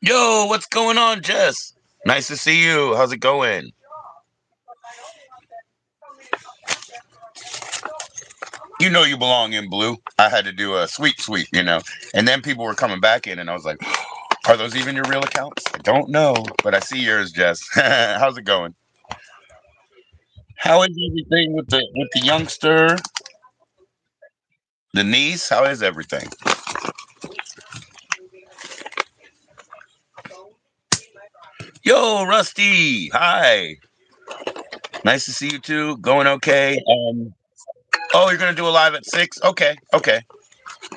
Yo, what's going on, Jess? Nice to see you. How's it going? You know you belong in blue. I had to do a sweep, and then people were coming back in, and I was like, "Are those even your real accounts?" I don't know, but I see yours, Jess. How's it going? How is everything with the youngster, the niece? How is everything? Yo, Rusty. Hi. Nice to see you too. Going okay. Oh, you're gonna do a live at 6? Okay, okay.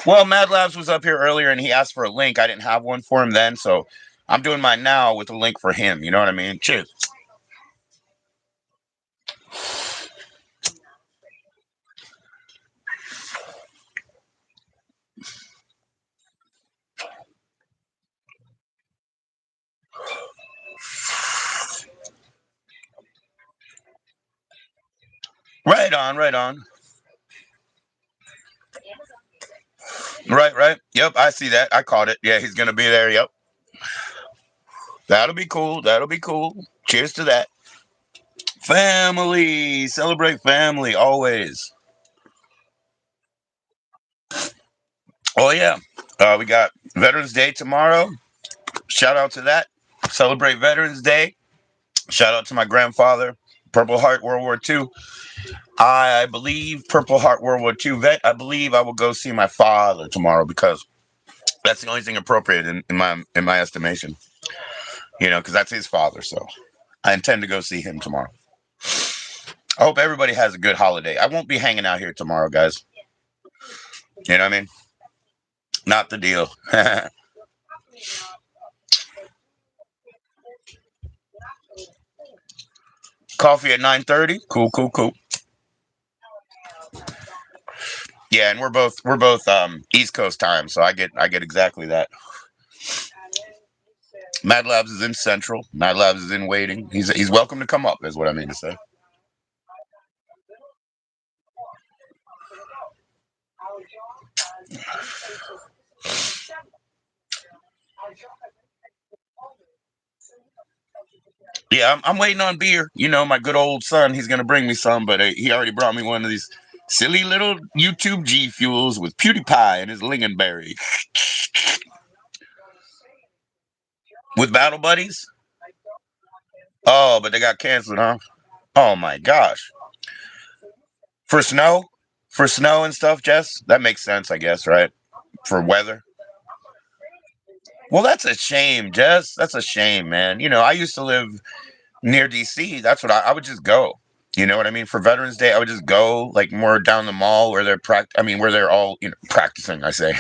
Well, Mad Labs was up here earlier and he asked for a link. I didn't have one for him then, so I'm doing mine now with a link for him. You know what I mean? Cheers. Right on, right on. Right, right. Yep, I see that. I caught it. Yeah, he's gonna be there. Yep. That'll be cool. That'll be cool. Cheers to that. Family. Celebrate family always. Oh yeah. We got Veterans Day tomorrow. Shout out to that. Celebrate Veterans Day. Shout out to my grandfather, Purple Heart World War II. I believe Purple Heart World War II vet. I believe I will go see my father tomorrow because that's the only thing appropriate in my estimation. Because that's his father. So I intend to go see him tomorrow. I hope everybody has a good holiday. I won't be hanging out here tomorrow, guys. You know what I mean? Not the deal. Coffee at 9:30. Cool, cool, cool. Yeah, and we're both East Coast time, so I get exactly that. Mad Labs is in Central. Mad Labs is in waiting. He's welcome to come up, is what I mean to say. Yeah, I'm waiting on beer. My good old son, he's gonna bring me some, but he already brought me one of these silly little YouTube G Fuels with PewDiePie and his lingonberry with Battle Buddies. Oh, but they got canceled, huh? Oh my gosh. For snow, for snow and stuff, Jess. That makes sense, I guess, right? For weather. Well, that's a shame, Jess. That's a shame, man. I used to live near DC. That's what I would just go. You know what I mean? For Veterans Day, I would just go like more down the mall where they're where they're all practicing. I say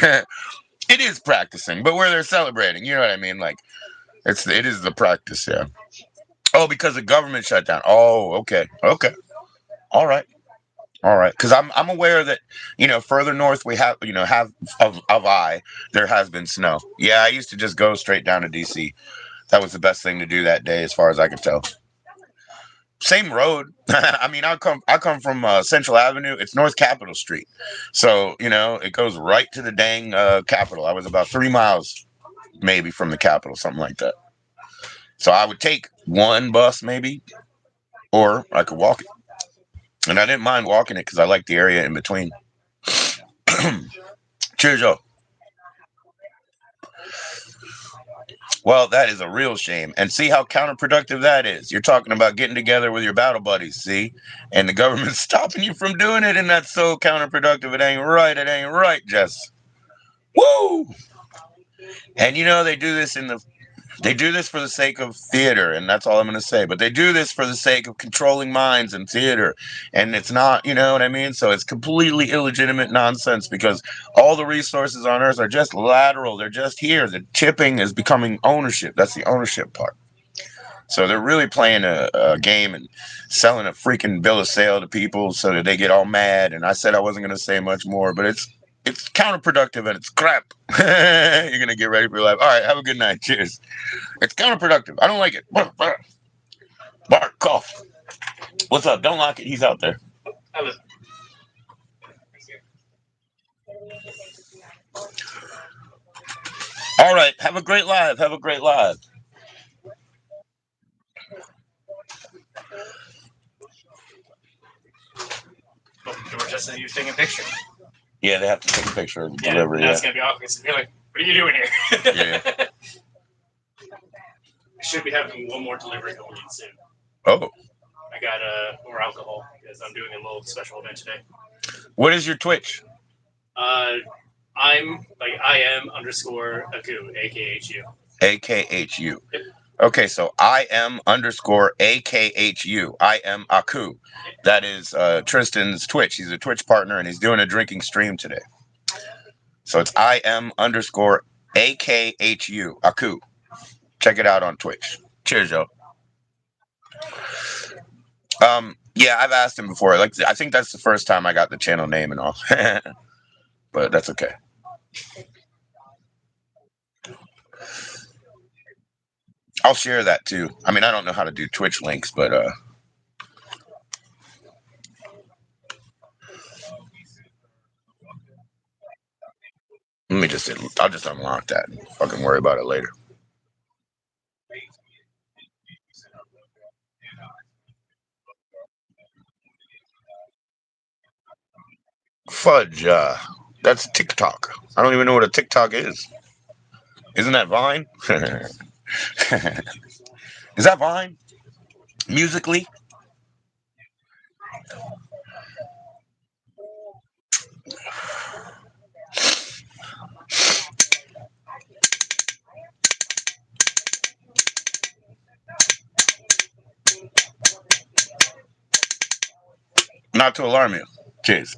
it is practicing, but where they're celebrating. You know what I mean? Like it is the practice. Yeah. Oh, because the government shut down. Oh, okay, okay, all right, all right. Because I'm aware that further north we have of I there has been snow. Yeah, I used to just go straight down to DC. That was the best thing to do that day, as far as I could tell. Same road. I mean, I come from Central Avenue. It's North Capitol Street, so it goes right to the dang Capitol. I was about 3 miles maybe from the Capitol, something like that. So I would take one bus maybe, or I could walk it, and I didn't mind walking it because I like the area in between. Cheers, yo. Well, that is a real shame. And see how counterproductive that is. You're talking about getting together with your battle buddies, see? And the government's stopping you from doing it, and that's so counterproductive. It ain't right. It ain't right, Jess. Woo! And they do this for the sake of theater, and that's all I'm going to say. But they do this for the sake of controlling minds and theater, and it's not, you know what I mean? So it's completely illegitimate nonsense because all the resources on Earth are just lateral. They're just here. The tipping is becoming ownership. That's the ownership part. So they're really playing a game and selling a freaking bill of sale to people so that they get all mad. And I said I wasn't going to say much more, but it's counterproductive and it's crap. You're gonna get ready for your life. All right, have a good night. Cheers. It's counterproductive. I don't like it. Bark, cough. What's up? Don't lock it. He's out there. All right. Have a great live. Have a great live. George just said you taking a picture. Yeah, they have to take a picture of the Yeah, delivery. that's gonna be awkward. So you're like, what are you doing here? Yeah. Should be having one more delivery going in soon. Oh. I got more alcohol because I'm doing a little special event today. What is your Twitch? I'm like I am underscore Aku, AKHU. AKHU. Okay, so I am underscore AKHU. I am Aku. That is Tristan's Twitch. He's a Twitch partner and he's doing a drinking stream today. So it's I am underscore AKHU. Aku. Check it out on Twitch. Cheers, yo. Yeah, I've asked him before. Like, I think that's the first time I got the channel name and all, but that's okay. I'll share that too. I mean, I don't know how to do Twitch links, but let me just. I'll just unlock that and fucking worry about it later. Fudge. That's TikTok. I don't even know what a TikTok is. Isn't that Vine? Is that Vine? Musically? Not to alarm you. Cheers.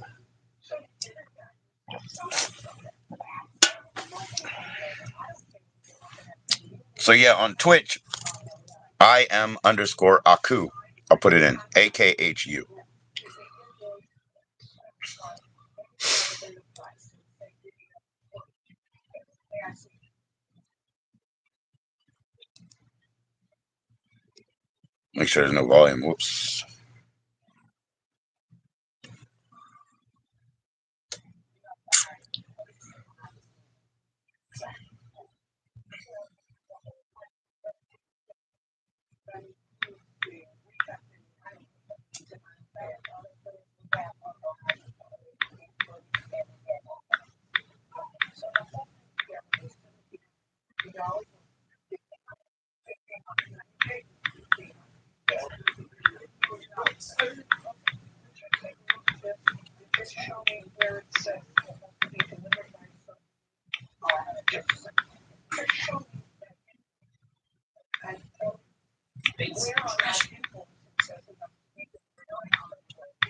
So yeah, on Twitch, I am underscore Aku. I'll put it in. AKHU. Make sure there's no volume. Whoops.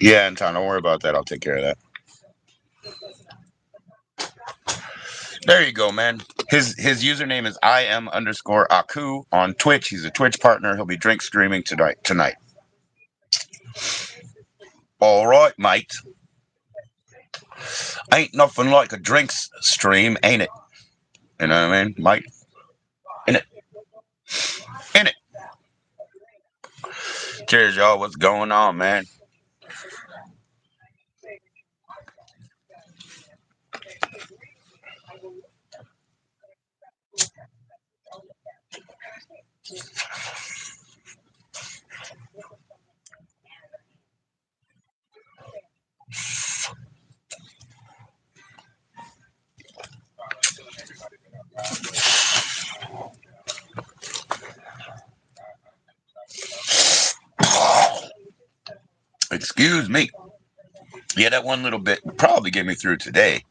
Yeah, Anton, don't worry about that. I'll take care of that. There you go, man. His username is I am underscore Aku on Twitch. He's a Twitch partner. He'll be drink streaming tonight. All right, mate. Ain't nothing like a drinks stream, ain't it? You know what I mean, mate? In it. In it. Cheers, y'all. What's going on, man? Excuse me. Yeah, that one little bit would probably get me through today.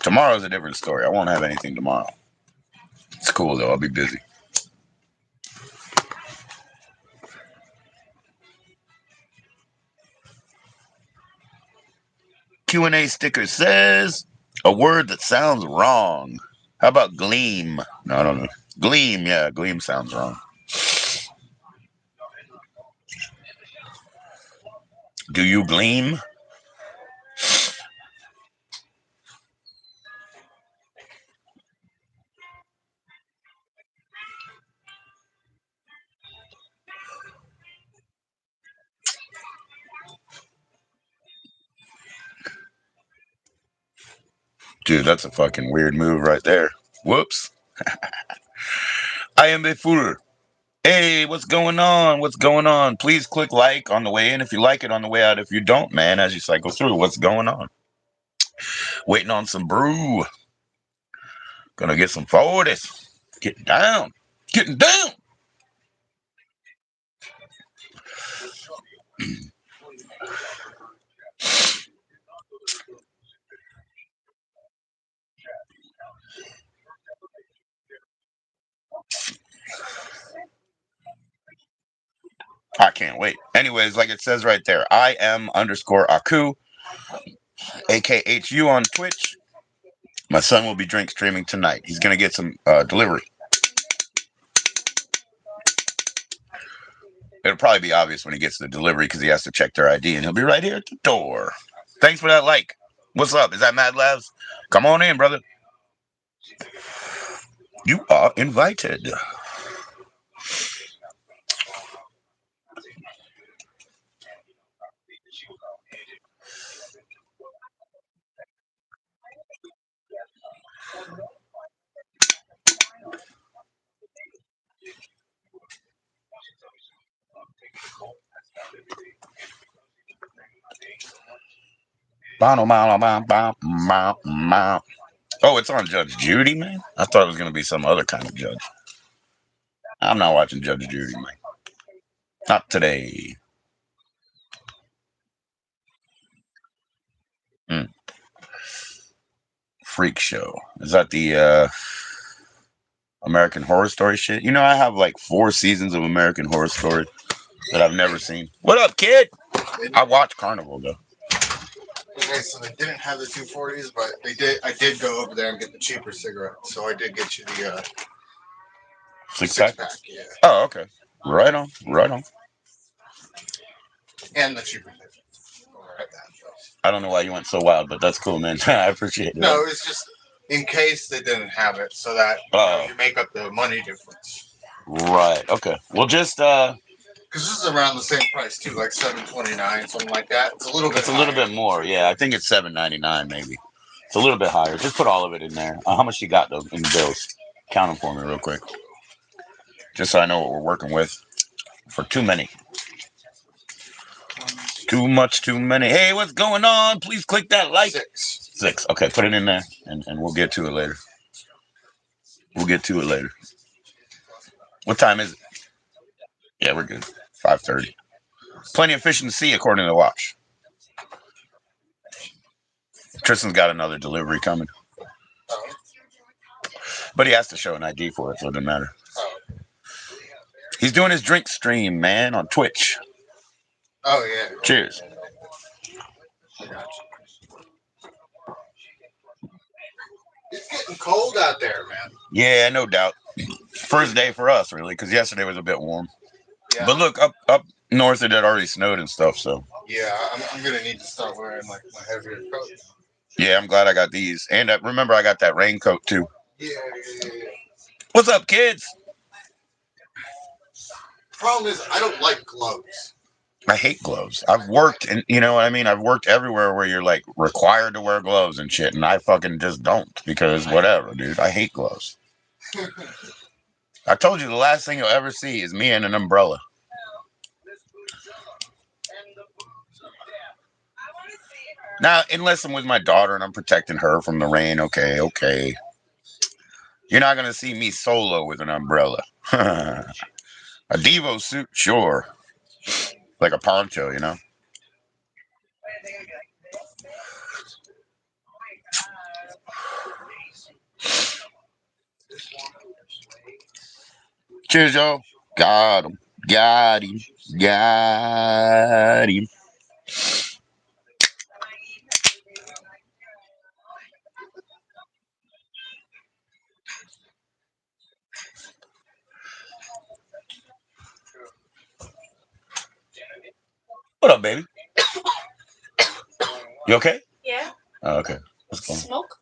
Tomorrow's a different story. I won't have anything tomorrow. It's cool, though. I'll be busy. Q&A sticker says a word that sounds wrong. How about gleam? No, I don't know. Gleam, yeah, gleam sounds wrong. Do you gleam? Dude, that's a fucking weird move right there. Whoops. I am m0re. Hey, what's going on? What's going on? Please click like on the way in if you like it, on the way out if you don't, man, as you cycle through. What's going on? Waiting on some brew. Gonna get some 40s. Getting down. Getting down. I can't wait. Anyways, like it says right there, I am underscore Aku, AKHU on Twitch. My son will be drink streaming tonight. He's gonna get some delivery. It'll probably be obvious when he gets the delivery because he has to check their ID and he'll be right here at the door. Thanks for that like. What's up? Is that Mad Labs? Come on in, brother. You are invited. Oh, it's on Judge Judy, man? I thought it was going to be some other kind of judge. I'm not watching Judge Judy, man. Not today. Freak Show. Is that the American Horror Story shit? You know, I have like 4 seasons of American Horror Story that I've never seen. What up, kid? I watch Carnival, though. Okay, so they didn't have the 240s, but they did. I did go over there and get the cheaper cigarette, so I did get you the Six pack? Yeah. Oh, okay. Right on. Right on. And the cheaper cigarette. I don't know why you went so wild, but that's cool, man. I appreciate it. No, it's just in case they didn't have it, so that you make up the money difference. Right. Okay. Well, just because this is around the same price too, like $7.29, something like that. It's a little bit. It's a little bit more. Yeah, I think it's $7.99 maybe. It's a little bit higher. Just put all of it in there. How much you got though in the bills? Count them for me real quick, just so I know what we're working with. For too many. Too much, too many. Hey, what's going on? Please click that like. 6. Okay, put it in there, and we'll get to it later. We'll get to it later. What time is it? Yeah, we're good. 5:30. Plenty of fish in the sea, according to the watch. Tristan's got another delivery coming. But he has to show an ID for it, so it doesn't matter. He's doing his drink stream, man, on Twitch. Oh, yeah. Cheers. It's getting cold out there, man. Yeah, no doubt. First day for us, really, because yesterday was a bit warm. Yeah. But look, up north it had already snowed and stuff, so. Yeah, I'm going to need to start wearing, like, my heavier coat. Yeah, I'm glad I got these. And remember, I got that raincoat, too. Yeah. What's up, kids? Problem is, I don't like gloves. I hate gloves. I've worked, and you know what I mean? I've worked everywhere where you're, like, required to wear gloves and shit, and I fucking just don't, because whatever, dude. I hate gloves. I told you the last thing you'll ever see is me and an umbrella. Now, unless I'm with my daughter and I'm protecting her from the rain, okay. You're not going to see me solo with an umbrella. A Devo suit, sure. Like a poncho, you know? Cheers, y'all. Got him. Got him. Got him. What up, baby? You okay? Yeah. Oh, okay. What's going on? Smoke?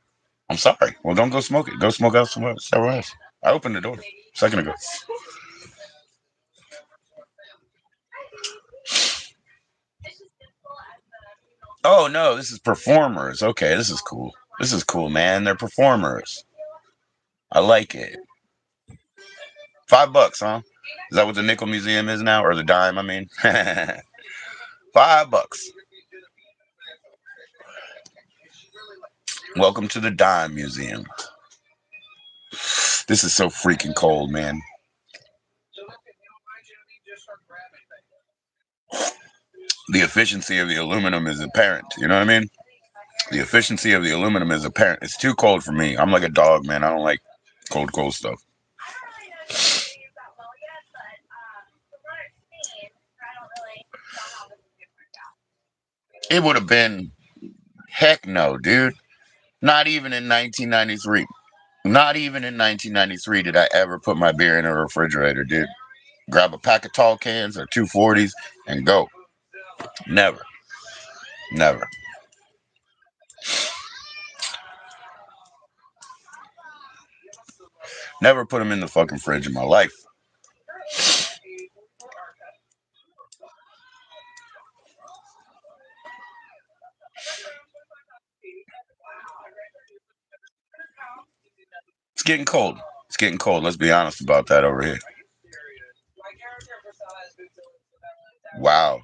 I'm sorry. Well, don't go smoke it. Go smoke out somewhere else. I opened the door a second ago. Oh, no, this is performers. Okay, this is cool. This is cool, man. They're performers. I like it. $5, huh? Is that what the nickel museum is now, or the dime? I mean, $5. Welcome to the dime museum. This is so freaking cold, man. The efficiency of the aluminum is apparent. You know what I mean? The efficiency of the aluminum is apparent. It's too cold for me. I'm like a dog, man. I don't like cold stuff. It would have been heck no, dude. Not even in 1993. Not even in 1993 did I ever put my beer in a refrigerator, dude. Grab a pack of tall cans or 240s and go. Never. Never. Never put them in the fucking fridge in my life. It's getting cold. It's getting cold. Let's be honest about that over here. Wow.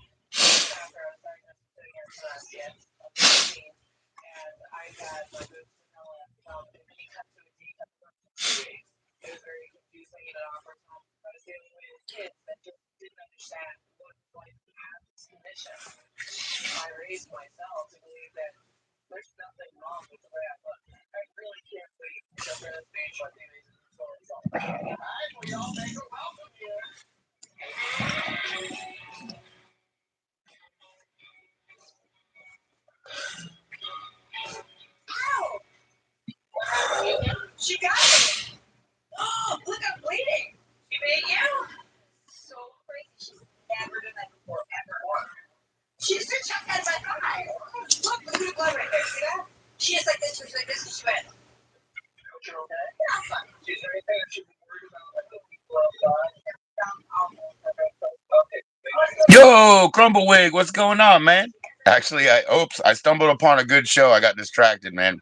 Yo, CrumbleWig, what's going on, man? Actually, I stumbled upon a good show. I got distracted, man.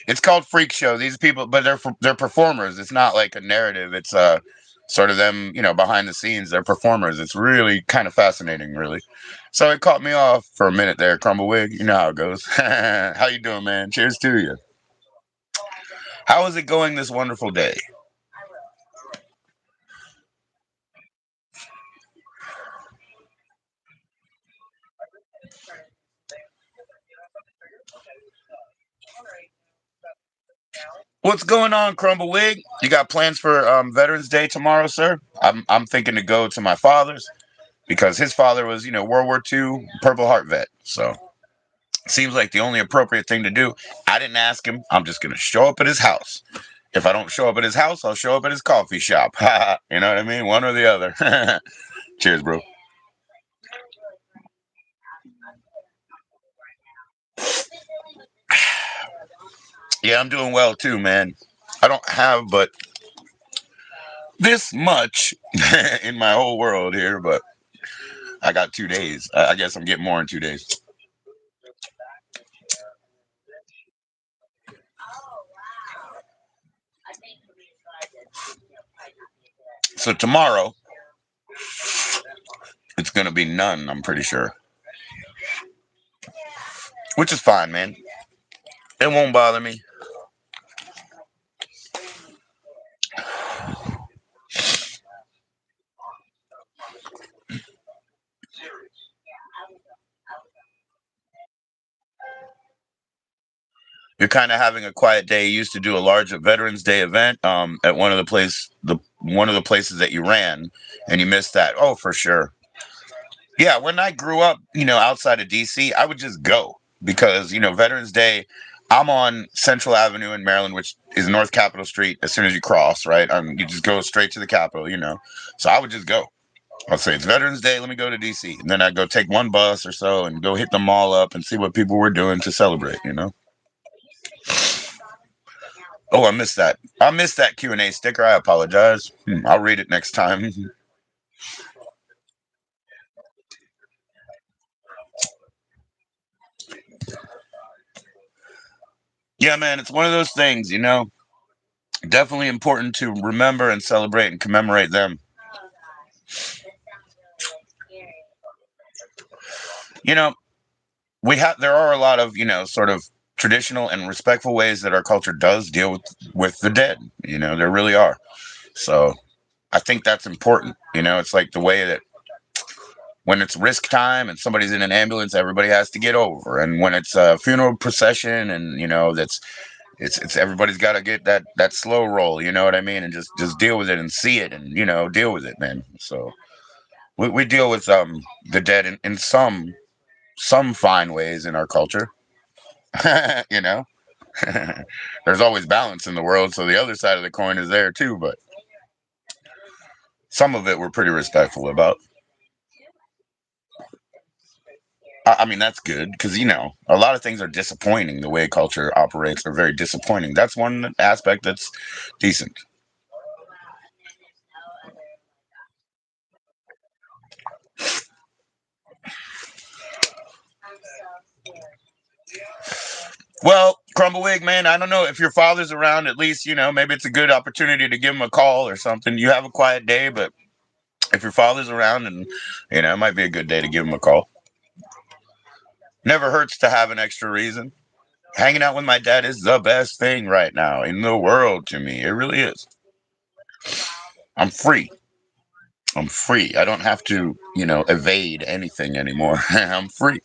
It's called Freak Show. These people, but they're performers. It's not like a narrative. It's sort of them, behind the scenes. They're performers. It's really kind of fascinating, really. So it caught me off for a minute there, CrumbleWig. You know how it goes. How you doing, man? Cheers to you. How is it going this wonderful day? What's going on, CrumbleWig? You got plans for Veterans Day tomorrow, sir? I'm thinking to go to my father's because his father was, World War II Purple Heart vet. So seems like the only appropriate thing to do. I didn't ask him. I'm just gonna show up at his house. If I don't show up at his house, I'll show up at his coffee shop. You know what I mean? One or the other. Cheers, bro. Yeah, I'm doing well too, man. I don't have but this much in my whole world here, but I got 2 days. I guess I'm getting more in 2 days. So tomorrow, it's gonna be none. I'm pretty sure, which is fine, man. It won't bother me. You're kind of having a quiet day. You used to do a large Veterans Day event at one of the places that you ran, and you missed that. Oh, for sure. Yeah, when I grew up, outside of DC, I would just go because Veterans Day. I'm on Central Avenue in Maryland, which is North Capitol Street. As soon as you cross, right, you just go straight to the Capitol. So I would just go. I'll say it's Veterans Day. Let me go to DC, and then I go take one bus or so and go hit the mall up and see what people were doing to celebrate. Oh, I missed that. I missed that Q&A sticker. I apologize. I'll read it next time. Yeah, man, it's one of those things. Definitely important to remember and celebrate and commemorate them. You know, there are a lot of, sort of traditional and respectful ways that our culture does deal with the dead. There really are. So I think that's important. It's like the way that when it's risk time and somebody's in an ambulance, everybody has to get over. And when it's a funeral procession, and that's it's everybody's got to get that slow roll. You know what I mean? And just deal with it and see it, and deal with it, man. So we deal with the dead in some fine ways in our culture. you know, there's always balance in the world, so the other side of the coin is there too. But some of it we're pretty respectful about. I mean, that's good because, a lot of things are disappointing. The way culture operates are very disappointing. That's one aspect that's decent. Well, Crumbawig, man, I don't know if your father's around. At least, maybe it's a good opportunity to give him a call or something. You have a quiet day, but if your father's around, and it might be a good day to give him a call. Never hurts to have an extra reason. Hanging out with my dad is the best thing right now in the world to me. It really is. I'm free. I'm free. I don't have to, evade anything anymore. I'm free.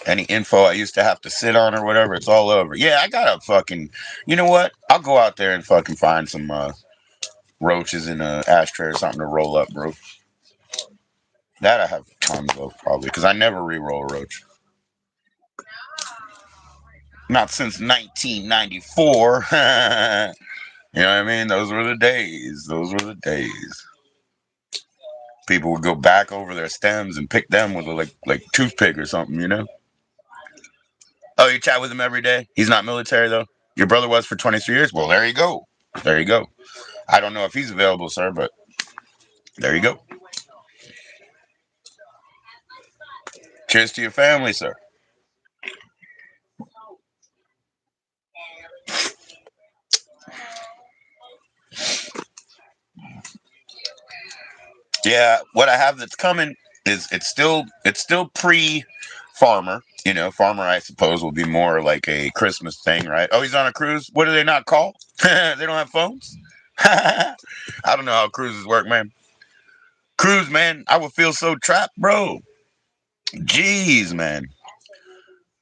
Any info I used to have to sit on or whatever, it's all over. Yeah, I got a fucking. You know what? I'll go out there and fucking find some roaches in a ashtray or something to roll up, bro. That I have tons of probably because I never re-roll a roach. Not since 1994. You know what I mean? Those were the days. Those were the days. People would go back over their stems and pick them with a like toothpick or something. Oh, you chat with him every day? He's not military though? Your brother was for 23 years? Well, there you go. There you go. I don't know if he's available, sir, but there you go. Cheers to your family, sir. Yeah, what I have that's coming is it's still pre farmer. Farmer I suppose will be more like a Christmas thing, right? Oh, he's on a cruise. What do they not call? They don't have phones. I don't know how cruises work, man. Cruise, man, I would feel so trapped, bro. Jeez, man.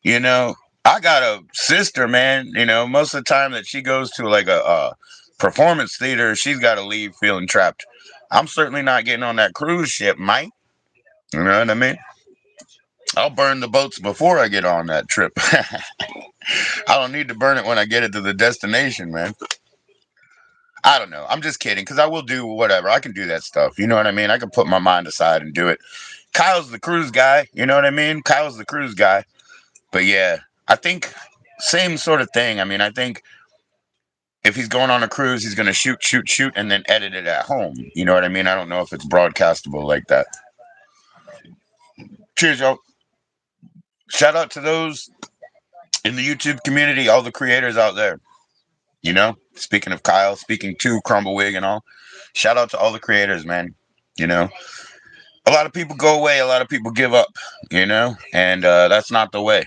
You know, I got a sister, man. Most of the time that she goes to like a performance theater, she's got to leave feeling trapped. I'm certainly not getting on that cruise ship, Mike. You know what I mean? I'll burn the boats before I get on that trip. I don't need to burn it when I get it to the destination, man. I don't know. I'm just kidding because I will do whatever. I can do that stuff. You know what I mean? I can put my mind aside and do it. Kyle's the cruise guy. You know what I mean? Kyle's the cruise guy. But yeah, I think same sort of thing. I mean, I think if he's going on a cruise, he's going to shoot, shoot, shoot, and then edit it at home. You know what I mean? I don't know if it's broadcastable like that. Cheers, y'all. Shout out to those in the YouTube community, all the creators out there. Speaking of Kyle, speaking to Crumbawig and all, shout out to all the creators, man. You know, a lot of people go away, a lot of people give up, and that's not the way.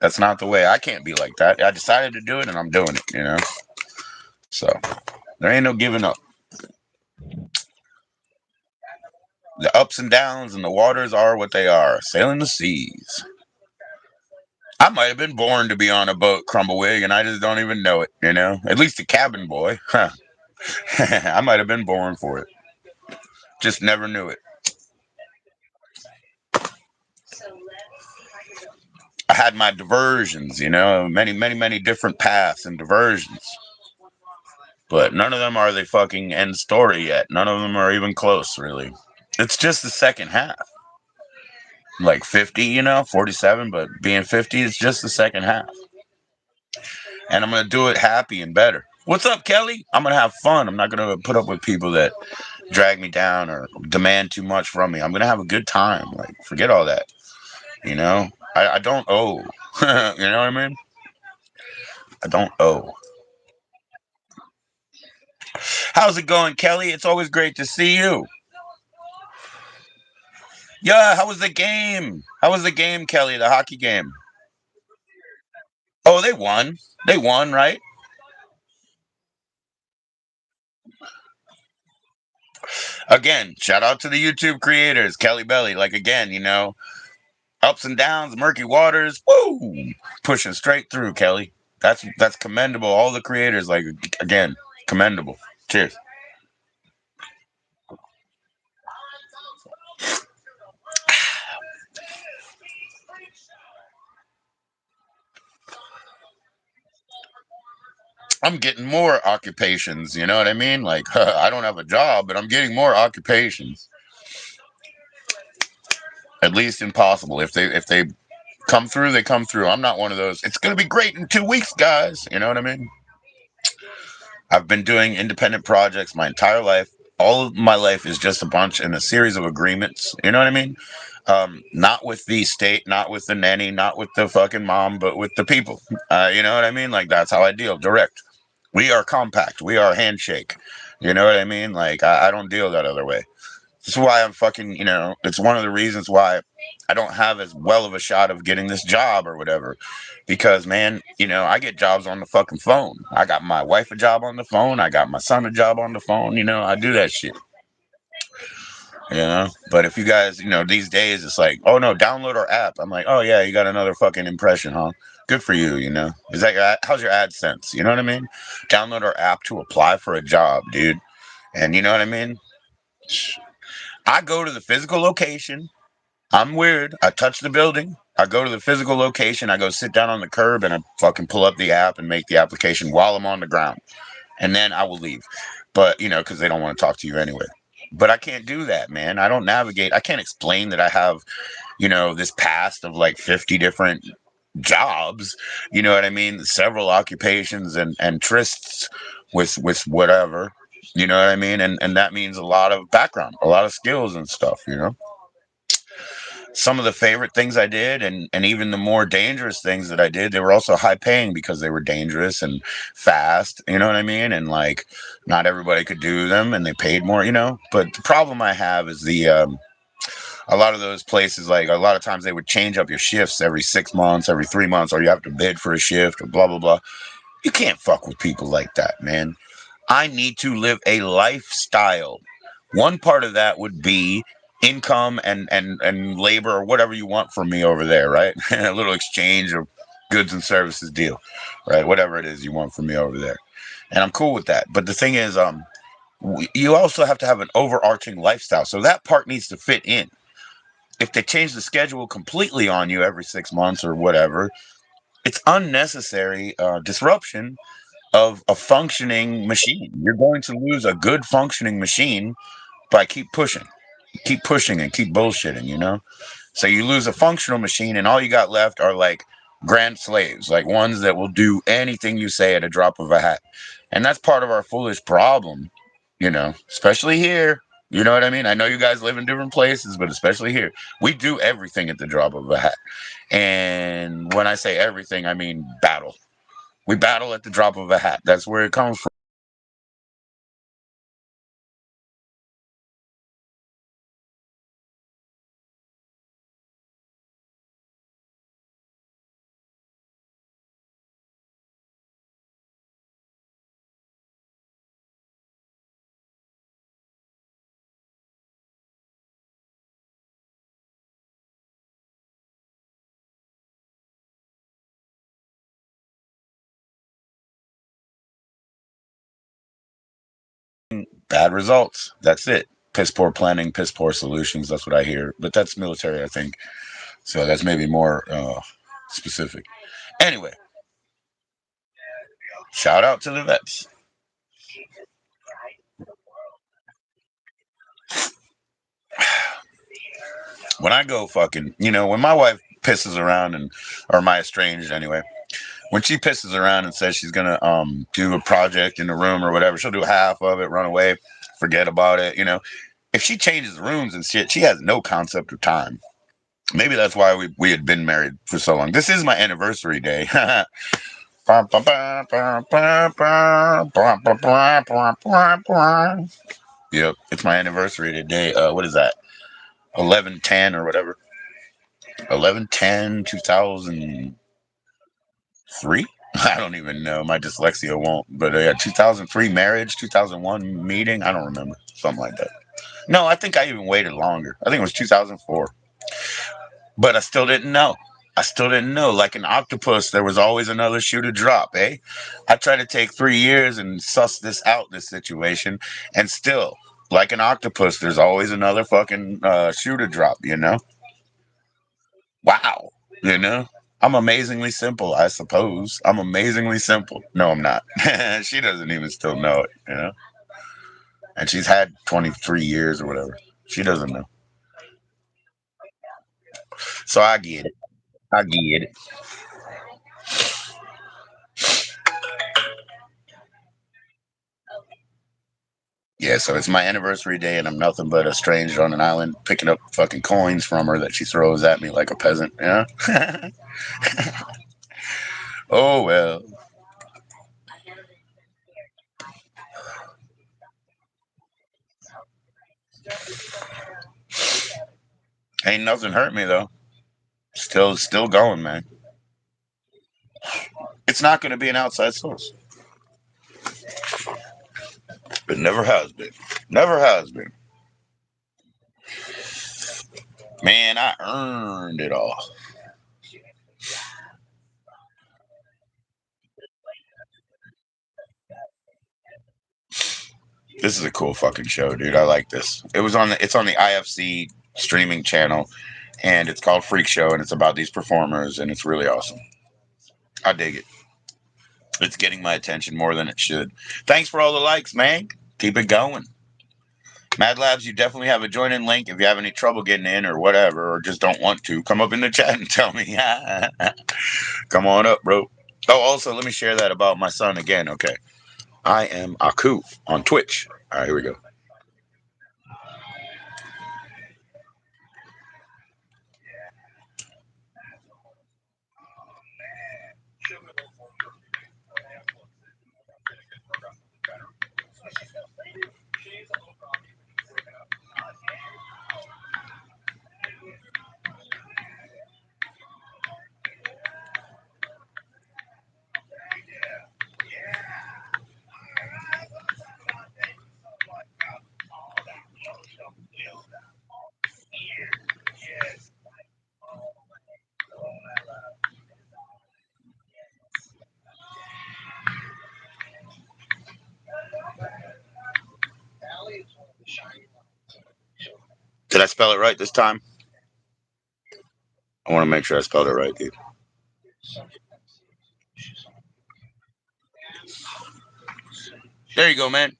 That's not the way. I can't be like that. I decided to do it and I'm doing it. So there ain't no giving up. The ups and downs and the waters are what they are, sailing the seas. I might have been born to be on a boat, Crumbawig, and I just don't even know it. At least a cabin boy. Huh. I might have been born for it. Just never knew it. I had my diversions, many, many, many different paths and diversions. But none of them are the fucking end story yet. None of them are even close, really. It's just the second half. Like 50, 47, but being 50 is just the second half. And I'm going to do it happy and better. What's up, Kelly? I'm going to have fun. I'm not going to put up with people that, drag me down or demand too much from me. I'm gonna have a good time. Like, forget all that. You know, I don't owe. You know what I mean? I don't owe. How's it going, Kelly? It's always great to see you. Yeah, how was the game? How was the game, Kelly? The hockey game? Oh, they won. They won, right? Again, shout out to the YouTube creators, Kelly Belly. Like again, ups and downs, murky waters. Woo! Pushing straight through, Kelly. That's commendable. All the creators, like again, commendable. Cheers. I'm getting more occupations. You know what I mean? Like I don't have a job, but I'm getting more occupations. At least impossible. If they come through, they come through. I'm not one of those. It's gonna be great in 2 weeks, guys. You know what I mean? I've been doing independent projects my entire life. All of my life is just a bunch and a series of agreements. You know what I mean? Not with the state, not with the nanny, not with the fucking mom, but with the people. You know what I mean? Like that's how I deal. Direct. We are compact. We are handshake. You know what I mean? Like I don't deal that other way. This is why I'm fucking, it's one of the reasons why I don't have as well of a shot of getting this job or whatever. Because, man, I get jobs on the fucking phone. I got my wife a job on the phone. I got my son a job on the phone. I do that shit. But if you guys, these days it's like, oh no, download our app. I'm like, oh yeah, you got another fucking impression, huh? Good for you. Is that how's your AdSense? You know what I mean? Download our app to apply for a job, dude. And you know what I mean? I go to the physical location. I'm weird. I touch the building. I go to the physical location. I go sit down on the curb and I fucking pull up the app and make the application while I'm on the ground. And then I will leave. But, because they don't want to talk to you anyway. But I can't do that, man. I don't navigate. I can't explain that I have, this past of like 50 different jobs. You know what I mean? Several occupations and trysts with whatever. You know what I mean? And that means a lot of background, a lot of skills and stuff. Some of the favorite things I did and even the more dangerous things that I did, they were also high paying because they were dangerous and fast, you know what I mean? And like not everybody could do them and they paid more. But the problem I have is a lot of those places, like a lot of times they would change up your shifts every 6 months, every 3 months, or you have to bid for a shift or blah blah blah. You can't fuck with people like that, man. I need to live a lifestyle. One part of that would be income and labor or whatever you want from me over there, right? A little exchange of goods and services deal, right? Whatever it is you want from me over there. And I'm cool with that. But the thing is, you also have to have an overarching lifestyle. So that part needs to fit in. If they change the schedule completely on you every 6 months or whatever, it's unnecessary disruption of a functioning machine. You're going to lose a good functioning machine by keep pushing and keep bullshitting. So you lose a functional machine and all you got left are like grand slaves, like ones that will do anything you say at a drop of a hat. And that's part of our foolish problem, especially here. You know what I mean? I know you guys live in different places, but especially here, we do everything at the drop of a hat. And when I say everything, I mean battle. We battle at the drop of a hat. That's where it comes from. Bad results. That's it. Piss poor planning, piss poor solutions. That's what I hear. But that's military, I think. So that's maybe more specific. Anyway, shout out to the vets. When I go fucking, when my wife pisses around or my estranged anyway, when she pisses around and says she's gonna do a project in the room or whatever, she'll do half of it, run away. forget about it. You know, if she changes rooms and shit, she has no concept of time. Maybe that's why we had been married for so long. This is my anniversary day. Yep, it's my anniversary today. What is that? 11/10 or whatever. 11/10/2003. I don't even know. My dyslexia won't. But 2003 marriage, 2001 meeting. I don't remember. Something like that. No, I think I even waited longer. I think it was 2004. But I still didn't know. I still didn't know. Like an octopus, there was always another shoe to drop, eh? I tried to take 3 years and suss this out, this situation, and still, like an octopus, there's always another fucking shoe to drop, you know? Wow. You know? I'm amazingly simple, I suppose. I'm amazingly simple. No, I'm not. She doesn't even still know it, you know? And she's had 23 years or whatever. She doesn't know. So I get it. I get it. Yeah, so it's my anniversary day, and I'm nothing but a stranger on an island picking up fucking coins from her that she throws at me like a peasant. Yeah. Oh well, ain't nothing hurt me though. Still going, man. It's not going to be an outside source. It never has been. Never has been. Man, I earned it all. This is a cool fucking show, dude. I like this. It's on the IFC streaming channel, and it's called Freak Show, and it's about these performers, and it's really awesome. I dig it. It's getting my attention more than it should. Thanks for all the likes, man. Keep it going. Mad Labs, you definitely have a join in link if you have any trouble getting in or whatever, or just don't want to. Come up in the chat and tell me. Come on up, bro. Oh, also, let me share that about my son again, okay? I am Aku on Twitch. All right, here we go. Did I spell it right this time? I want to make sure I spelled it right, dude. There you go, man.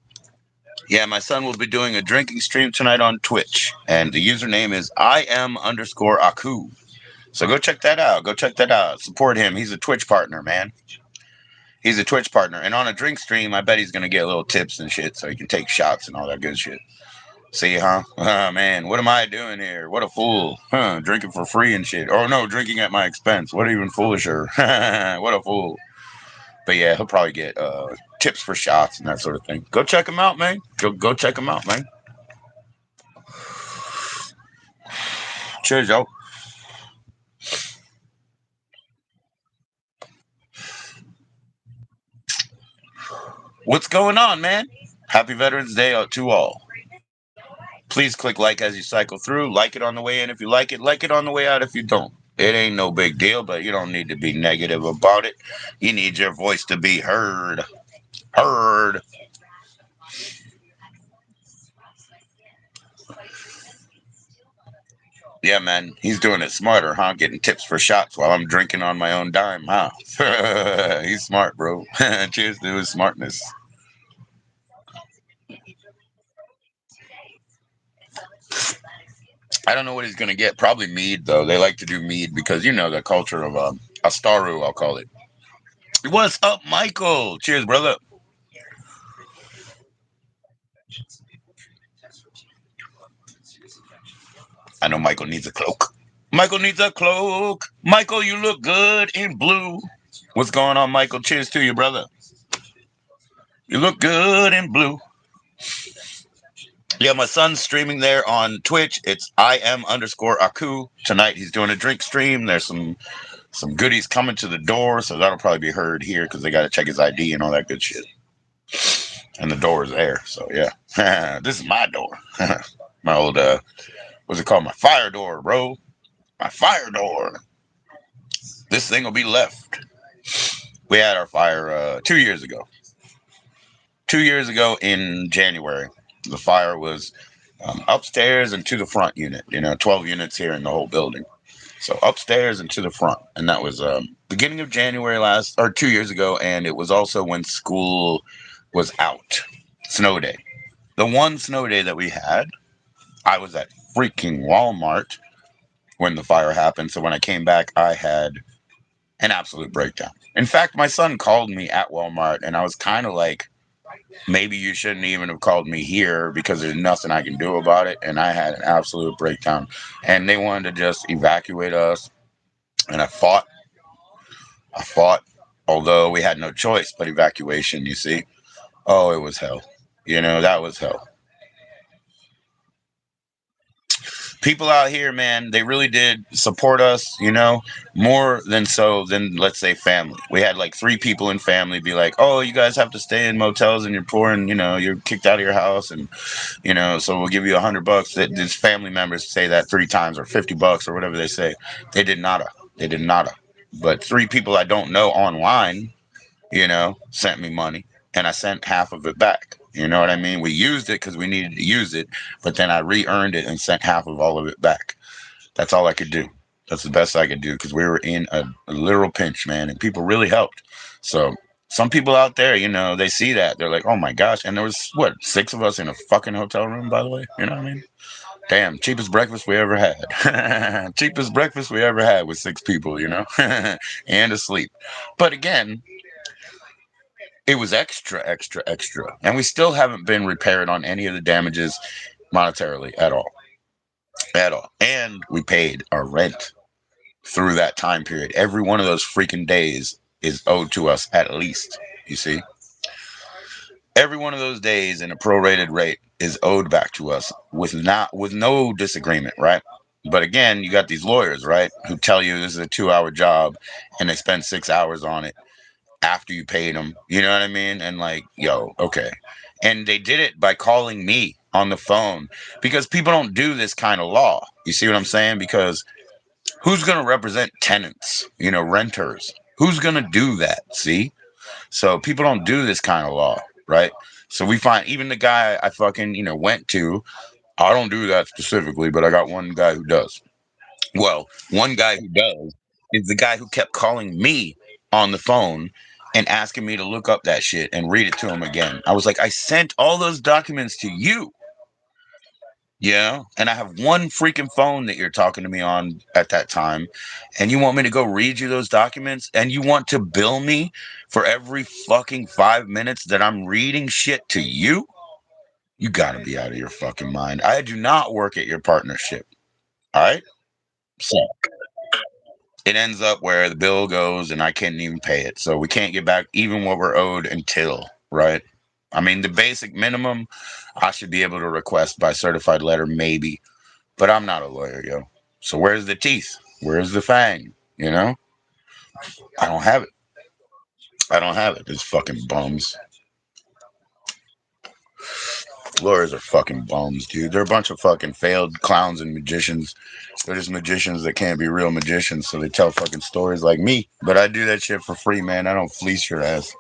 Yeah, my son will be doing a drinking stream tonight on Twitch, and the username is im_Aku. So go check that out. Go check that out. Support him. He's a Twitch partner, man. He's a Twitch partner, and on a drink stream, I bet he's gonna get little tips and shit, so he can take shots and all that good shit. See, huh? Oh, man, what am I doing here? What a fool. Huh, drinking for free and shit. Oh, no, drinking at my expense. What even foolisher? What a fool. But yeah, he'll probably get tips for shots and that sort of thing. Go check him out, man. Go check him out, man. Cheers, yo. What's going on, man? Happy Veterans Day to all. Please click like as you cycle through. Like it on the way in if you like it. Like it on the way out if you don't. It ain't no big deal, but you don't need to be negative about it. You need your voice to be heard. Heard. Yeah, man, he's doing it smarter, huh? Getting tips for shots while I'm drinking on my own dime, huh? He's smart, bro. Cheers to his smartness. I don't know what he's gonna get. Probably mead, though. They like to do mead because you know the culture of Astaru, I'll call it. What's up, Michael? Cheers, brother. I know Michael needs a cloak. Michael needs a cloak. Michael, you look good in blue. What's going on, Michael? Cheers to you, brother. You look good in blue. Yeah, my son's streaming there on Twitch. It's IM_Aku. Tonight he's doing a drink stream. There's some goodies coming to the door, so that'll probably be heard here because they got to check his ID and all that good shit. And the door is there, so yeah. This is my door. My old what's it called? My fire door, bro. My fire door. This thing will be left. We had our fire 2 years ago. 2 years ago in January, the fire was upstairs and to the front unit. 12 units here in the whole building. So upstairs and to the front, and that was beginning of January 2 years ago, and it was also when school was out, snow day. The one snow day that we had, I was at freaking Walmart when the fire happened. So when I came back, I had an absolute breakdown. In fact, my son called me at Walmart, and I was kind of like, maybe you shouldn't even have called me here because there's nothing I can do about it. And I had an absolute breakdown, and they wanted to just evacuate us. And I fought, although we had no choice but evacuation, you see. Oh, it was hell. That was hell. People out here, man, they really did support us, more than let's say family. We had like 3 people in family be like, oh, you guys have to stay in motels and you're poor and, you're kicked out of your house and, so we'll give you $100. These family members say that 3 times or $50 or whatever they say. They did nada. They did nada. But 3 people I don't know online, sent me money and I sent half of it back. You know what I mean? We used it because we needed to use it, but then I re-earned it and sent half of all of it back. That's all I could do. That's the best I could do because we were in a literal pinch, man, and people really helped. So some people out there, they see that. They're like, oh my gosh. And there was, what, 6 of us in a fucking hotel room, by the way? You know what I mean? Damn, cheapest breakfast we ever had. Cheapest breakfast we ever had with 6 people, and asleep. But again, it was extra, extra, extra. And we still haven't been repaired on any of the damages monetarily at all. At all. And we paid our rent through that time period. Every one of those freaking days is owed to us at least. You see? Every one of those days in a prorated rate is owed back to us with no disagreement, right? But again, you got these lawyers, right, who tell you this is a 2-hour job and they spend 6 hours on it after you paid them. You know what I mean? And like, yo, okay. And they did it by calling me on the phone because people don't do this kind of law. You see what I'm saying? Because who's going to represent tenants, renters? Who's going to do that? See? So people don't do this kind of law, right? So we find even the guy I fucking, went to, I don't do that specifically, but I got one guy who does. Well, one guy who does is the guy who kept calling me on the phone and asking me to look up that shit and read it to him again. I was like, I sent all those documents to you. Yeah. And I have one freaking phone that you're talking to me on at that time. And you want me to go read you those documents? And you want to bill me for every fucking 5 minutes that I'm reading shit to you? You gotta be out of your fucking mind. I do not work at your partnership. All right? So it ends up where the bill goes and I can't even pay it. So we can't get back even what we're owed until, right? I mean, the basic minimum I should be able to request by certified letter, maybe. But I'm not a lawyer, yo. So where's the teeth? Where's the fang? I don't have it. I don't have it. It's fucking bums. Lawyers are fucking bums, dude. They're a bunch of fucking failed clowns and magicians. They're just magicians that can't be real magicians, so they tell fucking stories like me. But I do that shit for free, man. I don't fleece your ass.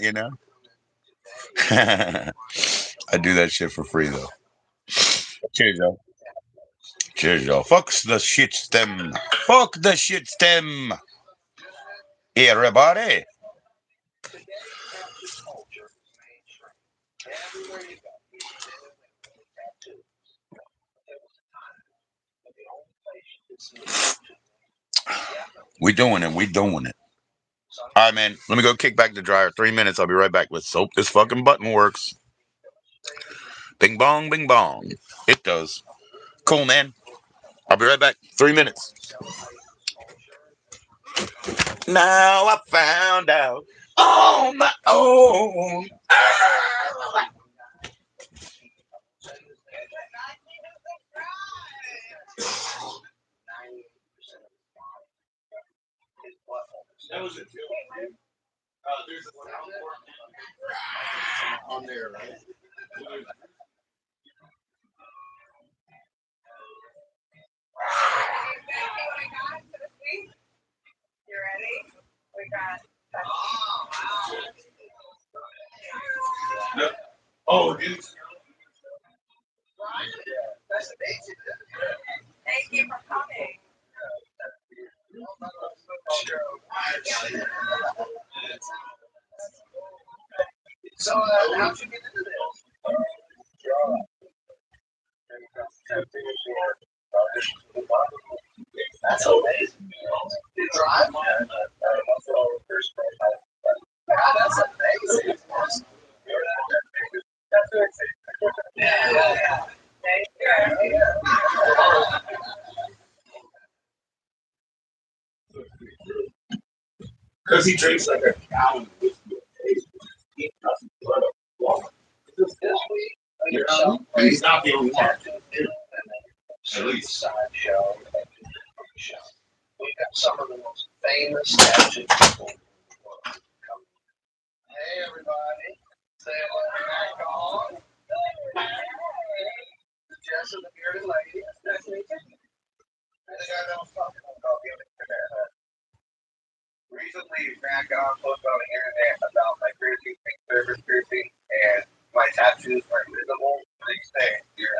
you know? I do that shit for free, though. Cheers, y'all. Cheers, y'all. Fuck the shit stem. Fuck the shit stem. Everybody. We doing it. We doing it. All right, man. Let me go kick back the dryer. 3 minutes. I'll be right back with soap. This fucking button works. Bing bong, bing bong. It does. Cool, man. I'll be right back. 3 minutes. Now I found out on my own. That was it. There's a on there, right? You ready? We got. No. Oh, dude. Thank you for coming. So, how'd you get into this? That's amazing. You drive? God, that's amazing. Yeah. Thank you. Because he drinks like a gallon of whiskey a day. He eats nothing but water. He's not the only one. At least. Sideshow. We got some of the most famous statues. Hey, everybody. Say hello to Mac on. Jess and the bearded lady. Nice to meet you. And the guy that was talking about the internet. Recently, Mac on posted on the internet about my piercing, service piercing, and my tattoos were invisible. They say, you're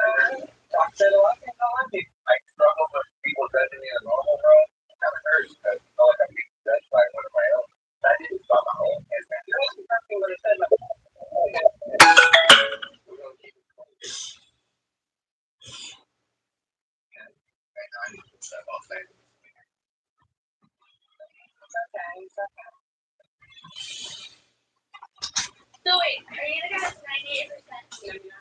talk to a lot of people. I struggle with people judging me in a normal road. It kind of hurts because I feel like I'm being judged by one of my own. I didn't stop my own. And that's exactly what I said. We're going to keep it going. And I need to step off there. So wait, are you the guy that's 98%?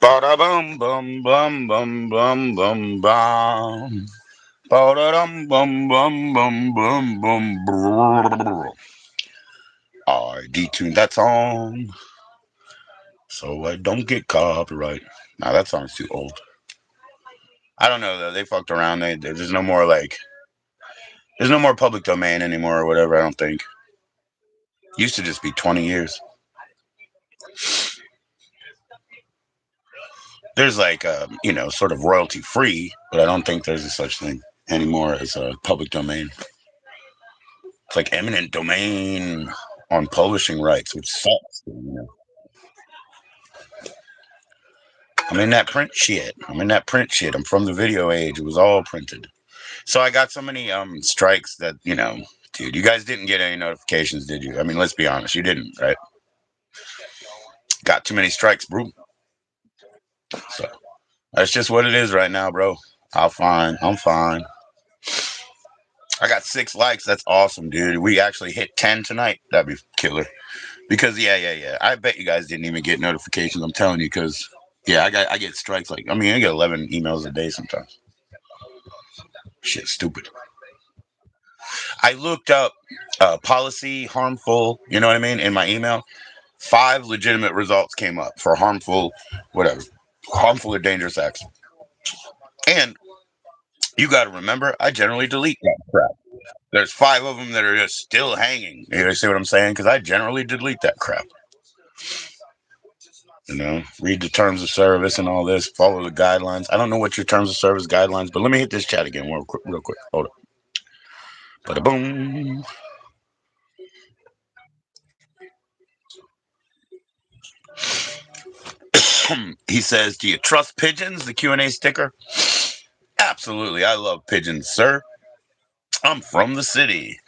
Ba bum bum bum bum bum bum bum. Ba dum bum bum bum bum bum. I detuned that song so I don't get copyright. Nah, that song's too old. I don't know though. They fucked around. There's no more like. There's no more public domain anymore or whatever. I don't think. Used to just be 20 years. There's like sort of royalty free, but I don't think there's a such thing anymore as a public domain. It's like eminent domain on publishing rights, which sucks. I'm in that print shit. I'm from the video age. It was all printed. So I got so many strikes that, dude, you guys didn't get any notifications, did you? I mean, let's be honest, you didn't, right? Got too many strikes, bro. So that's just what it is right now, bro. I'm fine. I got 6 likes. That's awesome, dude. We actually hit 10 tonight. That'd be killer. Because yeah. I bet you guys didn't even get notifications. I'm telling you, because yeah, I get strikes I get 11 emails a day sometimes. Shit, stupid. I looked up policy harmful. You know what I mean? In my email, 5 legitimate results came up for harmful, whatever, harmful or dangerous acts. And you got to remember, I generally delete that crap. There's 5 of them that are just still hanging. You see what I'm saying? Because I generally delete that crap. Read the terms of service and all this. Follow the guidelines. I don't know what your terms of service guidelines, but let me hit this chat again real quick. Hold up. Bada boom. He says, "Do you trust pigeons?" The Q&A sticker. Absolutely, I love pigeons, sir. I'm from the city.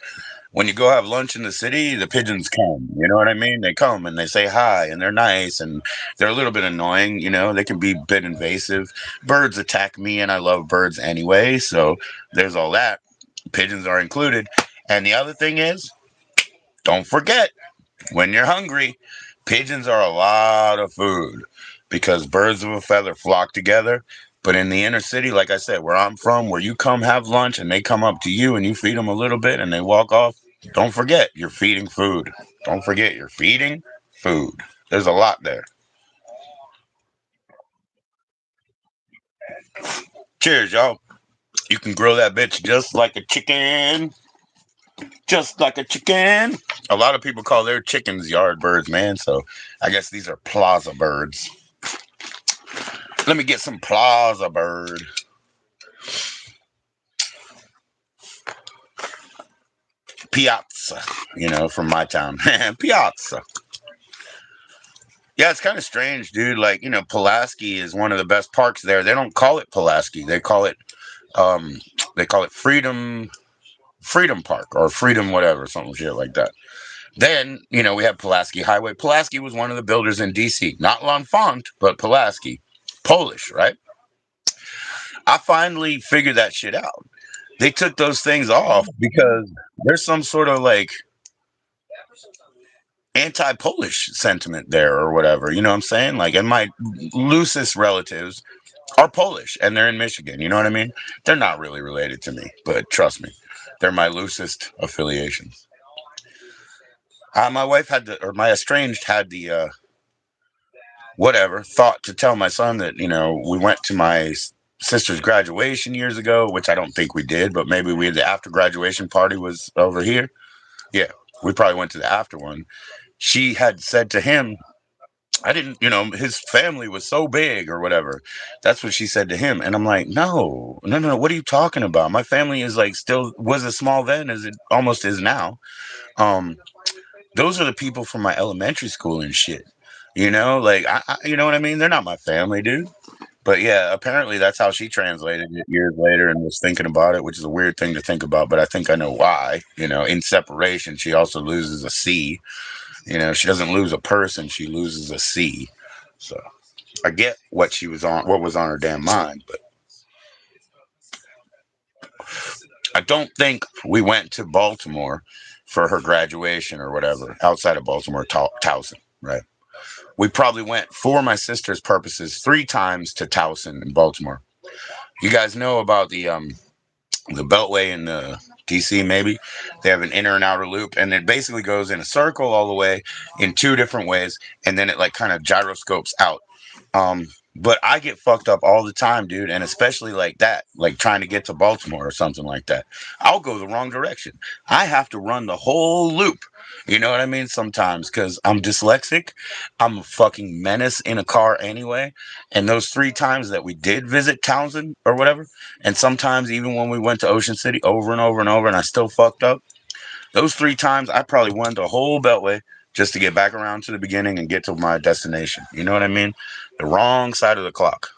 When you go have lunch in the city, the pigeons come. You know what I mean? They come and they say hi and they're nice and they're a little bit annoying. They can be a bit invasive. Birds attack me and I love birds anyway. So there's all that. Pigeons are included. And the other thing is, Don't forget, when you're hungry, pigeons are a lot of food because birds of a feather flock together. But in the inner city, like I said, where I'm from, where you come have lunch and they come up to you and you feed them a little bit and they walk off, don't forget you're feeding food. Don't forget you're feeding food. There's a lot there. Cheers, y'all. You can grill that bitch just like a chicken. Just like a chicken. A lot of people call their chickens yard birds, man. So I guess these are plaza birds. Let me get some plaza bird. Piazza, from my town. Piazza. Yeah, it's kind of strange, dude. Like, Pulaski is one of the best parks there. They don't call it Pulaski. Um they call it Freedom Park or Freedom whatever, something shit like that. Then, we have Pulaski Highway. Pulaski was one of the builders in DC. Not L'Enfant, but Pulaski. Polish, right? I finally figured that shit out. They took those things off because there's some sort of like anti-Polish sentiment there or whatever. You know what I'm saying? Like, and my loosest relatives are Polish and they're in Michigan. You know what I mean? They're not really related to me, but trust me, they're my loosest affiliations. My wife had or my estranged had the whatever thought to tell my son that we went to my sister's graduation years ago, which I don't think we did, but maybe the after graduation party was over here. Yeah, we probably went to the after one. She had said to him, I didn't, his family was so big or whatever. That's what she said to him. And I'm like, no, no, no, no. What are you talking about? My family is like still was as small then as it almost is now. Um, those are the people from my elementary school and shit. Like, you know what I mean? They're not my family, dude. But yeah, apparently that's how she translated it years later and was thinking about it, which is a weird thing to think about. But I think I know why. In separation, she also loses a C. She doesn't lose a person; she loses a C. So I get what was on her damn mind, but I don't think we went to Baltimore for her graduation or whatever outside of Baltimore, Towson, right? We probably went for my sister's purposes 3 times to Towson in Baltimore. You guys know about the Beltway in DC, maybe they have an inner and outer loop, and it basically goes in a circle all the way in 2 different ways, and then it like kind of gyroscopes out. But I get fucked up all the time, dude, and especially like that, like trying to get to Baltimore or something like that. I'll go the wrong direction. I have to run the whole loop. You know what I mean? Sometimes because I'm dyslexic, I'm a fucking menace in a car anyway. And those 3 times that we did visit Townsend or whatever, and sometimes even when we went to Ocean City over and over and over, and I still fucked up. Those 3 times, I probably went the whole Beltway just to get back around to the beginning and get to my destination. You know what I mean? The wrong side of the clock.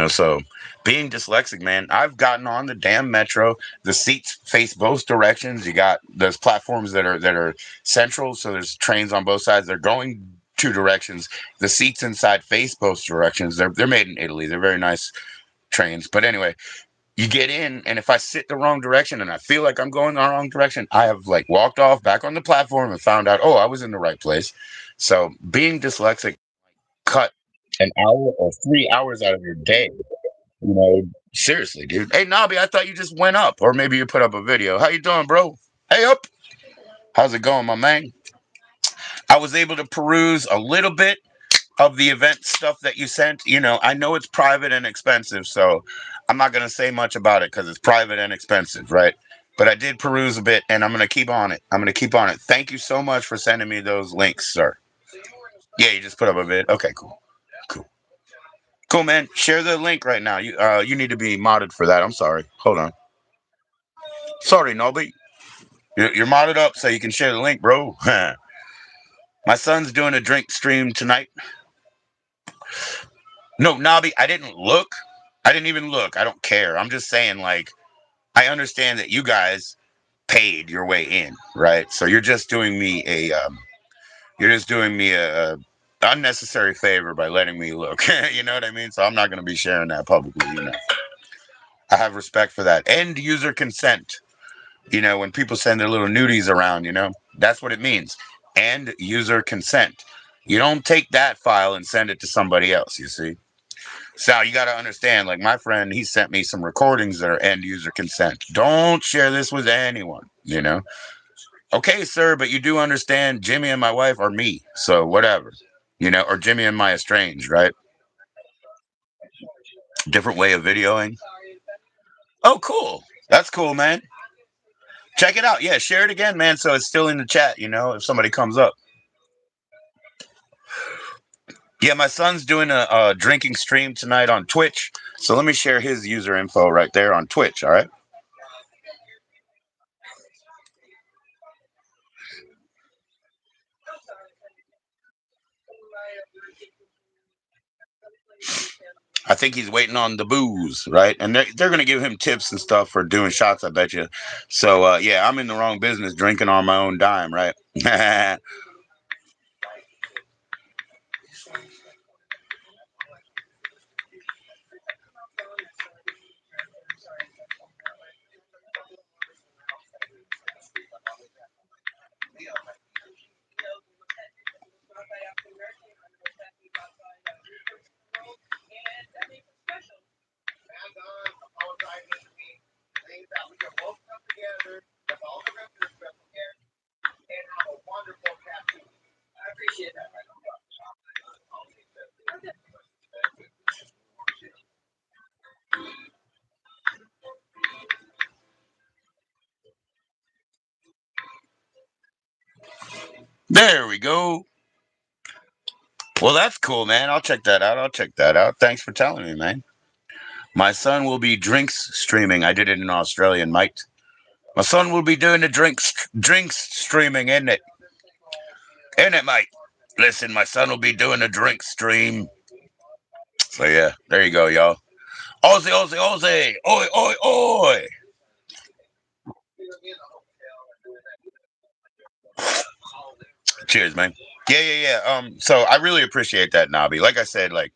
So being dyslexic, man, I've gotten on the damn metro. The seats face both directions. There's platforms that are central, so there's trains on both sides. They're going 2 directions. The seats inside face both directions. They're made in Italy. They're very nice trains. But anyway, you get in, and if I sit the wrong direction and I feel like I'm going the wrong direction, I have like walked off back on the platform and found out, oh, I was in the right place. So being dyslexic cut an hour or 3 hours out of your day. Seriously, dude. Hey, Nobby, I thought you just went up, or maybe you put up a video. How you doing, bro? Hey, up. How's it going, my man? I was able to peruse a little bit of the event stuff that you sent. I know it's private and expensive, so I'm not going to say much about it because it's private and expensive, right? But I did peruse a bit, and I'm going to keep on it. I'm going to keep on it. Thank you so much for sending me those links, sir. Yeah, you just put up a vid. Okay, cool. Cool. Cool, man. Share the link right now. You need to be modded for that. I'm sorry. Hold on. Sorry, Nobby. You're modded up so you can share the link, bro. My son's doing a drink stream tonight. No, Nobby, I didn't look. I didn't even look. I don't care. I'm just saying, like, I understand that you guys paid your way in, right? So you're just doing me a unnecessary favor by letting me look. You know what I mean? So I'm not going to be sharing that publicly. I have respect for that. End user consent. When people send their little nudies around, that's what it means. And user consent. You don't take that file and send it to somebody else, you see. So you got to understand, like my friend, he sent me some recordings that are end user consent. Don't share this with anyone. Okay, sir, but you do understand Jimmy and my wife are me. So whatever, or Jimmy and my estranged, right? Different way of videoing. Oh, cool. That's cool, man. Check it out. Yeah, share it again, man. So it's still in the chat, if somebody comes up. Yeah, my son's doing a drinking stream tonight on Twitch. So let me share his user info right there on Twitch. All right. I think he's waiting on the booze, right? And they're going to give him tips and stuff for doing shots, I bet you. So, yeah, I'm in the wrong business drinking on my own dime, right? There we go. Well, that's cool, man. I'll check that out. Thanks for telling me, man. My son will be drinks streaming. I did it in Australian, mate. My son will be doing the drinks streaming, isn't it? Isn't it, mate? Listen, my son will be doing a drink stream. So yeah, there you go, y'all. Aussie, Aussie, Aussie. Oi, oi, oi. Cheers, man. Yeah, yeah, yeah. So I really appreciate that, Nobby. Like I said, like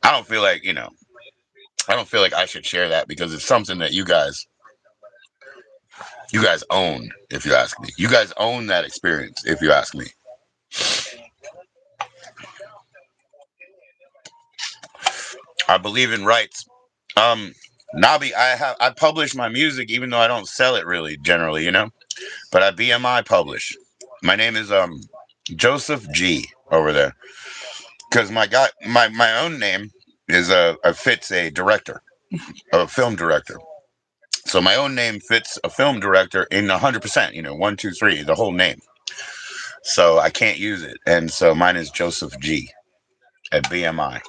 I don't feel like, I don't feel like I should share that because it's something that you guys own, if you ask me. You guys own that experience, if you ask me. I believe in rights. Um, Nobby, I publish my music even though I don't sell it really generally, but I BMI publish. My name is Joseph G over there because my own name is fits a director, a film director. So my own name fits a film director in 100%. 1, 2, 3, the whole name. So I can't use it, and so mine is Joseph G at BMI.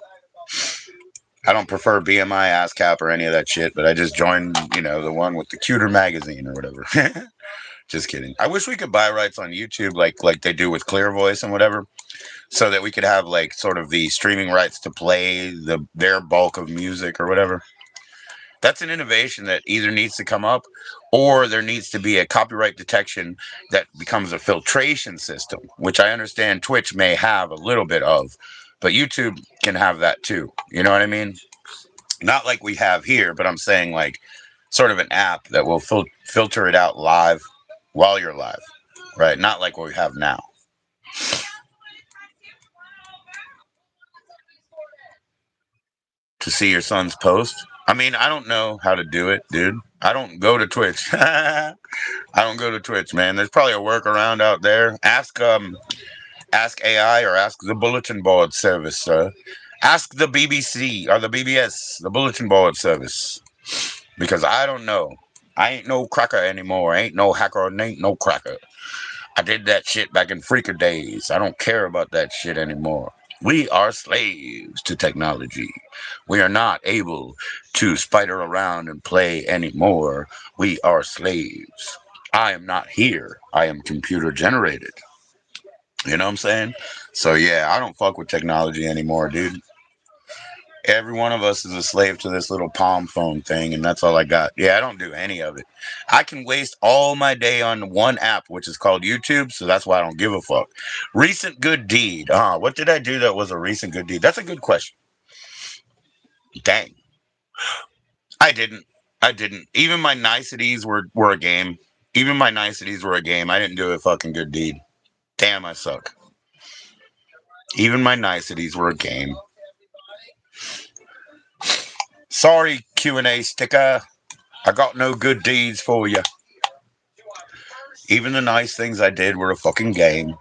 I don't prefer BMI, ASCAP, or any of that shit, but I just joined, the one with the cuter magazine or whatever. Just kidding. I wish we could buy rights on YouTube like they do with Clear Voice and whatever, so that we could have like sort of the streaming rights to play their bulk of music or whatever. That's an innovation that either needs to come up or there needs to be a copyright detection that becomes a filtration system, which I understand Twitch may have a little bit of, but YouTube can have that too. You know what I mean? Not like we have here, but I'm saying like sort of an app that will filter it out live while you're live, right? Not like what we have now. To see your son's post. I mean, I don't know how to do it, dude. I don't go to Twitch. I don't go to Twitch, man. There's probably a workaround out there. Ask AI or ask the bulletin board service, sir. Ask the BBC or the BBS, the bulletin board service, because I don't know. I ain't no cracker anymore. I ain't no hacker and ain't no cracker. I did that shit back in freaker days. I don't care about that shit anymore. We are slaves to technology. We are not able to spider around and play anymore. We are slaves. I am not here. I am computer generated. You know what I'm saying? So yeah, I don't fuck with technology anymore, dude. Every one of us is a slave to this little palm phone thing, and that's all I got. Yeah, I don't do any of it. I can waste all my day on one app, which is called YouTube, so that's why I don't give a fuck. Recent good deed. What did I do that was a recent good deed? That's a good question. Dang. I didn't. I didn't. Even my niceties were a game. Even my niceties were a game. I didn't do a fucking good deed. Damn, I suck. Even my niceties were a game. Sorry, Q&A sticker. I got no good deeds for you. Even the nice things I did were a fucking game.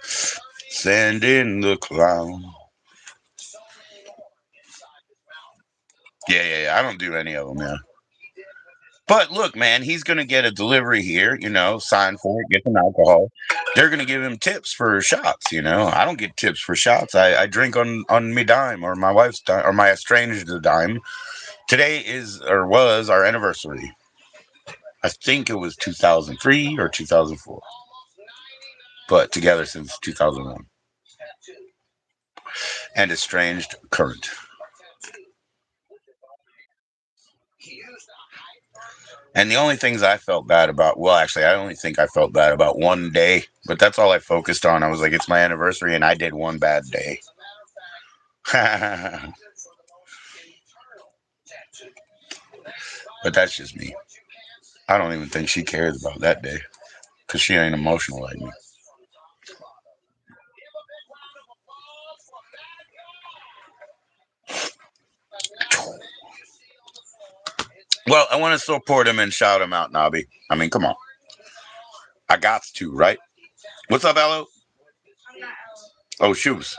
Send in the clown. Yeah. I don't do any of them, yeah. But look, man, he's going to get a delivery here, sign for it, get some alcohol. They're going to give him tips for shots, I don't get tips for shots. I drink on me dime or my wife's dime or my estranged dime. Today is or was our anniversary. I think it was 2003 or 2004. But together since 2001. And estranged current. And the only things I felt bad about, well, actually, I only think I felt bad about one day, but that's all I focused on. I was like, it's my anniversary, and I did one bad day. But that's just me. I don't even think she cares about that day, because she ain't emotional like me. Well, I want to support him and shout him out, Nobby. I mean, come on. I got to, right? What's up, Elo? Oh, shoes.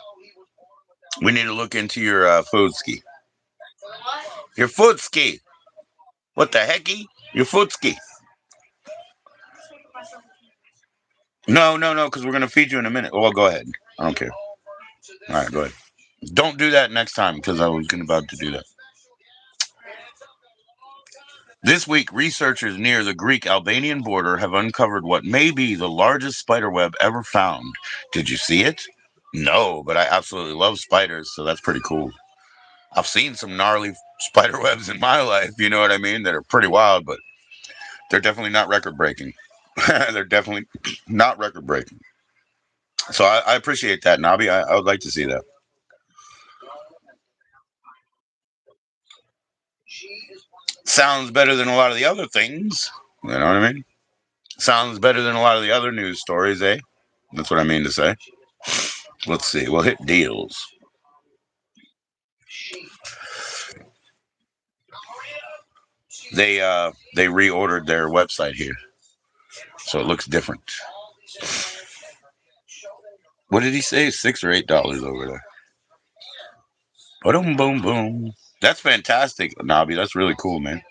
We need to look into your food ski. Your foot ski. What the hecky? Your foot ski. No, because we're going to feed you in a minute. Well, go ahead. I don't care. All right, go ahead. Don't do that next time because I was about to do that. This week, researchers near the Greek-Albanian border have uncovered what may be the largest spiderweb ever found. Did you see it? No, but I absolutely love spiders, so that's pretty cool. I've seen some gnarly spiderwebs in my life, you know what I mean, that are pretty wild, but they're definitely not record-breaking. They're definitely not record-breaking. So I appreciate that, Nobby. I would like to see that. Sounds better than a lot of the other things. You know what I mean? Sounds better than a lot of the other news stories, eh? That's what I mean to say. Let's see. We'll hit deals. They reordered their website here, so it looks different. What did he say? $6 or $8 over there. Boom, boom, boom. That's fantastic, Nobby. That's really cool, man.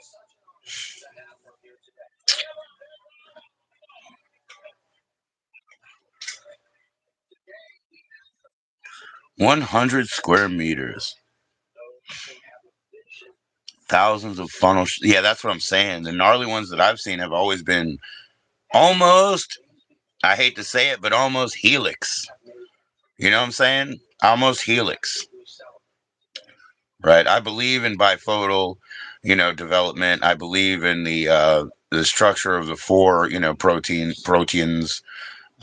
$100 square meters. Thousands of funnels. Yeah, that's what I'm saying. The gnarly ones that I've seen have always been almost, I hate to say it, but almost helix. You know what I'm saying? Almost helix. Right. I believe in bifodal, development. I believe in the structure of the four, proteins,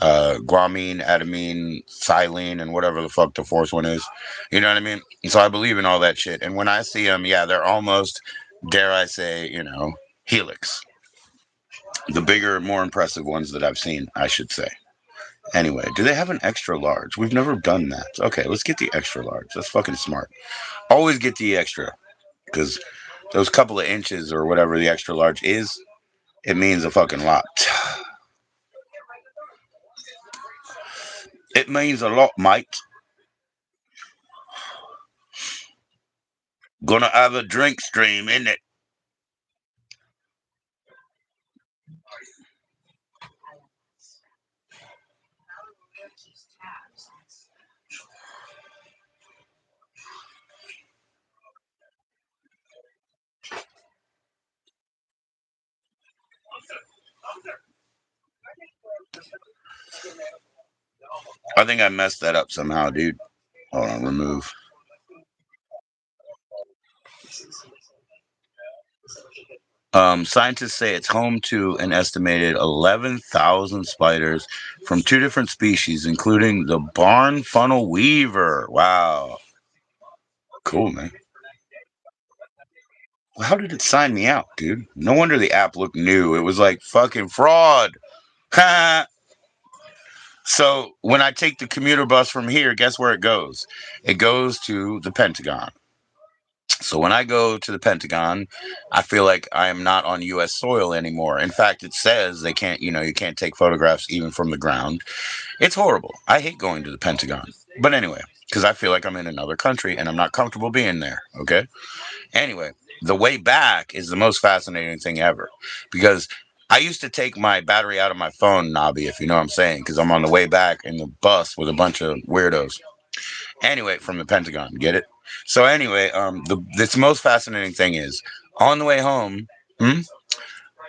guamine, adenine, silene, and whatever the fuck the fourth one is. You know what I mean? So I believe in all that shit. And when I see them, yeah, they're almost, dare I say, helix. The bigger, more impressive ones that I've seen, I should say. Anyway, do they have an extra large? We've never done that. Okay, let's get the extra large. That's fucking smart. Always get the extra, because those couple of inches or whatever the extra large is, it means a fucking lot. It means a lot, mate. Gonna have a drink stream, innit? I think I messed that up somehow, dude. Hold on, remove. Scientists say it's home to an estimated 11,000 spiders from two different species, including the barn funnel weaver. Wow. Cool, man. How did it sign me out, dude? No wonder the app looked new. It was like fucking fraud. Ha! So when I take the commuter bus from here, guess where it goes? It goes to the Pentagon. So when I go to the Pentagon, I feel like I am not on U.S. soil anymore. In fact, it says they can't, you can't take photographs even from the ground. It's horrible. I hate going to the Pentagon. But anyway, because I feel like I'm in another country and I'm not comfortable being there. Okay. Anyway, the way back is the most fascinating thing ever because I used to take my battery out of my phone, Nobby, if you know what I'm saying, because I'm on the way back in the bus with a bunch of weirdos. Anyway, from the Pentagon, get it? So anyway, this most fascinating thing is on the way home, hmm,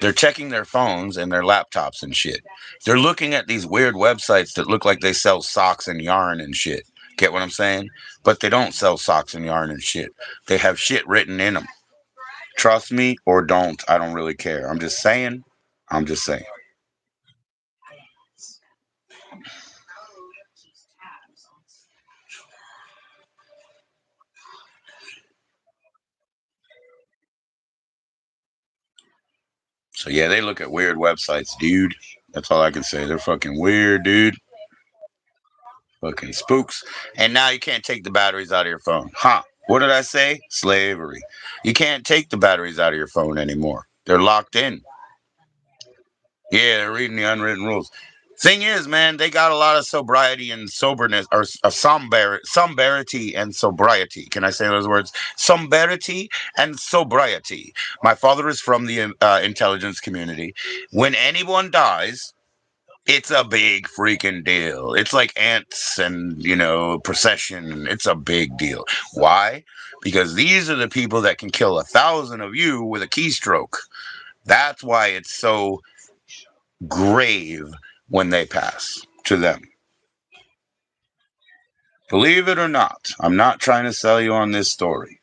they're checking their phones and their laptops and shit. They're looking at these weird websites that look like they sell socks and yarn and shit. Get what I'm saying? But they don't sell socks and yarn and shit. They have shit written in them. Trust me or don't. I don't really care. I'm just saying. I'm just saying. So yeah, they look at weird websites, dude. That's all I can say. They're fucking weird, dude. Fucking spooks. And now you can't take the batteries out of your phone. Huh. What did I say? Slavery. You can't take the batteries out of your phone anymore. They're locked in. Yeah, they're reading the unwritten rules. Thing is, man, they got a lot of sobriety and soberness, or somberity and sobriety. Can I say those words? Somberity and sobriety. My father is from the intelligence community. When anyone dies, it's a big freaking deal. It's like ants and, procession. It's a big deal. Why? Because these are the people that can kill 1,000 of you with a keystroke. That's why it's so grave when they pass to them. Believe it or not, I'm not trying to sell you on this story.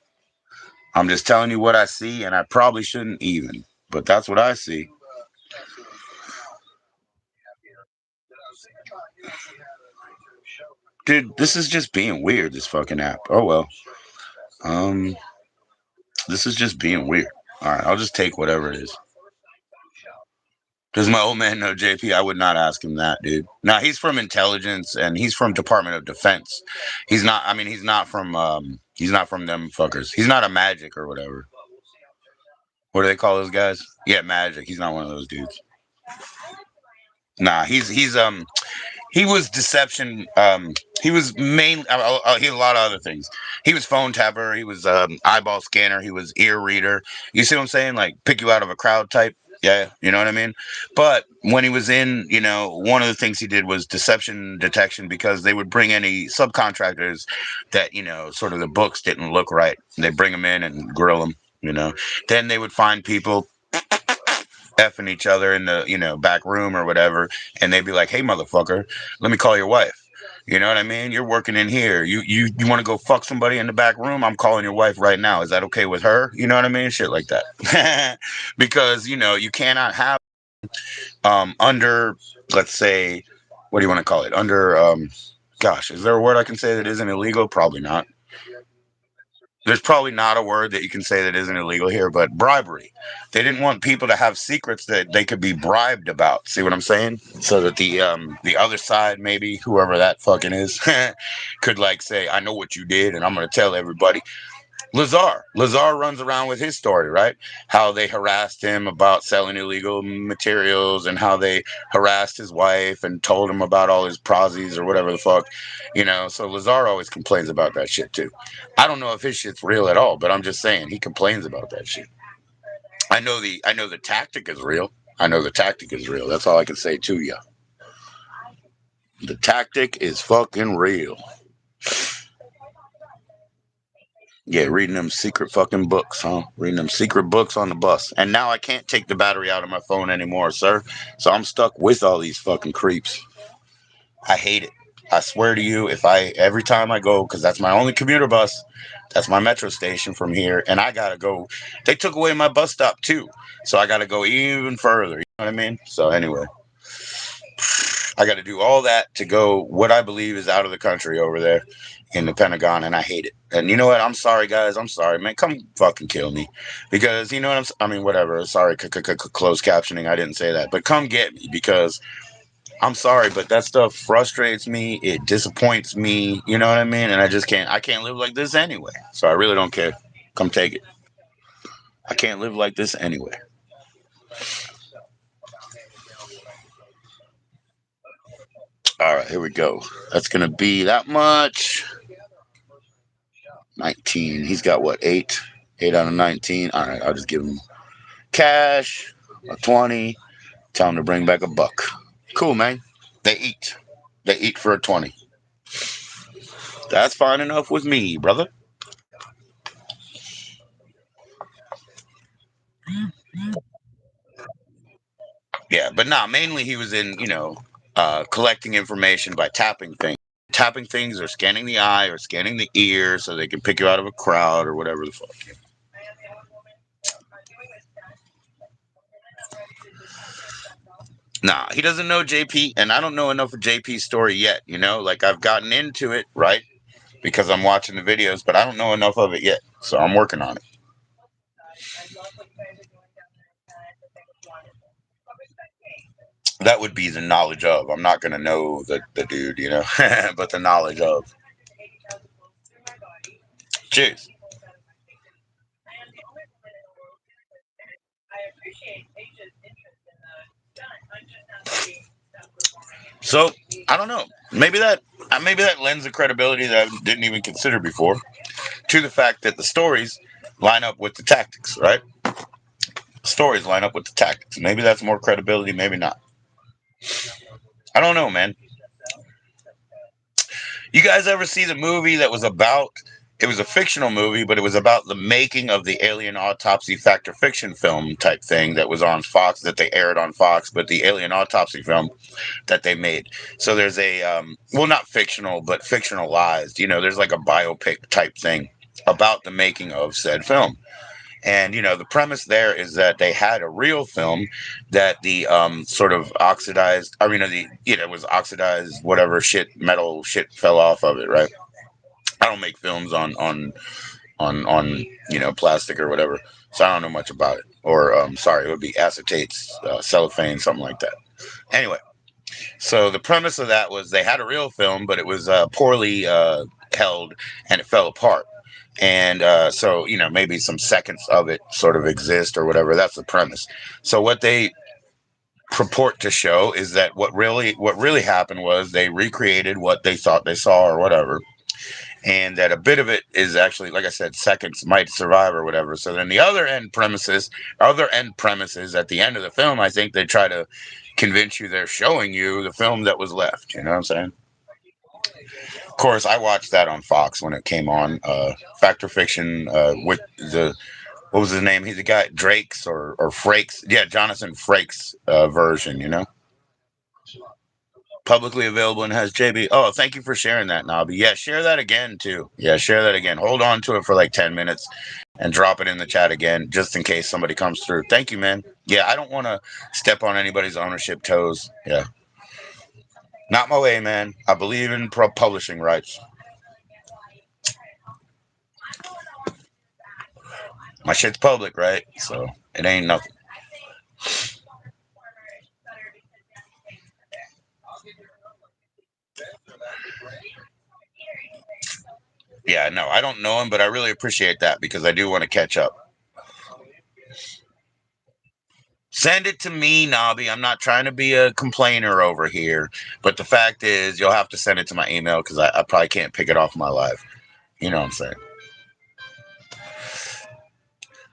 I'm just telling you what I see, and I probably shouldn't even, but that's what I see. Dude, this is just being weird, this fucking app. Oh well. Um, this is just being weird. Alright, I'll just take whatever it is. Does my old man know JP? I would not ask him that, dude. Now he's from intelligence and he's from Department of Defense. He's not from them fuckers. He's not a magic or whatever. What do they call those guys? Yeah, magic. He's not one of those dudes. Nah, he was deception. He was he had a lot of other things. He was phone tapper. He was eyeball scanner. He was ear reader. You see what I'm saying? Like pick you out of a crowd type. Yeah, you know what I mean. But when he was in, one of the things he did was deception detection because they would bring any subcontractors that sort of the books didn't look right. They bring them in and grill them. Then they would find people effing each other in the back room or whatever, and they'd be like, "Hey, motherfucker, let me call your wife." You know what I mean? You're working in here. You want to go fuck somebody in the back room? I'm calling your wife right now. Is that okay with her? You know what I mean? Shit like that. Because you cannot have under, let's say, what do you want to call it? Under gosh, is there a word I can say that isn't illegal? Probably not. There's probably not a word that you can say that isn't illegal here, but bribery. They didn't want people to have secrets that they could be bribed about. See what I'm saying? So that the other side, maybe whoever that fucking is, could like say, "I know what you did, and I'm gonna tell everybody." Lazar runs around with his story, right? How they harassed him about selling illegal materials and how they harassed his wife and told him about all his prozzies or whatever the fuck, So Lazar always complains about that shit too. I don't know if his shit's real at all, but I'm just saying he complains about that shit. I know the tactic is real. I know the tactic is real. That's all I can say to you. The tactic is fucking real. Yeah, reading them secret fucking books, huh? Reading them secret books on the bus. And now I can't take the battery out of my phone anymore, sir. So I'm stuck with all these fucking creeps. I hate it. I swear to you, every time I go, because that's my only commuter bus, that's my metro station from here, and I gotta go. They took away my bus stop too. So I gotta go even further. You know what I mean? So anyway. I got to do all that to go what I believe is out of the country over there in the Pentagon, and I hate it. And you know what? I'm sorry, guys. I'm sorry, man. Come fucking kill me, because you know what I mean. Whatever. Sorry, closed captioning. I didn't say that, but come get me, because I'm sorry, but that stuff frustrates me. It disappoints me. You know what I mean? And I just can't. I can't live like this anyway. So I really don't care. Come take it. I can't live like this anyway. All right, here we go. That's gonna be that much. 19. He's got what? 8. 8 out of 19. All right, I'll just give him cash, a 20. Tell him to bring back a buck. Cool, man. They eat. They eat for a 20. That's fine enough with me, brother. Yeah, but nah, mainly he was in, collecting information by tapping things. Tapping things or scanning the eye or scanning the ear so they can pick you out of a crowd or whatever the fuck. Nah, he doesn't know JP, and I don't know enough of JP's story yet, Like, I've gotten into it, right? Because I'm watching the videos, but I don't know enough of it yet. So I'm working on it. That would be the knowledge of. I'm not going to know the dude, but the knowledge of. Cheers. So I don't know. Maybe that lends a credibility that I didn't even consider before to the fact that the stories line up with the tactics, right? Stories line up with the tactics. Maybe that's more credibility. Maybe not. I don't know, man. You guys ever see the movie that was about? It was a fictional movie, but it was about the making of the alien autopsy factor fiction film type thing that was on Fox, that they aired on Fox, but the alien autopsy film that they made. So there's a, well, not fictional, but fictionalized, there's like a biopic type thing about the making of said film. And, the premise there is that they had a real film that the sort of oxidized, it was oxidized, whatever shit, metal shit fell off of it, right? I don't make films on plastic or whatever, so I don't know much about it. Or sorry, it would be acetates, cellophane, something like that. Anyway, so the premise of that was they had a real film, but it was poorly held and it fell apart. And so maybe some seconds of it sort of exist or whatever. That's the premise. So what they purport to show is that what really happened was they recreated what they thought they saw or whatever, and that a bit of it is actually, like I said, seconds might survive or whatever. So then the other end premises at the end of the film, I think they try to convince you they're showing you the film that was left. You know what I'm saying? Of course, I watched that on Fox when it came on. Factor Fiction with the what was his name? He's the guy Drake's or Frakes. Yeah, Jonathan Frakes version. Publicly available and has JB. Oh, thank you for sharing that, Nobby. Yeah, share that again too. Yeah, share that again. Hold on to it for like 10 minutes and drop it in the chat again, just in case somebody comes through. Thank you, man. Yeah, I don't want to step on anybody's ownership toes. Yeah, not my way, man. I believe in publishing rights. My shit's public, right? So it ain't nothing. Yeah, no, I don't know him, but I really appreciate that because I do want to catch up. Send it to me, Nobby. I'm not trying to be a complainer over here, but the fact is, you'll have to send it to my email because I probably can't pick it off my live. You know what I'm saying?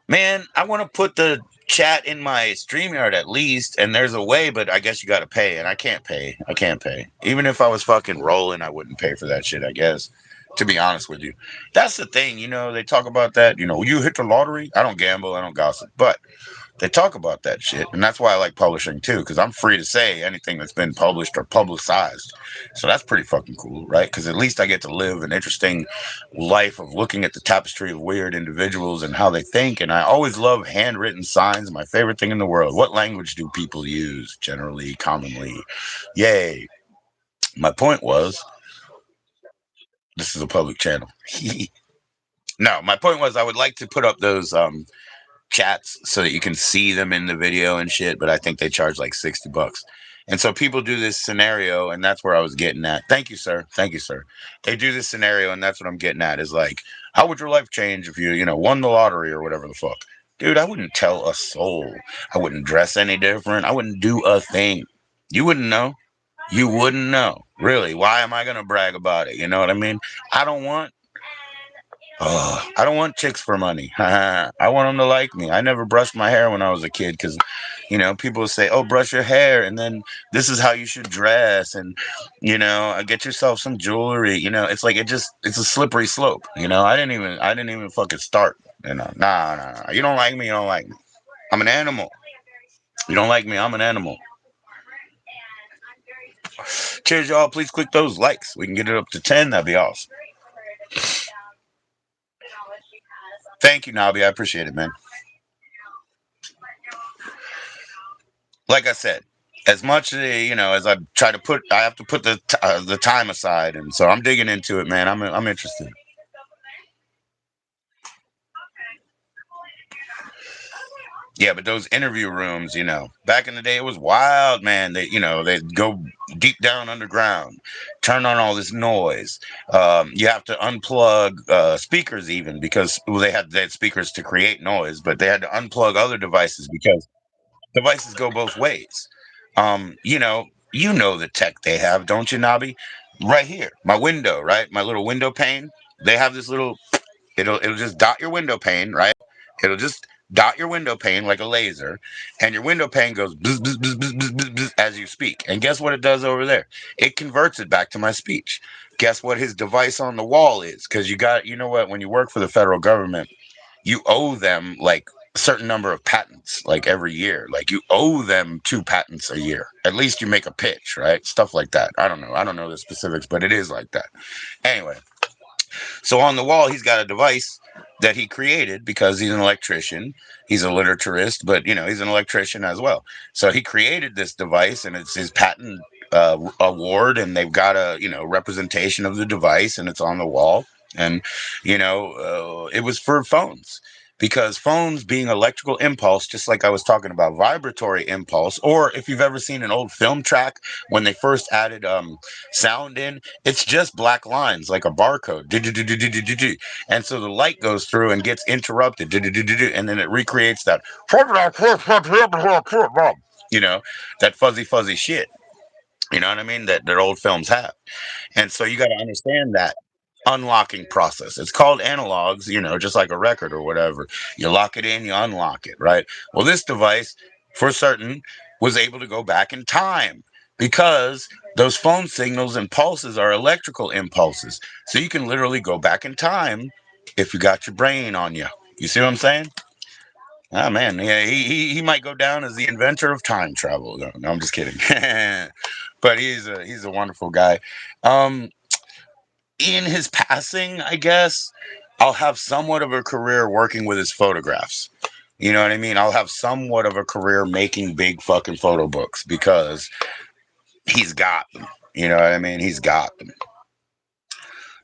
Man, I want to put the chat in my StreamYard at least, and there's a way, but I guess you got to pay, and I can't pay. I can't pay. Even if I was fucking rolling, I wouldn't pay for that shit, I guess, to be honest with you. That's the thing, they talk about that, you hit the lottery. I don't gamble, I don't gossip, but They talk about that shit, and that's why I like publishing too, because I'm free to say anything that's been published or publicized. So that's pretty fucking cool, right? Because at least I get to live an interesting life of looking at the tapestry of weird individuals and how they think. And I always love handwritten signs. My favorite thing in the world. What language do people use generally, commonly? Yay. My point was, this is a public channel. No, my point was I would like to put up those chats so that you can see them in the video and shit, but I think they charge like $60. And so people do this scenario, and that's where I was getting at. Thank you, sir. Thank you, sir. They do this scenario, and that's what I'm getting at, is like, how would your life change if you know, won the lottery or whatever the fuck? Dude, I wouldn't tell a soul. I wouldn't dress any different. I wouldn't do a thing. You wouldn't know. You wouldn't know. Really. Why am I going to brag about it? You know what I mean? I don't want I don't want chicks for money. I want them to like me. I never brushed my hair when I was a kid because, you know, people say, "Oh, brush your hair," and then this is how you should dress, and you know, get yourself some jewelry. You know, it's like it's a slippery slope. You know, I didn't even fucking start. You know, nah. You don't like me, you don't like me. I'm an animal. You don't like me, I'm an animal. Cheers, y'all. Please click those likes. We can get it up to 10. That'd be awesome. Thank you, Nabi. I appreciate it, man. Like I said, as much you know, as I try to put, I have to put the time aside, and so I'm digging into it, man. I'm interested. Yeah, but those interview rooms, you know, back in the day, it was wild, man. They, you know, they'd go deep down underground, turn on all this noise. You have to unplug speakers even because well, they had speakers to create noise, but they had to unplug other devices because devices go both ways. You know the tech they have, don't you, Nobby? Right here, my window, right, my little window pane. They have this little. It'll just dot your window pane, right? It'll just dot your window pane like a laser, and your window pane goes bzz, bzz, bzz, bzz, bzz, bzz, bzz, as you speak. And guess what it does over there? It converts it back to my speech. Guess what his device on the wall is? Because you know what? When you work for the federal government, you owe them like a certain number of patents like every year. Like you owe them 2 patents a year. At least you make a pitch, right? Stuff like that. I don't know the specifics, but it is like that. Anyway, so on the wall, he's got a device that he created because he's an electrician. He's a literaturist, but you know he's an electrician as well. So he created this device, and it's his patent award, and they've got a representation of the device, and it's on the wall. And it was for phones because phones being electrical impulse, just like I was talking about vibratory impulse, or if you've ever seen an old film track when they first added sound in, it's just black lines like a barcode. And so the light goes through and gets interrupted. And then it recreates that, you know, that fuzzy shit. You know what I mean? That old films have. And so you got to understand that unlocking process. It's called analogs, just like a record or whatever. You lock it in, you unlock it, right? Well, this device, for certain, was able to go back in time because those phone signals and pulses are electrical impulses. So you can literally go back in time if you got your brain on you. You see what I'm saying? Oh man, yeah, he might go down as the inventor of time travel. No, I'm just kidding. But he's a wonderful guy. Um, in his passing, I guess, I'll have somewhat of a career working with his photographs. You know what I mean? I'll have somewhat of a career making big fucking photo books because he's got them. You know what I mean? He's got them.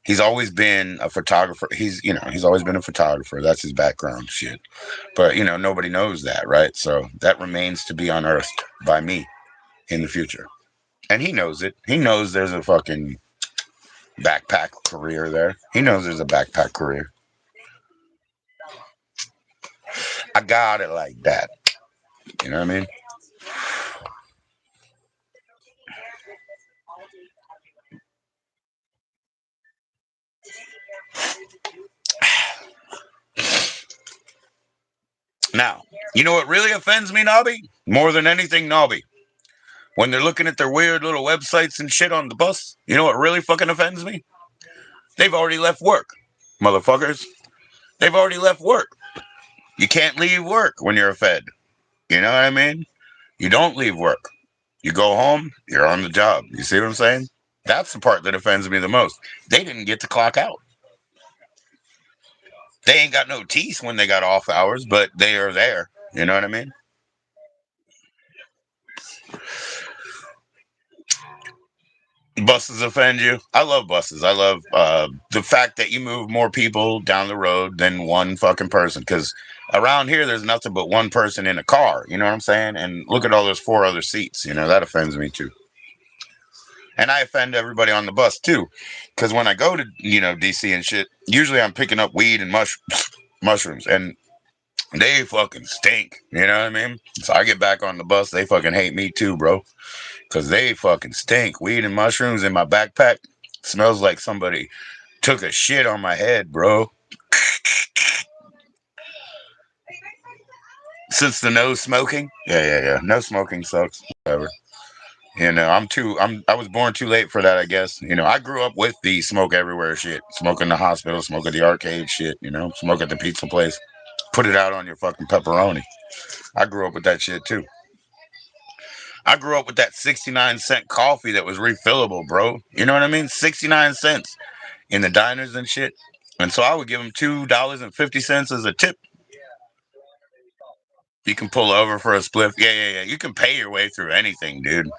He's always been a photographer. He's always been a photographer. That's his background shit. But, nobody knows that, right? So that remains to be unearthed by me in the future. And he knows it. He knows there's a fucking backpack career there. He knows there's a backpack career. I got it like that. You know what I mean? Now, you know what really offends me, Nobby? More than anything, Nobby. When they're looking at their weird little websites and shit on the bus, you know what really fucking offends me? They've already left work, motherfuckers. They've already left work. You can't leave work when you're a Fed. You know what I mean? You don't leave work. You go home, you're on the job. You see what I'm saying? That's the part that offends me the most. They didn't get to clock out. They ain't got no teeth when they got off hours, but they are there. You know what I mean? Buses offend you. I love buses. I love the fact that you move more people down the road than one fucking person. Because around here, there's nothing but one person in a car. You know what I'm saying? And look at all those four other seats. You know, that offends me too. And I offend everybody on the bus too. Because when I go to, DC and shit, usually I'm picking up weed and mushrooms. And they fucking stink. You know what I mean? So I get back on the bus. They fucking hate me too, bro. Because they fucking stink. Weed and mushrooms in my backpack smells like somebody took a shit on my head, bro. Since the no smoking, yeah. No smoking sucks. Whatever. I was born too late for that, I guess. I grew up with the smoke everywhere shit. Smoke in the hospital, smoke at the arcade shit, smoke at the pizza place. Put it out on your fucking pepperoni. I grew up with that shit too. I grew up with that 69-cent coffee that was refillable, bro. You know what I mean? 69 cents in the diners and shit. And so I would give them $2.50 as a tip. You can pull over for a spliff. Yeah. You can pay your way through anything, dude.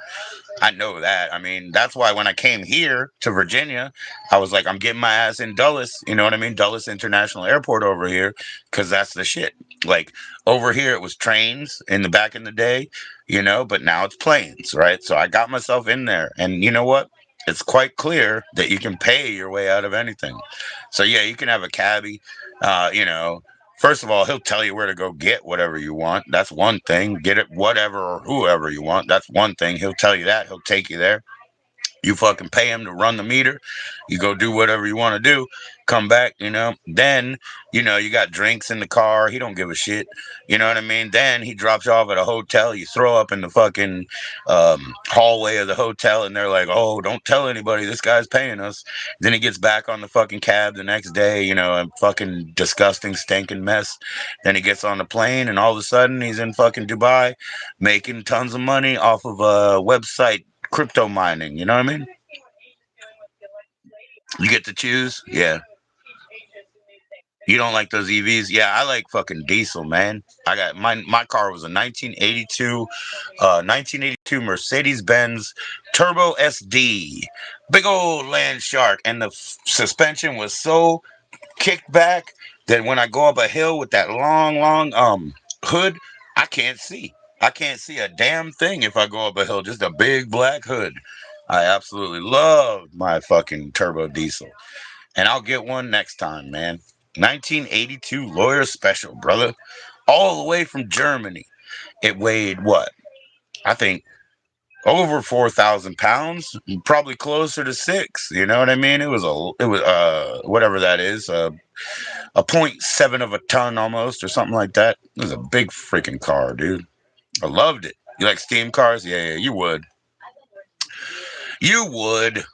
I know that. I mean, that's why when I came here to Virginia, I was like, I'm getting my ass in Dulles. You know what I mean? Dulles International Airport over here, because that's the shit. Like over here, it was trains in the back in the day, but now it's planes, right? So I got myself in there, and you know what? It's quite clear that you can pay your way out of anything. So yeah, you can have a cabbie, you know. First of all, he'll tell you where to go get whatever you want. That's one thing. Get it whatever or whoever you want. That's one thing. He'll tell you that. He'll take you there. You fucking pay him to run the meter. You go do whatever you want to do. Come back, Then, you got drinks in the car. He don't give a shit. You know what I mean? Then he drops you off at a hotel. You throw up in the fucking hallway of the hotel, and they're like, "Oh, don't tell anybody. This guy's paying us." Then he gets back on the fucking cab the next day. A fucking disgusting, stinking mess. Then he gets on the plane, and all of a sudden he's in fucking Dubai, making tons of money off of a website crypto mining. You know what I mean? You get to choose. Yeah. You don't like those EVs? Yeah, I like fucking diesel, man. I got my car was a 1982 Mercedes Benz Turbo SD. Big old land shark, and the suspension was so kicked back that when I go up a hill with that long hood, I can't see. I can't see a damn thing if I go up a hill, just a big black hood. I absolutely love my fucking turbo diesel. And I'll get one next time, man. 1982 Lawyer Special, brother. All the way from Germany. It weighed what? I think over 4,000 pounds, probably closer to six. You know what I mean? It was whatever that is, a point seven of a ton almost, or something like that. It was a big freaking car, dude. I loved it. You like steam cars? Yeah, you would. You would.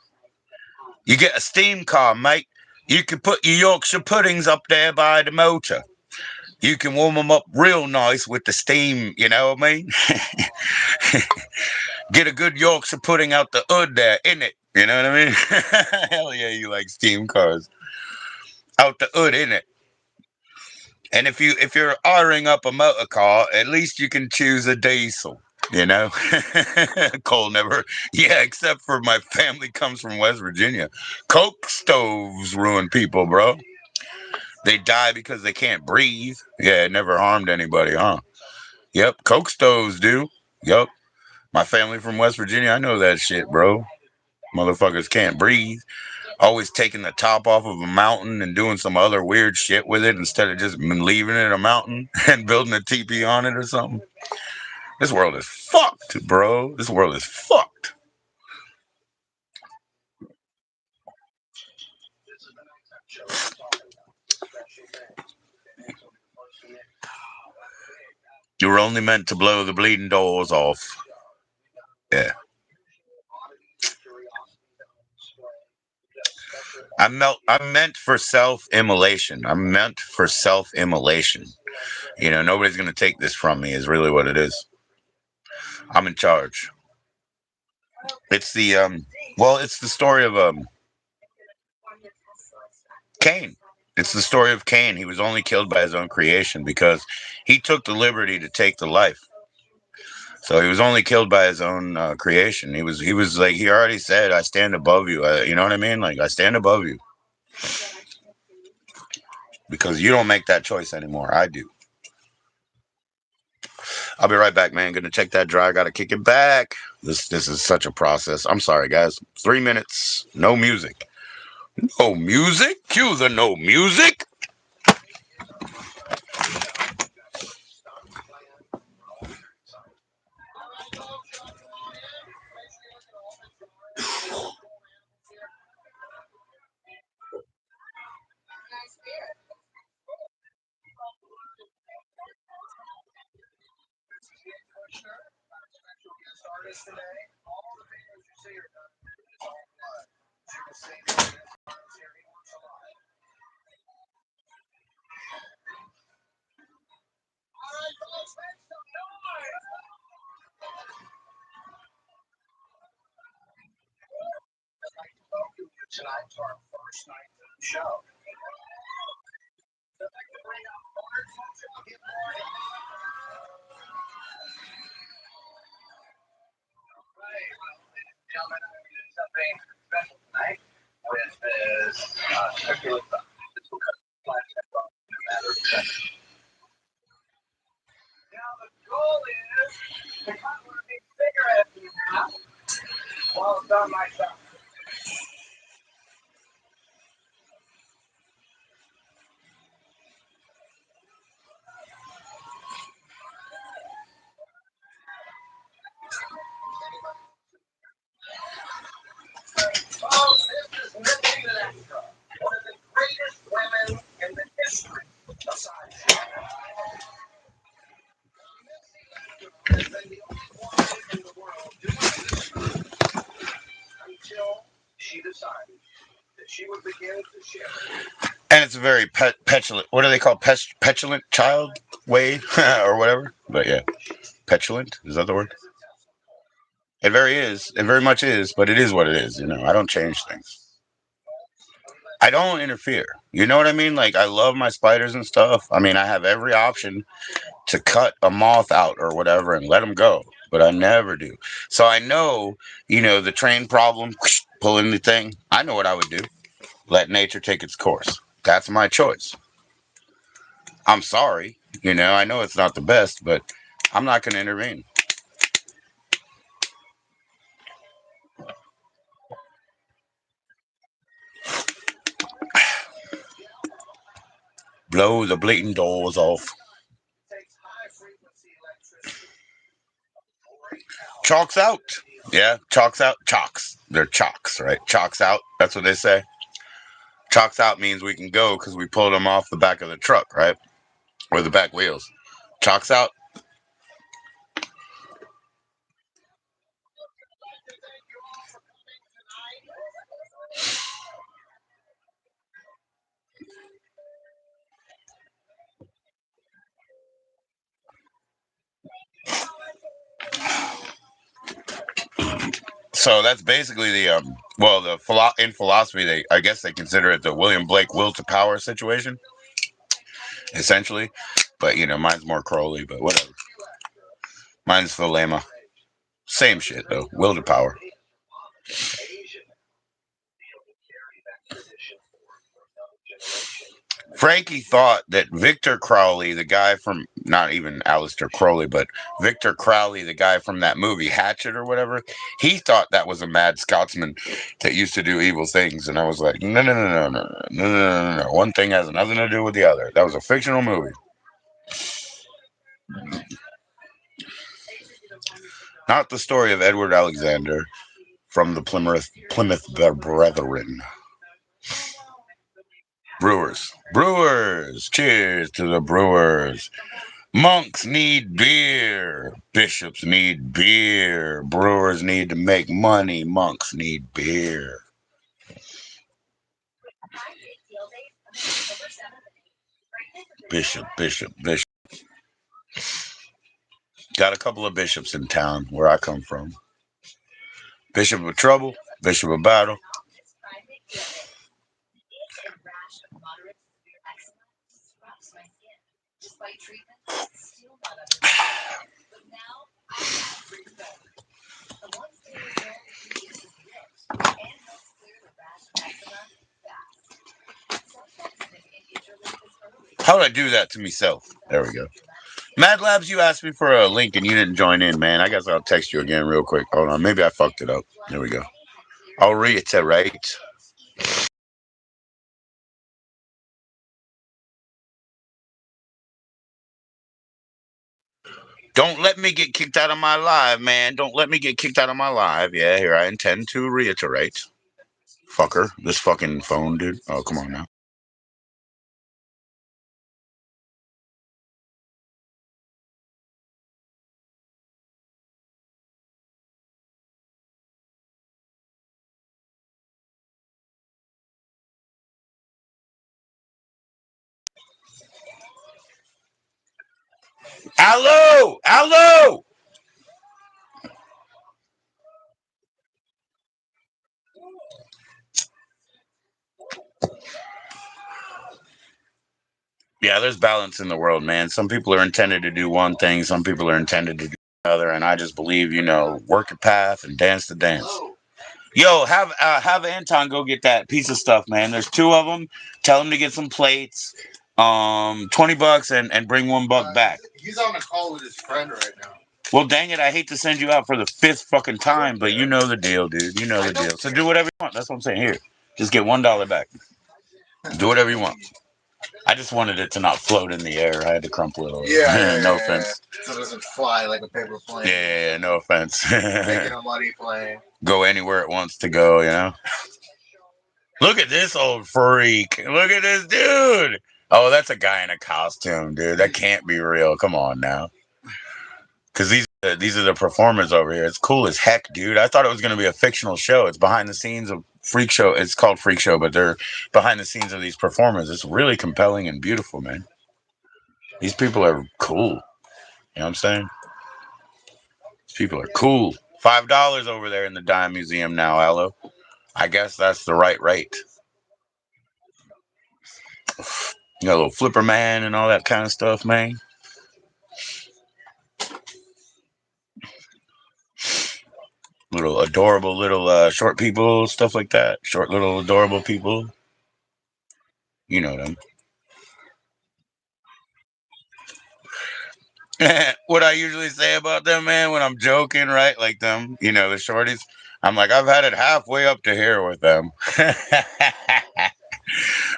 You get a steam car, mate. You can put your Yorkshire puddings up there by the motor. You can warm them up real nice with the steam, you know what I mean? Get a good Yorkshire pudding out the hood there, in it. You know what I mean? Hell yeah, you like steam cars. Out the hood, in it. And if you're ordering up a motor car, at least you can choose a diesel. You know, Cole never. Yeah, except for my family comes from West Virginia. Coke stoves ruin people, bro. They die because they can't breathe. Yeah, it never harmed anybody, huh? Yep, Coke stoves do. Yep. My family from West Virginia, I know that shit, bro. Motherfuckers can't breathe. Always taking the top off of a mountain and doing some other weird shit with it instead of just leaving it a mountain and building a teepee on it or something. This world is fucked, bro. This world is fucked. You were only meant to blow the bleeding doors off. Yeah. I'm meant for self-immolation. I'm meant for self-immolation. Nobody's going to take this from me is really what it is. I'm in charge. It's it's the story of Cain. It's the story of Cain. He was only killed by his own creation because he took the liberty to take the life. So he was only killed by his own creation. He was like, he already said, "I stand above you." You know what I mean? Like, I stand above you because you don't make that choice anymore. I do. I'll be right back, man. Gonna check that dry. Gotta kick it back. This is such a process. I'm sorry, guys. 3 minutes. No music. No music. Cue the no music. Tonight to our first night of the show. Gentlemen, I'm doing something special tonight with this circular thought. This will cut the flashlight off in a matter of seconds. Now the goal is to cut one of these cigarettes in half while it's on my tongue. Oh, this is Missy Electra, one of the greatest women in the history of science. Missy Electra has been the only woman in the world doing this until she decided that she would begin to share it. And it's a very petulant. What do they call petulant child way or whatever? But yeah, petulant, is that the word? It very is. It very much is. But it is what it is. I don't change things. I don't interfere. You know what I mean? Like, I love my spiders and stuff. I mean, I have every option to cut a moth out or whatever and let them go, but I never do. So I know, the train problem, pulling the thing. I know what I would do. Let nature take its course. That's my choice. I'm sorry. I know it's not the best, but I'm not going to intervene. Blow the bleeding doors off. Chalks out. Yeah, chalks out. Chalks. They're chalks, right? Chalks out. That's what they say. Chalks out means we can go because we pulled them off the back of the truck, right? Or the back wheels. Chalks out. So that's basically in philosophy, I guess they consider it the William Blake will to power situation, essentially. But mine's more Crowley, but whatever. Mine's Thelema. Same shit though. Will to power. Frankie thought that Victor Crowley, the guy from, not even Aleister Crowley, but Victor Crowley, the guy from that movie Hatchet or whatever, he thought that was a mad Scotsman that used to do evil things. And I was like, no, no, no, no, no, no, no, no, no. One thing has nothing to do with the other. That was a fictional movie. Not the story of Edward Alexander from the Plymouth Brethren. Brewers. Brewers. Cheers to the Brewers. Monks need beer. Bishops need beer. Brewers need to make money. Monks need beer. Bishop, bishop, bishop. Got a couple of bishops in town where I come from. Bishop of trouble, bishop of battle. How did I do that to myself? There we go. Mad Labs, you asked me for a link and you didn't join in, man. I guess I'll text you again real quick. Hold on. Maybe I fucked it up. There we go. I'll reiterate. Don't let me get kicked out of my live, man. Don't let me get kicked out of my live. Yeah, here I intend to reiterate. Fucker. This fucking phone, dude. Oh, come on now. Hello! Hello! Yeah, there's balance in the world, man. Some people are intended to do one thing, some people are intended to do another, and I just believe, work your path and dance the dance. Yo, have Anton go get that piece of stuff, man. There's two of them. Tell him to get some plates. $20 and bring $1 back. He's on a call with his friend right now. Well, dang it, I hate to send you out for the 5th fucking time, but you know the deal, dude. You know the deal. So do whatever you want. That's what I'm saying. Here, just get $1 back. Do whatever you want. I just wanted it to not float in the air. I had to crumple it over. Yeah, no offense. So it doesn't fly like a paper plane. Yeah, no offense. Making a muddy plane. Go anywhere it wants to go, Look at this old freak. Look at this dude. Oh, that's a guy in a costume, dude. That can't be real. Come on now. Because these are the performers over here. It's cool as heck, dude. I thought it was going to be a fictional show. It's behind the scenes of Freak Show. It's called Freak Show, but they're behind the scenes of these performers. It's really compelling and beautiful, man. These people are cool. You know what I'm saying? These people are cool. $5 over there in the Dime Museum now, Aloe. I guess that's the right rate. You got a little flipper man and all that kind of stuff, man. Little adorable little short people, stuff like that. Short little adorable people. You know them. What I usually say about them, man, when I'm joking, right? Like them, the shorties. I'm like, I've had it halfway up to here with them.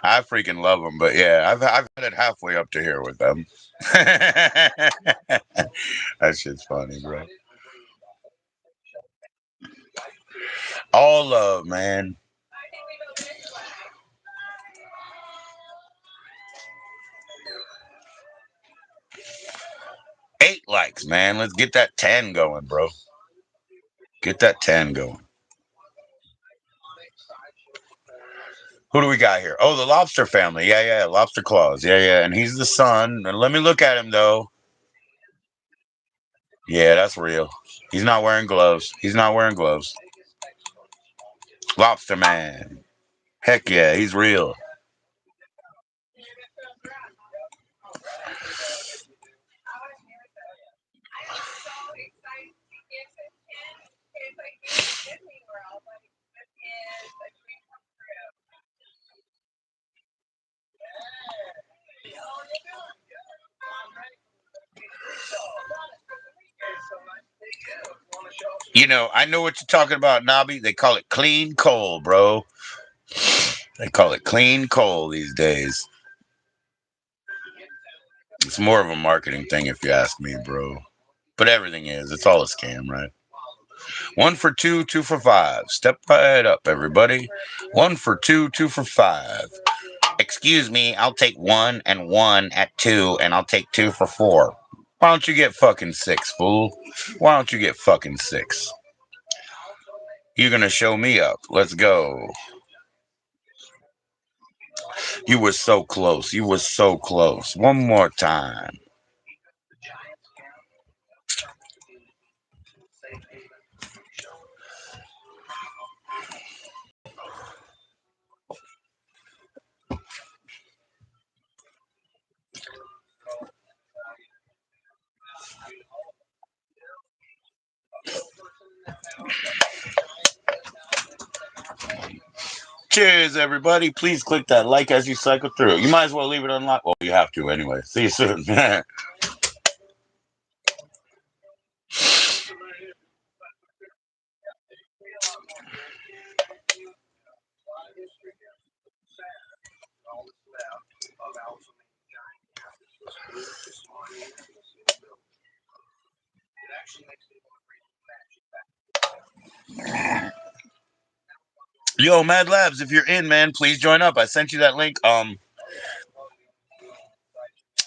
I freaking love them, but yeah, I've had it halfway up to here with them. That shit's funny, bro. All love, man. Eight likes, man. Let's get that 10 going, bro. Get that 10 going. Who do we got here? Oh, the Lobster family. Yeah, Lobster Claus. Yeah. And he's the son. And let me look at him, though. Yeah, that's real. He's not wearing gloves. Lobster man. Heck yeah, he's real. I know what you're talking about, Nobby. They call it clean coal, bro. They call it clean coal these days. It's more of a marketing thing, if you ask me, bro. But everything is. It's all a scam, right? 1 for 2, 2 for 5. Step right up, everybody. 1 for 2, 2 for 5. Excuse me, I'll take 1 and 1 at 2, and I'll take 2 for 4. Why don't you get fucking 6, fool? Why don't you get fucking 6? You're gonna show me up. Let's go. You were so close. One more time. Cheers, everybody. Please click that like as you cycle through. You might as well leave it unlocked. Well, you have to anyway. See you soon. Yo, Mad Labs, if you're in, man, please join up. I sent you that link.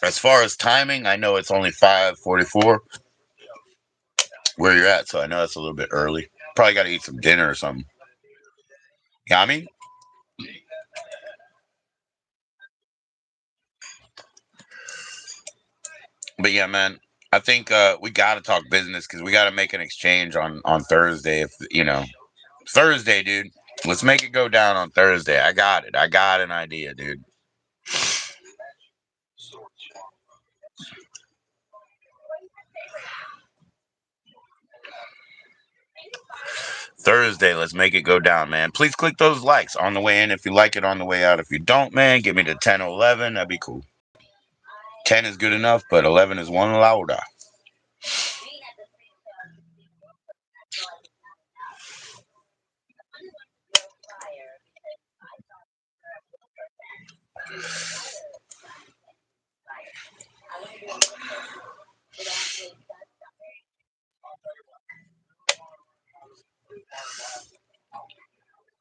As far as timing, I know it's only 5:44 where you're at, so I know that's a little bit early. Probably got to eat some dinner or something. Yeah, I mean, but yeah, man, I think we got to talk business because we got to make an exchange on Thursday. If you know, Thursday, dude. Let's make it go down on Thursday. I got it. I got an idea, dude. Thursday, let's make it go down, man. Please click those likes on the way in if you like it, on the way out if you don't, man. Give me the 10 or 11. That'd be cool. 10 is good enough, but 11 is one louder.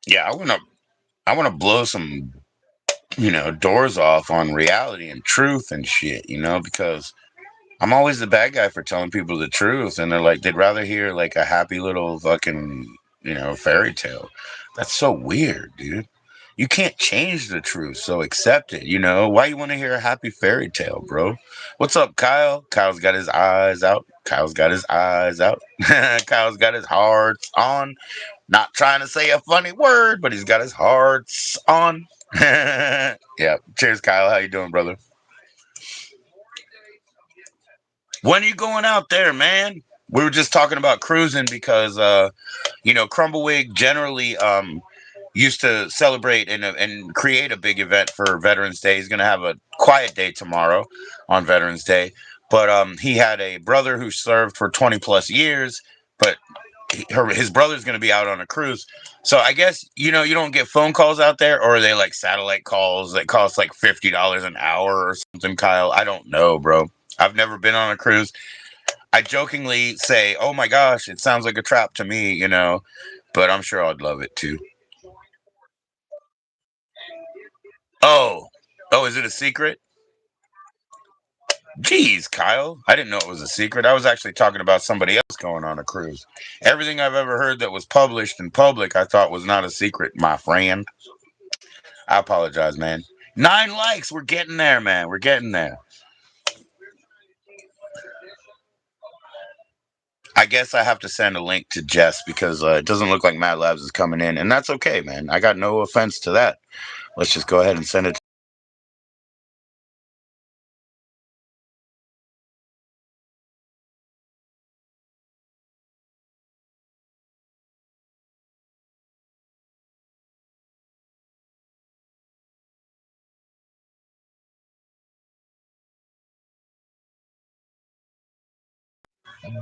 Yeah, I wanna blow some, doors off on reality and truth and shit, because I'm always the bad guy for telling people the truth, and they're like, they'd rather hear like a happy little fucking, fairy tale. That's so weird, dude. You can't change the truth, so accept it. Why you want to hear a happy fairy tale, bro? What's up, Kyle? Kyle's got his eyes out. Kyle's got his eyes out. Kyle's got his hearts on. Not trying to say a funny word, but he's got his hearts on. Yeah. Cheers, Kyle. How you doing, brother? When are you going out there, man? We were just talking about cruising because Crumbleweed generally used to celebrate and create a big event for Veterans Day. He's going to have a quiet day tomorrow on Veterans Day, but he had a brother who served for 20 plus years, but his brother's going to be out on a cruise. So I guess you don't get phone calls out there, or are they like satellite calls that cost like $50 an hour or something, Kyle? I don't know, bro. I've never been on a cruise. I jokingly say, "Oh my gosh, it sounds like a trap to me," but I'm sure I'd love it too. Oh, oh, is it a secret? Jeez, Kyle, I didn't know it was a secret. I was actually talking about somebody else going on a cruise. Everything I've ever heard that was published in public, I thought was not a secret, my friend. I apologize, man. 9 likes. We're getting there, man. We're getting there. I guess I have to send a link to Jess because it doesn't look like Mad Labs is coming in, and that's okay, man. I got no offense to that. Let's just go ahead and send it.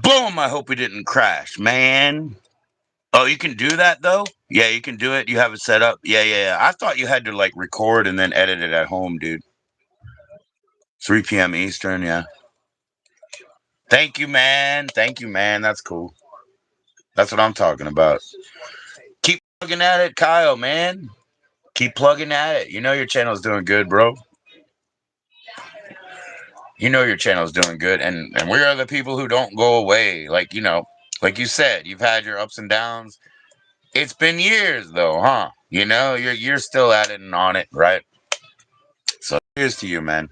Boom! I hope we didn't crash, man. Oh, you can do that though? Yeah, you can do it. You have it set up. Yeah, yeah, yeah. I thought you had to like record and then edit it at home, dude. 3 p.m. Eastern, yeah. Thank you, man. Thank you, man. That's cool. That's what I'm talking about. Keep plugging at it, Kyle, man. Keep plugging at it. You know your channel's doing good, bro. You know your channel's doing good, and we are the people who don't go away. Like you said, you've had your ups and downs. It's been years though, huh? You're still at it and on it, right? So here's to you, man.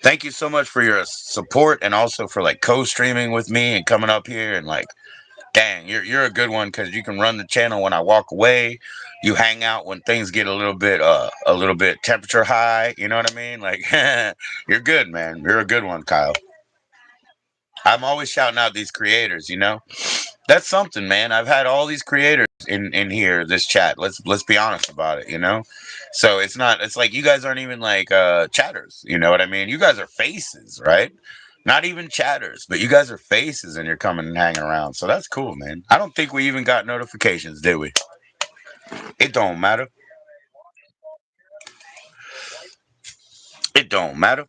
Thank you so much for your support and also for like co-streaming with me and coming up here and like, dang, you're a good one because you can run the channel when I walk away. You hang out when things get a little bit temperature high. You know what I mean? Like, you're good, man. You're a good one, Kyle. I'm always shouting out these creators, you know? That's something, man. I've had all these creators in here, this chat. Let's be honest about it, you know? So it's not, it's like you guys aren't even like chatters, you know what I mean? You guys are faces, right? Not even chatters, but you guys are faces and you're coming and hanging around. So that's cool, man. I don't think we even got notifications, did we? It don't matter. It don't matter.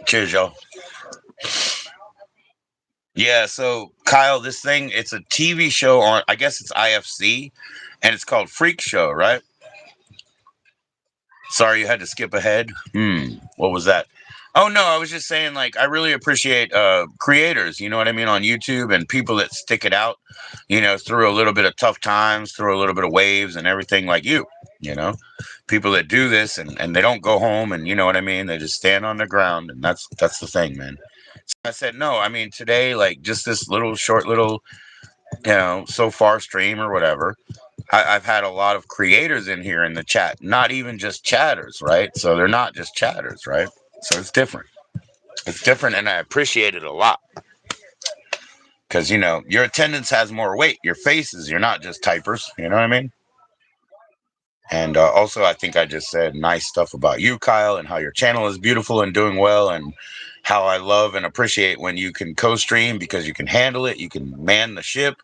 Cheers, y'all. Yeah, so Kyle, this thing, it's a TV show on, I guess it's IFC, and it's called Freak Show, right? Sorry, you had to skip ahead. What was that? Oh no, I was just saying, like, I really appreciate creators, you know what I mean, on YouTube, and people that stick it out, you know, through a little bit of tough times, through a little bit of waves and everything, like you know, people that do this and they don't go home, and you know what I mean, they just stand on the ground, and that's the thing, man. So I said, no, I mean, today, like, just this little short little, you know, so far stream or whatever, I've had a lot of creators in here in the chat, not even just chatters, right? So they're not just chatters, right? So it's different. It's different, and I appreciate it a lot because, you know, your attendance has more weight. Your faces, you're not just typers, you know what I mean? And also, I think I just said nice stuff about you, Kyle, and how your channel is beautiful and doing well, and how I love and appreciate when you can co-stream because you can handle it, you can man the ship,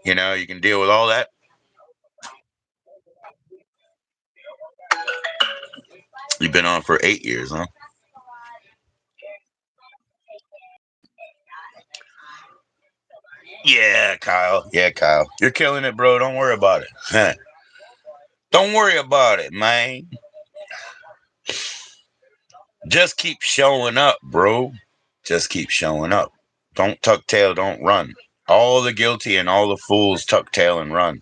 you know, you can deal with all that. You've been on for 8 years, huh? Yeah, Kyle. Yeah, Kyle. You're killing it, bro. Don't worry about it. Don't worry about it, man. Just keep showing up, bro. Just keep showing up. Don't tuck tail, don't run. All the guilty and all the fools tuck tail and run.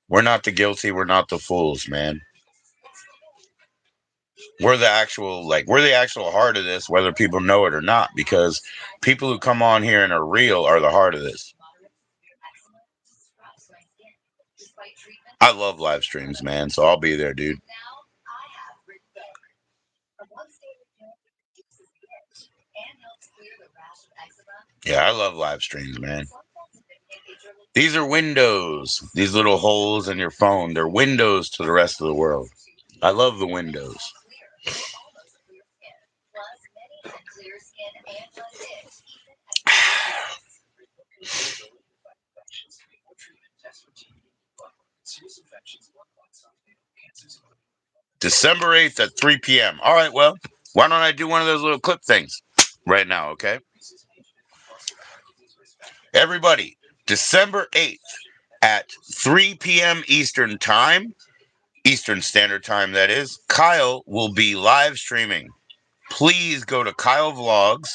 We're not the guilty, we're not the fools, man. We're the actual, like, we're the actual heart of this, whether people know it or not, because people who come on here and are real are the heart of this. I love live streams, man, so I'll be there, dude. Yeah, I love live streams, man. These are windows. These little holes in your phone, they're windows to the rest of the world. I love the windows. December 8th at 3 p.m. All right, well, why don't I do one of those little clip things right now, okay? Everybody, December 8th at 3 p.m. Eastern Time, Eastern Standard Time, that is, Kyle will be live streaming. Please go to Kyle Vlogs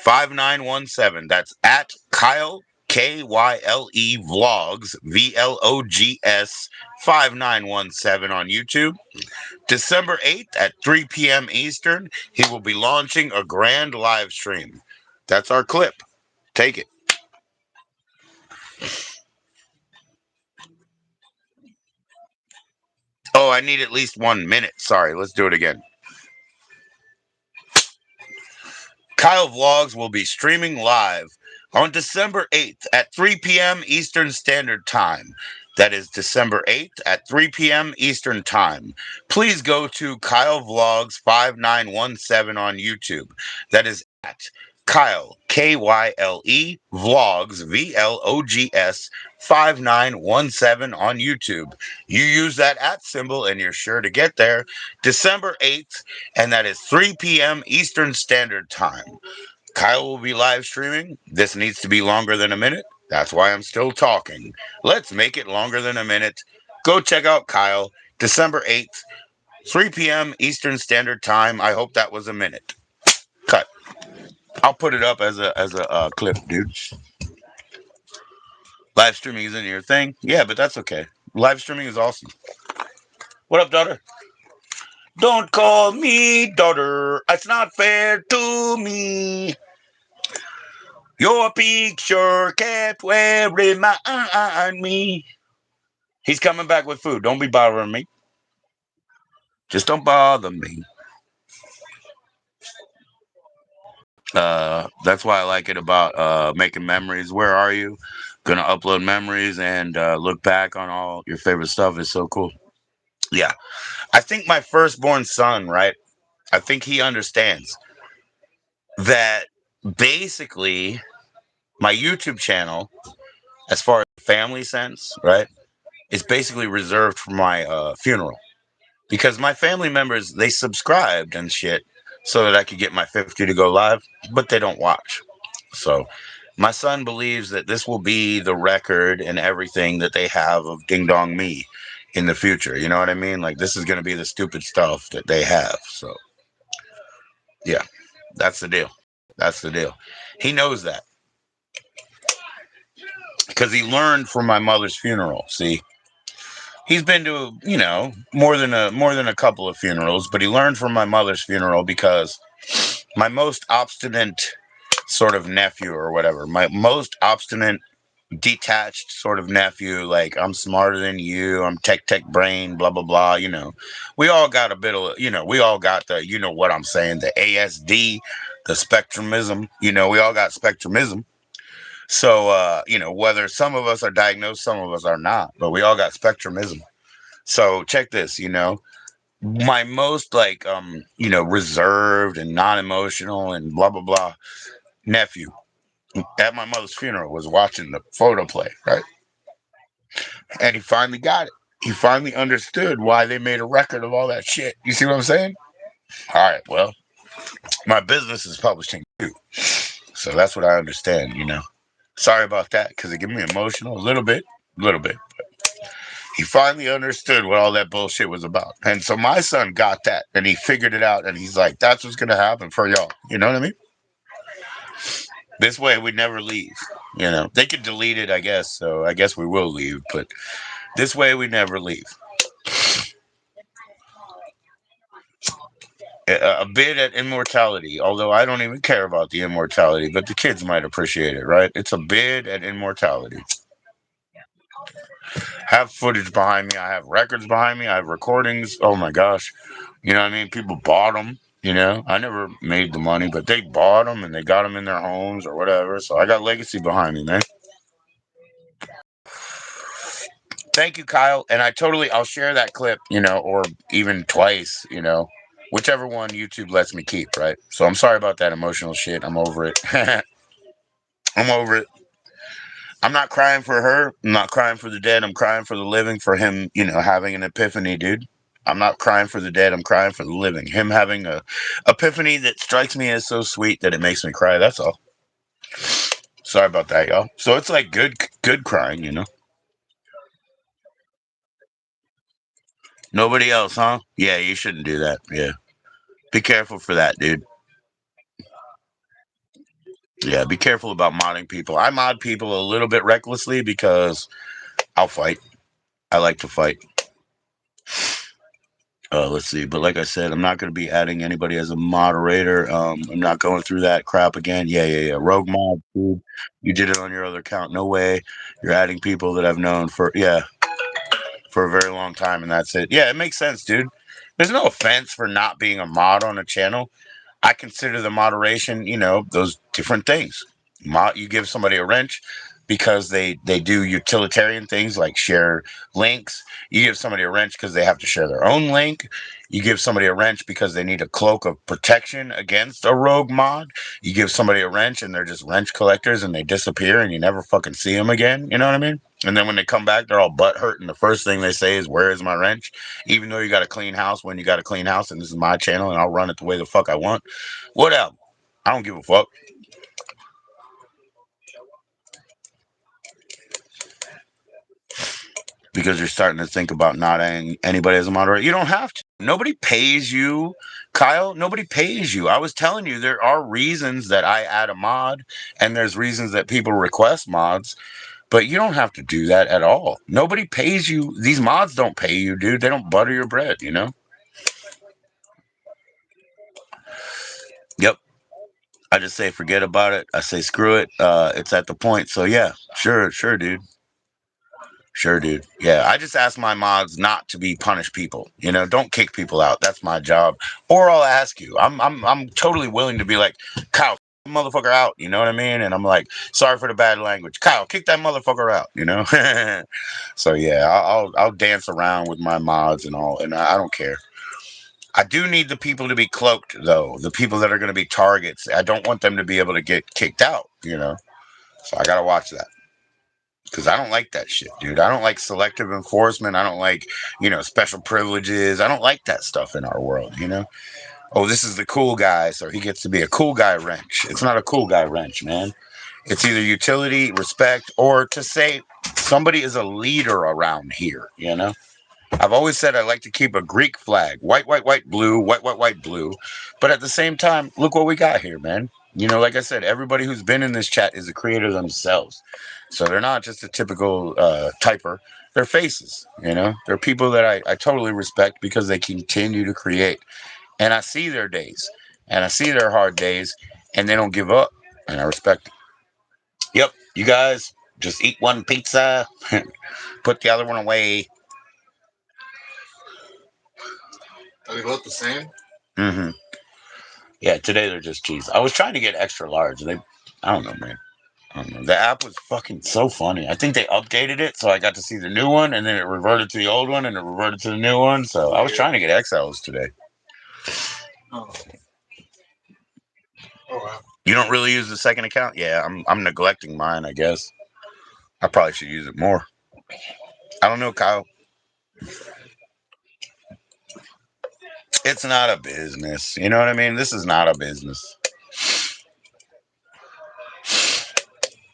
5917. That's at Kyle, Kyle Vlogs, VLOGS 5917 on YouTube. December 8th at 3 p.m. Eastern, he will be launching a grand live stream. That's our clip. Take it. Oh, I need at least 1 minute. Sorry, let's do it again. Kyle Vlogs will be streaming live on December 8th at 3 p.m. Eastern Standard Time. That is December 8th at 3 p.m. Eastern Time. Please go to Kyle Vlogs 5917 on YouTube. That is at Kyle, Kyle Vlogs, VLOGS 5917 on YouTube. You use that at symbol and you're sure to get there. December 8th, and that is 3 p.m. Eastern Standard Time. Kyle will be live streaming. This needs to be longer than a minute. That's why I'm still talking. Let's make it longer than a minute. Go check out Kyle, December 8th, 3 p.m. Eastern Standard Time. I hope that was a minute. Cut. I'll put it up as a clip, dude. Live streaming isn't your thing? Yeah, but that's okay. Live streaming is awesome. What up, daughter? Don't call me daughter. It's not fair to me. Your picture kept wearing me. He's coming back with food. Don't be bothering me. Just don't bother me. That's why I like it about making memories. Where are you? Gonna upload memories and look back on all your favorite stuff is so cool. Yeah, I think my firstborn son, right? I think he understands that basically my YouTube channel, as far as family sense, right, is basically reserved for my funeral because my family members they subscribed and shit so that I could get my 50 to go live, but they don't watch. So my son believes that this will be the record and everything that they have of Ding Dong Me in the future. You know what I mean? Like this is going to be the stupid stuff that they have. So yeah, that's the deal. That's the deal. He knows that because he learned from my mother's funeral. See, he's been to more than a couple of funerals, but he learned from my mother's funeral because my most obstinate sort of nephew or whatever, my most obstinate detached sort of nephew, like I'm smarter than you, I'm tech brain, blah blah blah. We all got a bit of, we all got the, what I'm saying, the ASD, the spectrumism. We all got spectrumism. So whether some of us are diagnosed, some of us are not, but we all got spectrumism. So check this. My most like reserved and non-emotional and blah blah blah nephew at my mother's funeral was watching the photo play, right? And he finally got it. He finally understood why they made a record of all that shit. You see what I'm saying? All right, well, my business is publishing too. So that's what I understand. Sorry about that because it gave me emotional a little bit, a little bit. He finally understood what all that bullshit was about. And so my son got that and he figured it out and he's like, that's what's going to happen for y'all. You know what I mean? This way we never leave. They could delete it, I guess. So I guess we will leave, but this way we never leave. A bid at immortality, although I don't even care about the immortality, but the kids might appreciate it, right? It's a bid at immortality. Have footage behind me. I have records behind me. I have recordings. Oh my gosh. You know what I mean? People bought them. I never made the money, but they bought them and they got them in their homes or whatever. So I got legacy behind me, man. Thank you, Kyle. And I'll share that clip, or even twice, whichever one YouTube lets me keep, right? So I'm sorry about that emotional shit. I'm over it. I'm over it. I'm not crying for her. I'm not crying for the dead. I'm crying for the living, for him, having an epiphany, dude. I'm not crying for the dead. I'm crying for the living. Him having a epiphany that strikes me as so sweet that it makes me cry. That's all. Sorry about that, y'all. So it's like good crying. Nobody else, huh? Yeah, you shouldn't do that. Yeah. Be careful for that, dude. Yeah, be careful about modding people. I mod people a little bit recklessly because I'll fight. I like to fight. Let's see. But like I said, I'm not going to be adding anybody as a moderator. I'm not going through that crap again. Yeah. Rogue mod, dude. You did it on your other account. No way. You're adding people that I've known for a very long time, and that's it. Yeah, it makes sense, dude. There's no offense for not being a mod on a channel. I consider the moderation, those different things. You give somebody a wrench because they do utilitarian things like share links. You give somebody a wrench because they have to share their own link. You give somebody a wrench because they need a cloak of protection against a rogue mod. You give somebody a wrench and they're just wrench collectors and they disappear and you never fucking see them again. You know what I mean? And then when they come back, they're all butt hurt. And the first thing they say is, "Where is my wrench?" Even though you got a clean house, when you got a clean house, and this is my channel and I'll run it the way the fuck I want. Whatever. I don't give a fuck. Because you're starting to think about not adding anybody as a moderator. You don't have to. Nobody pays you, Kyle. Nobody pays you. I was telling you there are reasons that I add a mod, and there's reasons that people request mods, but you don't have to do that at all. Nobody pays you. These mods don't pay you, dude. They don't butter your bread. Yep. I just say forget about it. I say screw it. It's at the point. So yeah, sure, dude. Sure, dude. Yeah, I just ask my mods not to be punish people. Don't kick people out. That's my job. Or I'll ask you. I'm totally willing to be like, Kyle, motherfucker out. You know what I mean? And I'm like, sorry for the bad language, Kyle. Kick that motherfucker out. You know. So yeah, I'll dance around with my mods and all, and I don't care. I do need the people to be cloaked though. The people that are going to be targets. I don't want them to be able to get kicked out. You know. So I gotta watch that. Because I don't like that shit, dude. I don't like selective enforcement. I don't like, special privileges. I don't like that stuff in our world. Oh, this is the cool guy, so he gets to be a cool guy wrench. It's not a cool guy wrench, man. It's either utility, respect, or to say somebody is a leader around here. I've always said I like to keep a Greek flag, white, white, white, blue, white, white, white, blue. But at the same time, look what we got here, man. Like I said, everybody who's been in this chat is a creator themselves. So they're not just a typical typer. They're faces, They're people that I totally respect because they continue to create. And I see their days. And I see their hard days. And they don't give up. And I respect it. Yep, you guys just eat one pizza, put the other one away. Are they both the same? Mm-hmm. Yeah, today they're just cheese. I was trying to get extra large. I don't know, man. I don't know. The app was fucking so funny. I think they updated it, so I got to see the new one, and then it reverted to the old one, and it reverted to the new one. So I was trying to get XLs today. Oh. Oh wow. You don't really use the second account? Yeah, I'm neglecting mine, I guess. I probably should use it more. I don't know, Kyle. It's not a business. You know what I mean? This is not a business.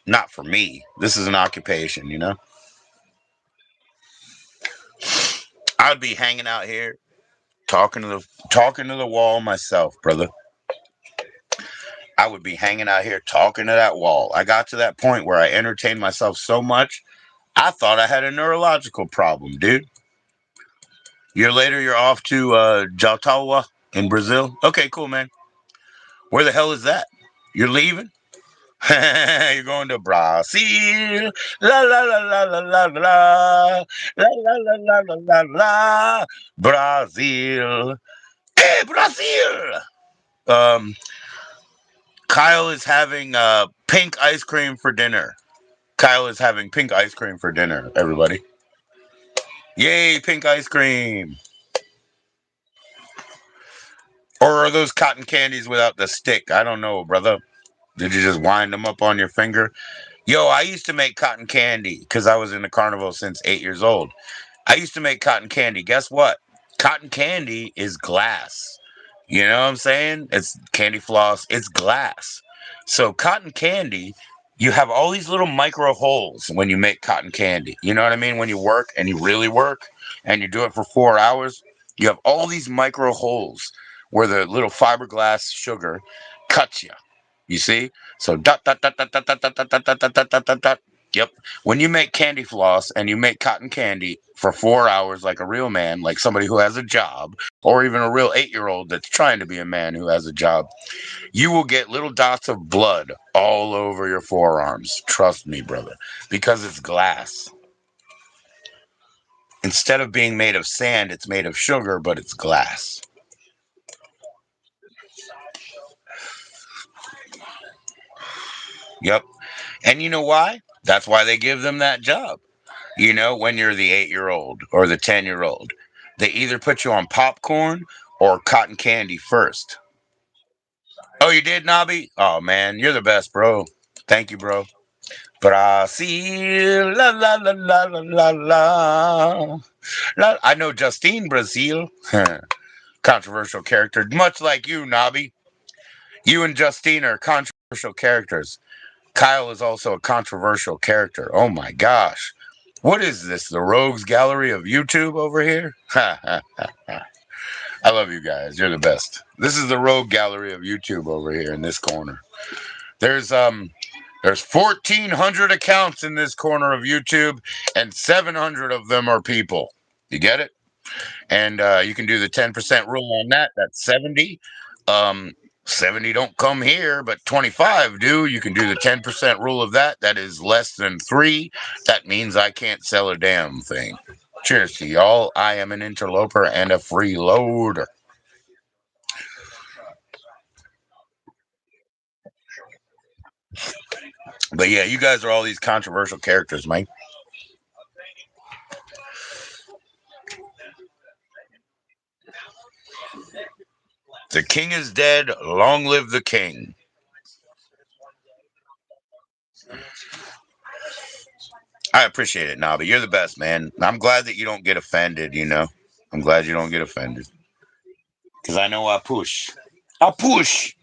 Not for me. This is an occupation. I'd be hanging out here talking to the wall myself, brother. I would be hanging out here talking to that wall. I got to that point where I entertained myself so much, I thought I had a neurological problem, dude. Year later, you're off to Jatawa in Brazil. Okay, cool, man. Where the hell is that? You're leaving? You're going to Brazil. La la la la la la la la la la la la la la. Brazil. Hey, Brazil. Um, Kyle is having pink ice cream for dinner. Kyle is having pink ice cream for dinner, everybody. Yay, pink ice cream. Or are those cotton candies without the stick? I don't know, brother. Did you just wind them up on your finger? Yo, I used to make cotton candy because I was in the carnival since 8 years old. I used to make cotton candy. Guess what? Cotton candy is glass. You know what I'm saying? It's candy floss. It's glass. So cotton candy, you have all these little micro holes when you make cotton candy. You know what I mean? When you work and you really work and you do it for 4 hours, you have all these micro holes where the little fiberglass sugar cuts you. You see? So dot dot dot dot dot dot dot dot dot dot dot dot dot dot dot. Yep. When you make candy floss and you make cotton candy for 4 hours like a real man, like somebody who has a job, or even a real 8-year-old that's trying to be a man who has a job, you will get little dots of blood all over your forearms. Trust me, brother, because it's glass. Instead of being made of sand, it's made of sugar, but it's glass. Yep. And you know why? That's why they give them that job. When you're the 8-year-old or the 10-year-old, they either put you on popcorn or cotton candy first. Oh, you did, Nobby? Oh, man, you're the best, bro. Thank you, bro. Brazil, la la la la la la la. I know Justine Brazil. Controversial character, much like you, Nobby. You and Justine are controversial characters. Kyle is also a controversial character. Oh my gosh. What is this? The Rogues Gallery of YouTube over here? I love you guys. You're the best. This is the Rogue Gallery of YouTube over here in this corner. There's 1,400 accounts in this corner of YouTube, and 700 of them are people. You get it? And you can do the 10% rule on that. That's 70. 70 don't come here, but 25 do. You can do the 10% rule of that. That is less than 3. That means I can't sell a damn thing. Cheers to y'all. I am an interloper and a freeloader. But yeah, you guys are all these controversial characters, Mike. The king is dead. Long live the king. I appreciate it, Nobby. You're the best, man. I'm glad that you don't get offended, you know? I'm glad you don't get offended. Because I know I push. I push.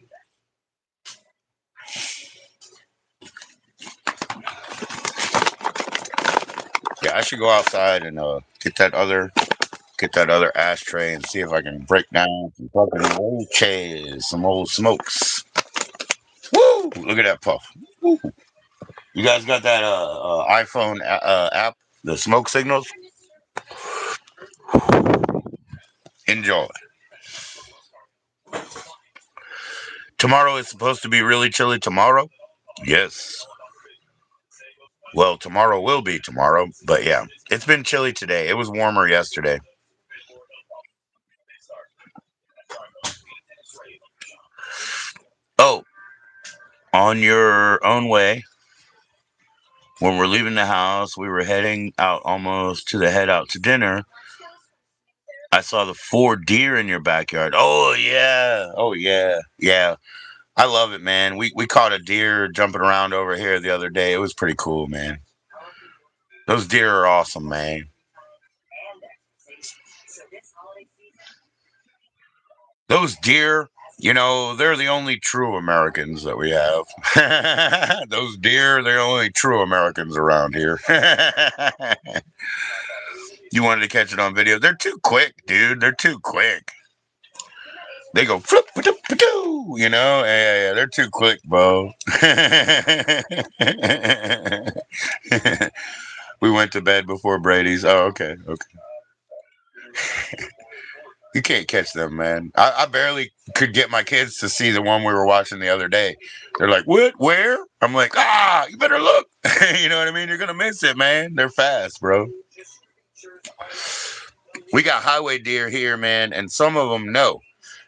Yeah, I should go outside and get that other ashtray and see if I can break down some fucking old chairs, some old smokes. Woo! Look at that puff. Woo. You guys got that iPhone app, the smoke signals? Enjoy. Tomorrow is supposed to be really chilly tomorrow? Yes. Well, tomorrow will be tomorrow, but yeah. It's been chilly today. It was warmer yesterday. Oh, on your own way, when we're leaving the house, we were heading out almost to the head out to dinner. I saw the 4 deer in your backyard. Oh yeah. Oh yeah. Yeah. I love it, man. We caught a deer jumping around over here the other day. It was pretty cool, man. Those deer are awesome, man. Those deer, they're the only true Americans that we have. Those deer, they're the only true Americans around here. You wanted to catch it on video. They're too quick, dude. They're too quick. They go flip, yeah, they're too quick, bro. We went to bed before Brady's. Oh, okay, okay. You can't catch them, man. I barely could get my kids to see the one we were watching the other day. They're like, "What? Where?" I'm like, you better look." You know what I mean? You're gonna miss it, man. They're fast, bro. We got highway deer here, man, and some of them know.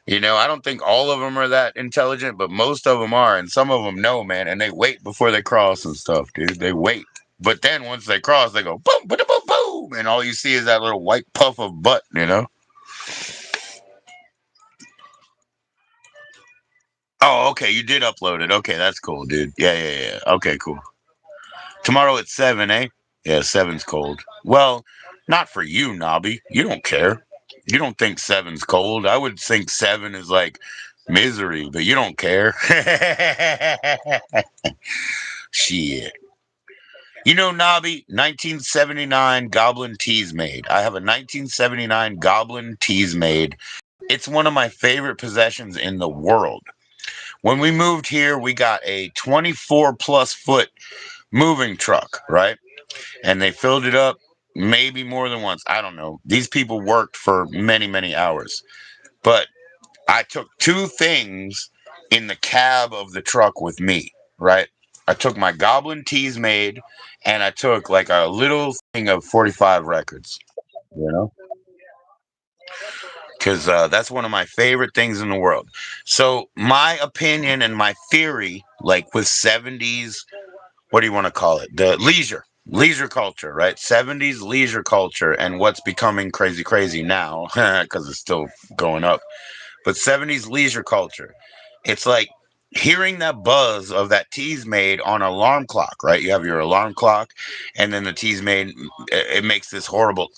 I don't think all of them are that intelligent, but most of them are, and some of them know, man, and they wait before they cross and stuff, dude. They wait. But then once they cross, they go boom, boom, boom, boom, and all you see is that little white puff of butt. Oh, okay, you did upload it. Okay, that's cool, dude. Yeah, yeah, yeah. Okay, cool. Tomorrow at 7, eh? Yeah, seven's cold. Well, not for you, Nobby. You don't care. You don't think seven's cold. I would think 7 is like misery, but you don't care. Shit. Nobby, 1979 Goblin Teas Made. I have a 1979 Goblin Teas Made. It's one of my favorite possessions in the world. When we moved here, we got a 24 plus foot moving truck, right? And they filled it up maybe more than once. I don't know. These people worked for many, many hours. But I took 2 things in the cab of the truck with me, right? I took my Goblin Teas Made and I took like a little thing of 45 records, you know? Because that's one of my favorite things in the world. So, my opinion and my theory, like with 70s, what do you want to call it? The leisure culture, right? 70s leisure culture and what's becoming crazy, crazy now, because it's still going up. But 70s leisure culture, it's like hearing that buzz of that tease made on an alarm clock, right? You have your alarm clock, and then the tease made, it makes this horrible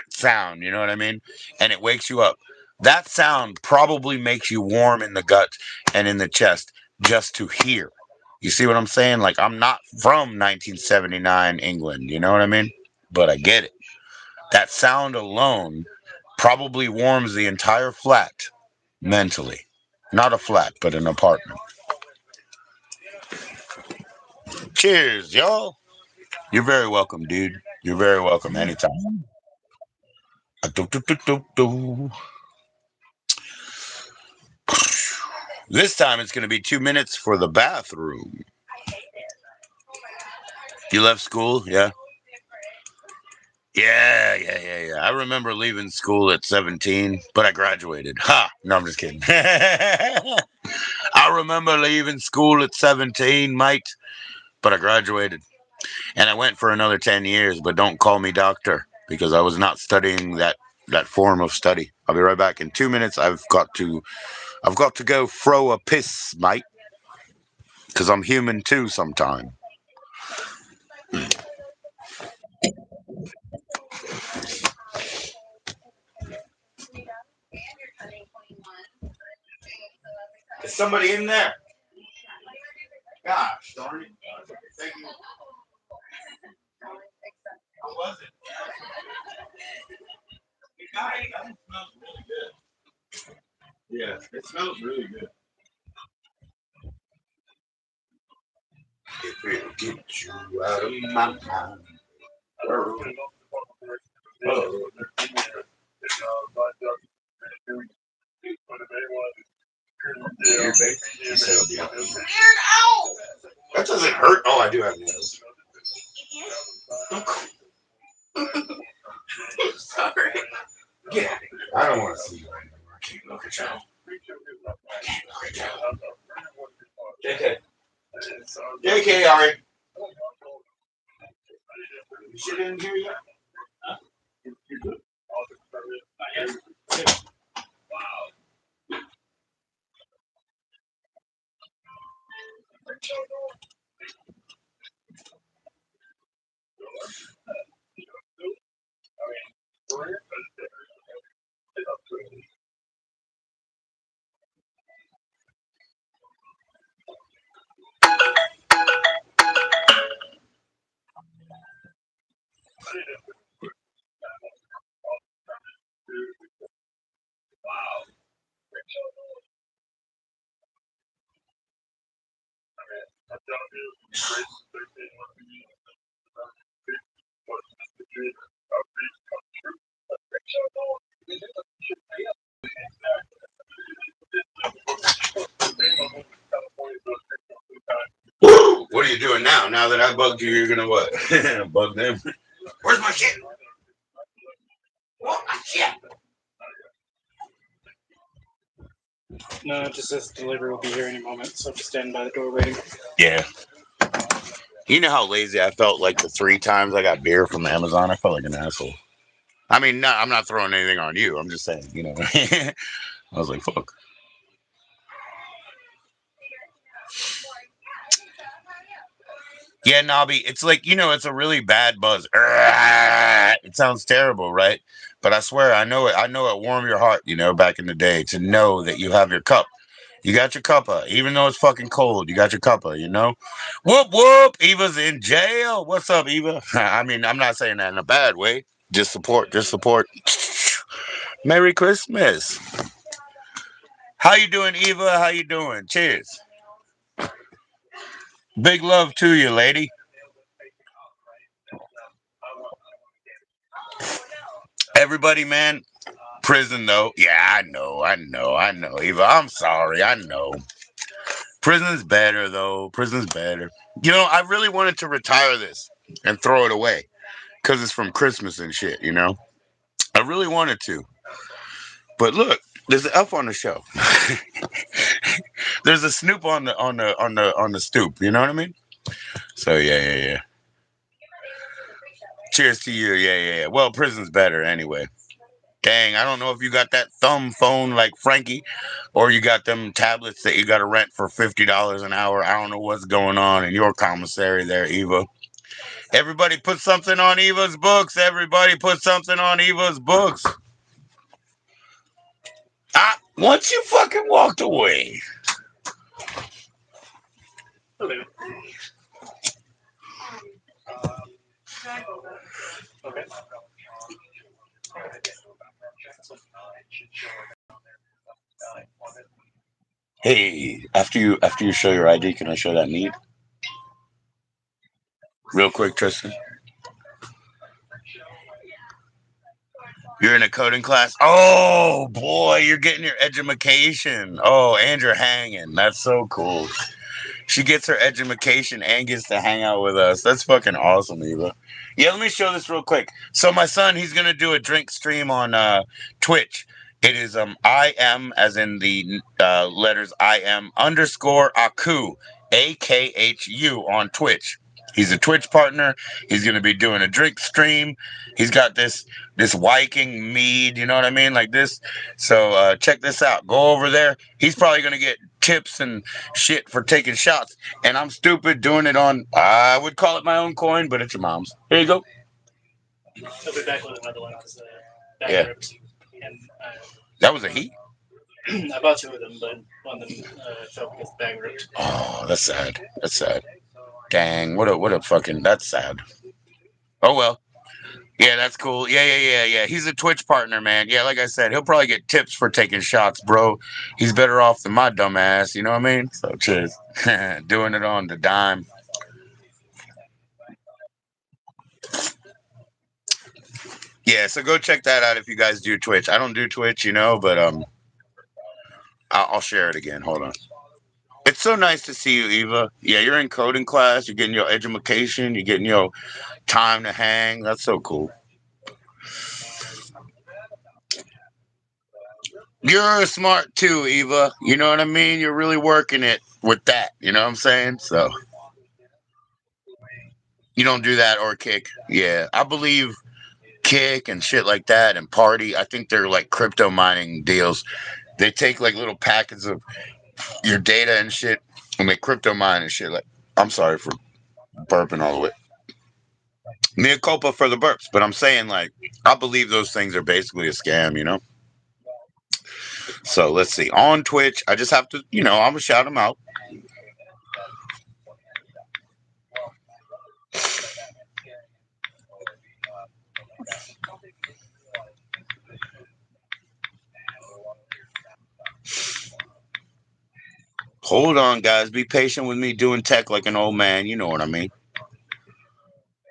sound, you know what I mean? And it wakes you up. That sound probably makes you warm in the gut and in the chest just to hear. You see what I'm saying? Like, I'm not from 1979 England, you know what I mean? But I get it. That sound alone probably warms the entire flat mentally. Not a flat, but an apartment. Cheers, y'all. You're very welcome, dude. You're very welcome anytime. This time it's going to be 2 minutes for the bathroom. You left school? Yeah. Yeah, yeah, yeah, yeah. I remember leaving school at 17, but I graduated. Ha! No, I'm just kidding. I remember leaving school at 17, mate, but I graduated. And I went for another 10 years, but don't call me doctor because I was not studying that form of study. I'll be right back in 2 minutes. I've got to go throw a piss, mate, because I'm human too sometime. Is somebody in there? Gosh, darn it. Thank you. How was it? That smells really good. Yeah, it smells really good. If it'll get you out of my mind. Oh. Weird, babe. She said it'll be out. That doesn't hurt. Oh, I do have nails. Sorry. Get out of here. I don't want to see you anymore. I can't look at you. I can't look at you. JK. JK, Ari. She didn't hear you? What are you doing now? Now that I bugged you, you're gonna what? Bug them? Where's my shit? What my shit? No, it just says delivery will be here any moment, so just stand by the door waiting. Yeah. You know how lazy I felt like the 3 times I got beer from Amazon? I felt like an asshole. I mean, no, I'm not throwing anything on you. I'm just saying, I was like, fuck. Yeah, Nobby, it's like, it's a really bad buzz. It sounds terrible, right? But I swear, I know it warmed your heart, back in the day to know that you have your cup. You got your cuppa, even though it's fucking cold. You got your cuppa. Whoop whoop! Eva's in jail. What's up, Eva? I mean, I'm not saying that in a bad way. Just support. Just support. Merry Christmas. How you doing, Eva? How you doing? Cheers. Big love to you, lady. Everybody, man. Prison though. Yeah, I know, Eva. I'm sorry. I know. Prison's better though. Prison's better. I really wanted to retire this and throw it away because it's from Christmas and shit. I really wanted to. But look, there's an elf on the shelf. There's a Snoop on the stoop. You know what I mean? So yeah. Cheers to you. Yeah. Well, prison's better anyway. Dang, I don't know if you got that thumb phone like Frankie, or you got them tablets that you got to rent for $50 an hour. I don't know what's going on in your commissary there, Eva. Everybody put something on Eva's books. Everybody put something on Eva's books. Once you fucking walked away. Hello. Okay. Hey, after you show your ID, can I show that need? Real quick, Tristan. You're in a coding class. Oh boy, you're getting your edumacation. Oh, and you're hanging. That's so cool. She gets her edumacation and gets to hang out with us. That's fucking awesome, Eva. Yeah, let me show this real quick. So my son, he's gonna do a drink stream on Twitch. It is I am, as in the letters I am _ Aku. AKHU on Twitch. He's a Twitch partner. He's going to be doing a drink stream. He's got this Viking mead, you know what I mean, like this. So check this out. Go over there. He's probably going to get tips and shit for taking shots. And I'm stupid doing it on. I would call it my own coin, but it's your mom's. Here you go. I'll be back with another one. Back Yeah. ripped. And That was a heat. I bought 2 of them, but one of them fell because the bag ripped. Oh, that's sad. That's sad. Dang, what a fucking, that's sad. Oh well. Yeah, that's cool. Yeah. He's a Twitch partner, man. Yeah, like I said, he'll probably get tips for taking shots, bro. He's better off than my dumb ass, you know what I mean? So cheers. Doing it on the dime. Yeah, so go check that out if you guys do Twitch. I don't do Twitch, you know, but I'll share it again. Hold on. It's so nice to see you, Eva. Yeah, you're in coding class. You're getting your education. You're getting your time to hang. That's so cool. You're smart too, Eva. You know what I mean? You're really working it with that. You know what I'm saying? So you don't do that or kick. Yeah, I believe kick and shit like that and party. I think they're like crypto mining deals. They take like little packets of your data and shit and they crypto mine and shit. Like, I'm sorry for burping all the way. Mea culpa for the burps, but I'm saying like I believe those things are basically a scam. You know. So let's see. On Twitch, I just have to, I'm gonna shout them out. Hold on, guys. Be patient with me doing tech like an old man. You know what I mean.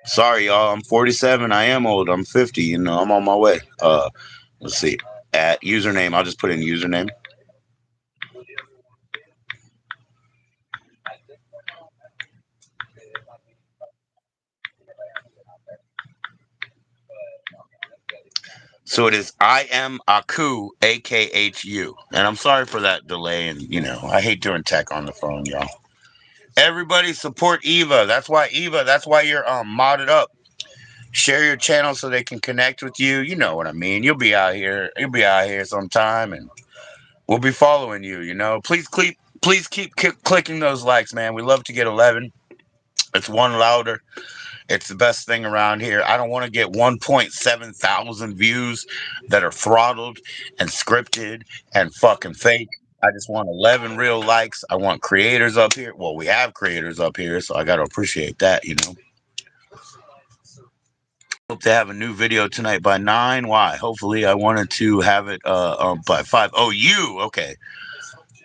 Sorry, y'all. I'm 47. I am old. I'm 50. I'm on my way. Let's see. At username, I'll just put in username. So it is I am Aku, AKHU. And I'm sorry for that delay. And, I hate doing tech on the phone, y'all. Everybody support Eva. That's why you're modded up. Share your channel so they can connect with you. You know what I mean. You'll be out here. You'll be out here sometime and we'll be following you, Please keep clicking those likes, man. We love to get 11. It's one louder. It's the best thing around here. I don't want to get 1.7 thousand views that are throttled and scripted and fucking fake. I just want 11 real likes. I want creators up here. Well, we have creators up here, so I got to appreciate that, Hope to have a new video tonight by 9. Why? Hopefully, I wanted to have it by 5. Oh, you? Okay.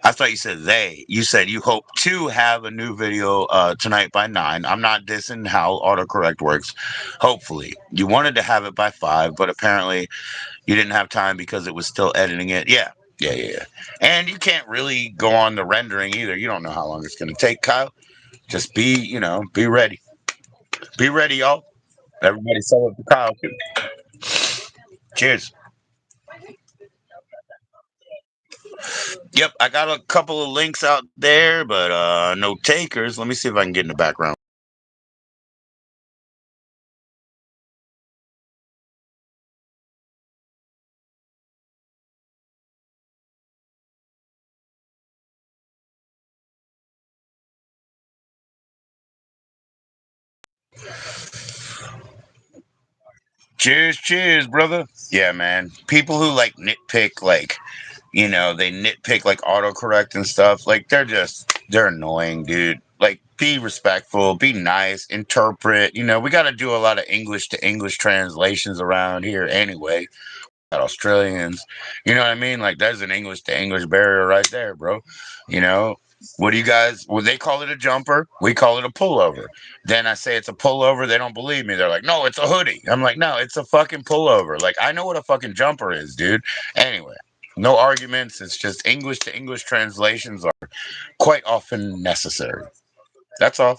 I thought you said they. You said you hope to have a new video tonight by 9. I'm not dissing how autocorrect works. Hopefully. You wanted to have it by 5, but apparently you didn't have time because it was still editing it. Yeah. And you can't really go on the rendering either. You don't know how long it's going to take, Kyle. Just be ready. Be ready, y'all. Everybody sell it to Kyle, too. Cheers. Yep, I got a couple of links out there, but no takers. Let me see if I can get in the background. Cheers, brother. Yeah, man. People who like nitpick, they nitpick like autocorrect and stuff. Like they're annoying, dude. Like be respectful, be nice, interpret. We got to do a lot of English to English translations around here anyway. Got Australians, you know what I mean? Like there's an English to English barrier right there, bro. You know, what do you guys? Well, they call it a jumper. We call it a pullover. Then I say it's a pullover. They don't believe me. They're like, no, it's a hoodie. I'm like, no, it's a fucking pullover. Like I know what a fucking jumper is, dude. Anyway, no arguments. It's just English to English translations are quite often necessary. That's all.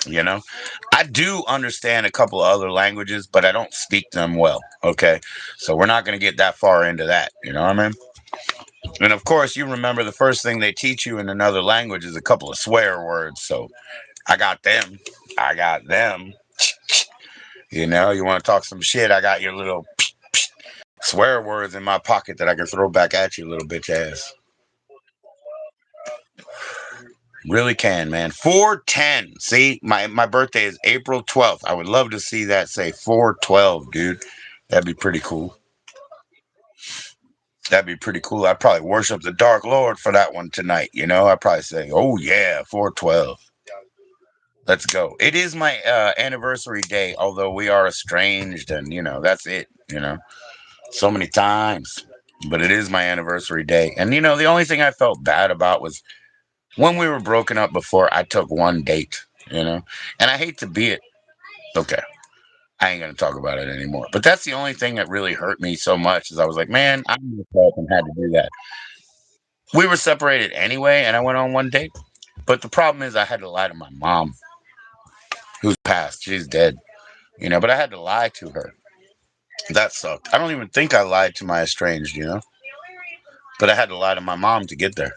I do understand a couple of other languages, but I don't speak them well. Okay, so we're not going to get that far into that. You know what I mean? And of course, you remember the first thing they teach you in another language is a couple of swear words. So I got them. I got them. You know, you want to talk some shit? I got your little swear words in my pocket that I can throw back at you, little bitch ass. Really can, man. 410. See, my birthday is April 12th. I would love to see that say 412, dude. That'd be pretty cool. That'd be pretty cool. I'd probably worship the Dark Lord for that one tonight. You know, I'd probably say, oh, yeah, 412. Let's go. It is my anniversary day, although we are estranged, and, you know, that's it, you know, so many times. But it is my anniversary day. And, you know, the only thing I felt bad about was when we were broken up before, I took one date, you know, and I hate to be it. Okay. I ain't going to talk about it anymore. But that's the only thing that really hurt me so much is I was like, man, I'm myself and had to do that. We were separated anyway, and I went on one date. But the problem is I had to lie to my mom, who's passed. She's dead, you know, but I had to lie to her. That sucked. I don't even think I lied to my estranged, you know, but I had to lie to my mom to get there.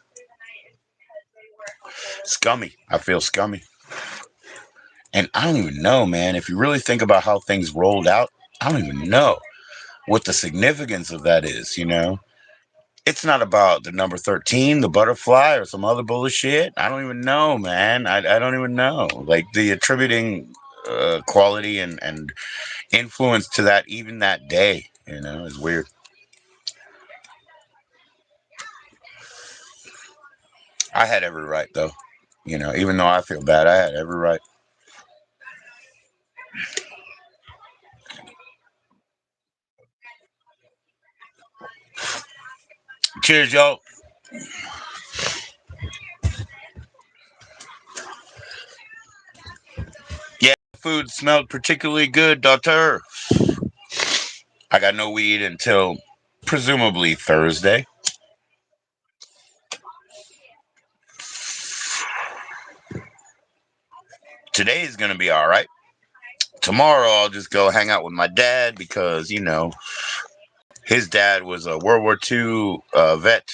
Scummy. I feel scummy. And I don't even know, man. If you really think about how things rolled out, I don't even know what the significance of that is, you know? It's not about the number 13, the butterfly, or some other bullshit. I don't even know, man. I don't even know. Like the attributing quality and influence to that, even that day, you know, is weird. I had every right, though. You know, even though I feel bad, I had every right. Cheers, y'all. Yeah, food smelled particularly good, doctor. I got no weed until presumably Thursday. Today is going to be all right. Tomorrow, I'll just go hang out with my dad because, you know, his dad was a World War II vet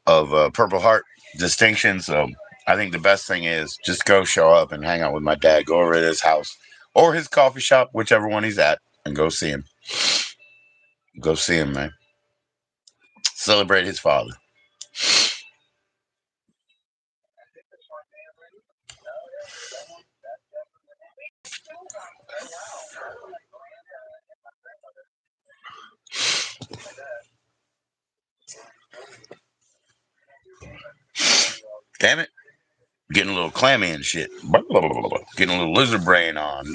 of Purple Heart distinction. So I think the best thing is just go show up and hang out with my dad. Go over to his house or his coffee shop, whichever one he's at, and go see him. Go see him, man. Celebrate his father. Damn it. Getting a little clammy and shit. Getting a little lizard brain on.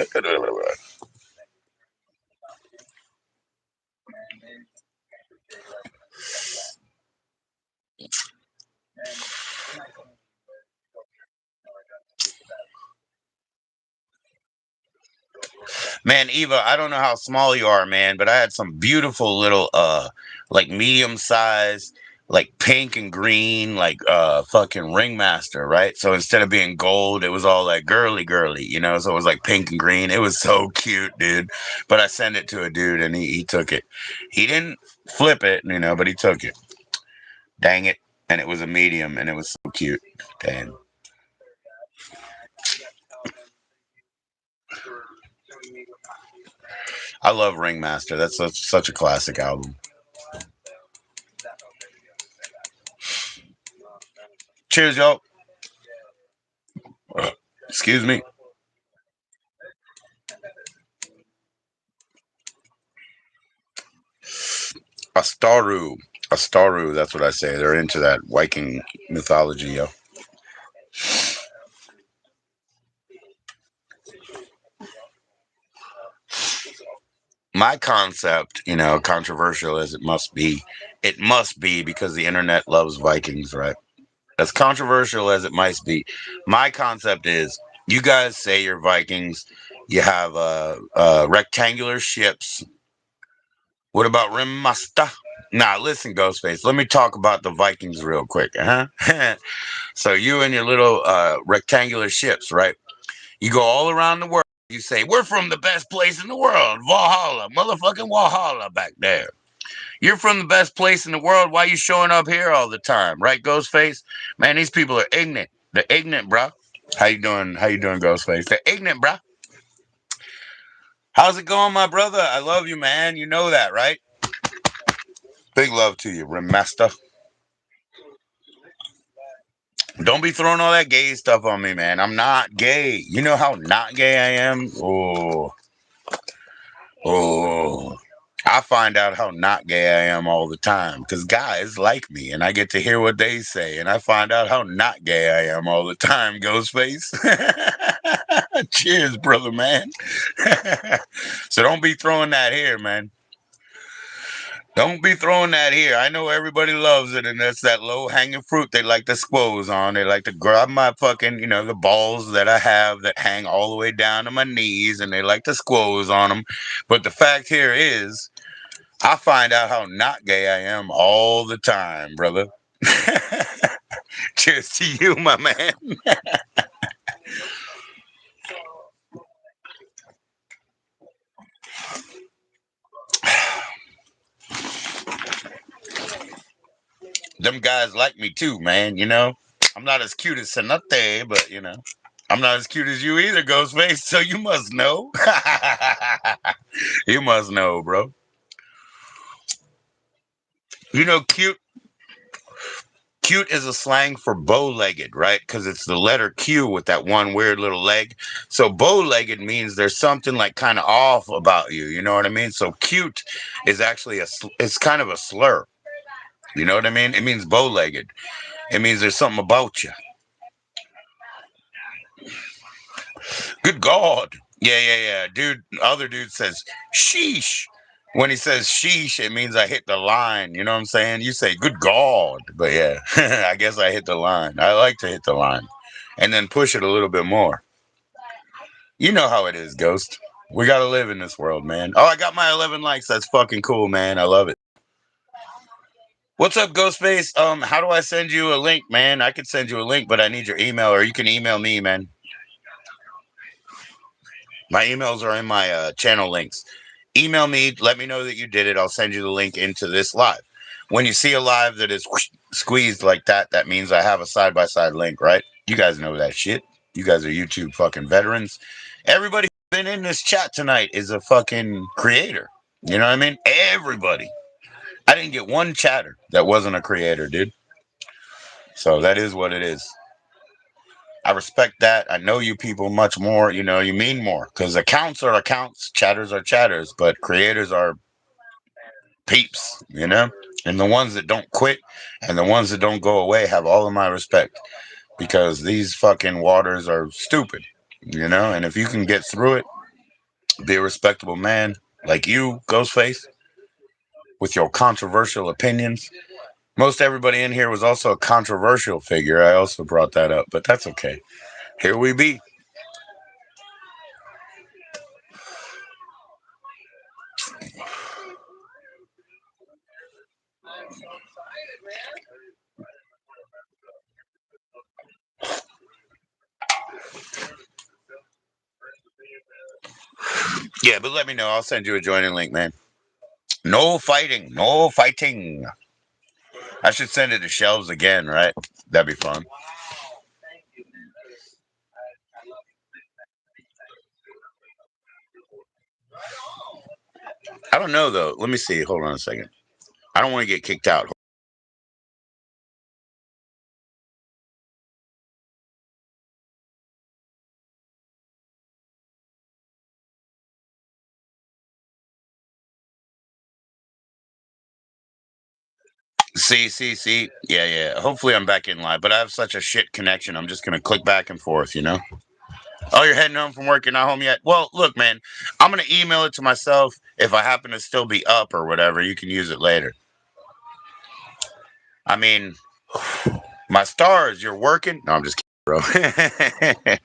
Man, Eva, I don't know how small you are, man, but I had some beautiful little like medium size, like pink and green, like fucking ringmaster, right? So instead of being gold, it was all like girly, you know, so it was like pink and green. It was so cute, dude. But I sent it to a dude and he took it. He didn't flip it, you know, but he took it. Dang it. And it was a medium and it was so cute. Damn. I love Ringmaster. That's such a classic album. Cheers, y'all. Excuse me. Astaru. Astaru, that's what I say. They're into that Viking mythology, yo. My concept, you know, controversial as it must be because the internet loves Vikings, right? As controversial as it might be, my concept is you guys say you're Vikings, you have rectangular ships. What about Rimmaster? Nah, listen, Ghostface. Let me talk about the Vikings real quick. Huh? So you and your little rectangular ships, right? You go all around the world. You say we're from the best place in the world, Valhalla, motherfucking Valhalla back there. You're from the best place in the world. Why you showing up here all the time, right, Ghostface? Man, these people are ignorant. They're ignorant, bro. How you doing? How you doing, Ghostface? They're ignorant, bro. How's it going, my brother? I love you, man. You know that, right? Big love to you, Master. Don't be throwing all that gay stuff on me, man. I'm not gay. You know how not gay I am? Oh. I find out how not gay I am all the time because guys like me and I get to hear what they say and I find out how not gay I am all the time, Ghostface. Cheers, brother, man. So don't be throwing that here, man. Don't be throwing that here. I know everybody loves it, and that's that low-hanging fruit they like to squoze on. They like to grab my fucking, the balls that I have that hang all the way down to my knees, and they like to squoze on them. But the fact here is, I find out how not gay I am all the time, brother. Cheers to you, my man. Them guys like me too, man, I'm not as cute as Sanate, but, I'm not as cute as you either, Ghostface, so you must know. You must know, bro. Cute. Cute is a slang for bow-legged, right? Because it's the letter Q with that one weird little leg. So bow-legged means there's something like kind of off about you. You know what I mean? So cute is actually it's kind of a slur. You know what I mean? It means bow-legged. It means there's something about you. Good God. Yeah. Dude, other dude says, sheesh. When he says sheesh, it means I hit the line. You know what I'm saying? You say, good God. But yeah, I guess I hit the line. I like to hit the line and then push it a little bit more. You know how it is, Ghost. We got to live in this world, man. Oh, I got my 11 likes. That's fucking cool, man. I love it. What's up, Ghostface? How do I send you a link, man? I could send you a link, but I need your email, or you can email me, man. My emails are in my channel links. Email me, let me know that you did it. I'll send you the link into this live. When you see a live that is squeezed like that, that means I have a side-by-side link, right? You guys know that shit. You guys are YouTube fucking veterans. Everybody who's been in this chat tonight is a fucking creator. You know what I mean? Everybody. I didn't get one chatter that wasn't a creator, dude. So that is what it is. I respect that. I know you people much more. You mean more. Because accounts are accounts, chatters are chatters, but creators are peeps, And the ones that don't quit and the ones that don't go away have all of my respect. Because these fucking waters are stupid, And if you can get through it, be a respectable man like you, Ghostface, with your controversial opinions. Most everybody in here was also a controversial figure. I also brought that up, but that's okay. Here we be. Yeah, but let me know. I'll send you a joining link, man. No fighting. No fighting. I should send it to Shelves again, right? That'd be fun. I don't know, though. Let me see. Hold on a second. I don't want to get kicked out. See. Yeah. Hopefully I'm back in live, but I have such a shit connection. I'm just going to click back and forth. Oh, you're heading home from work. You're not home yet? Well, look, man, I'm going to email it to myself. If I happen to still be up or whatever, you can use it later. I mean, my stars, you're working? No, I'm just kidding, bro.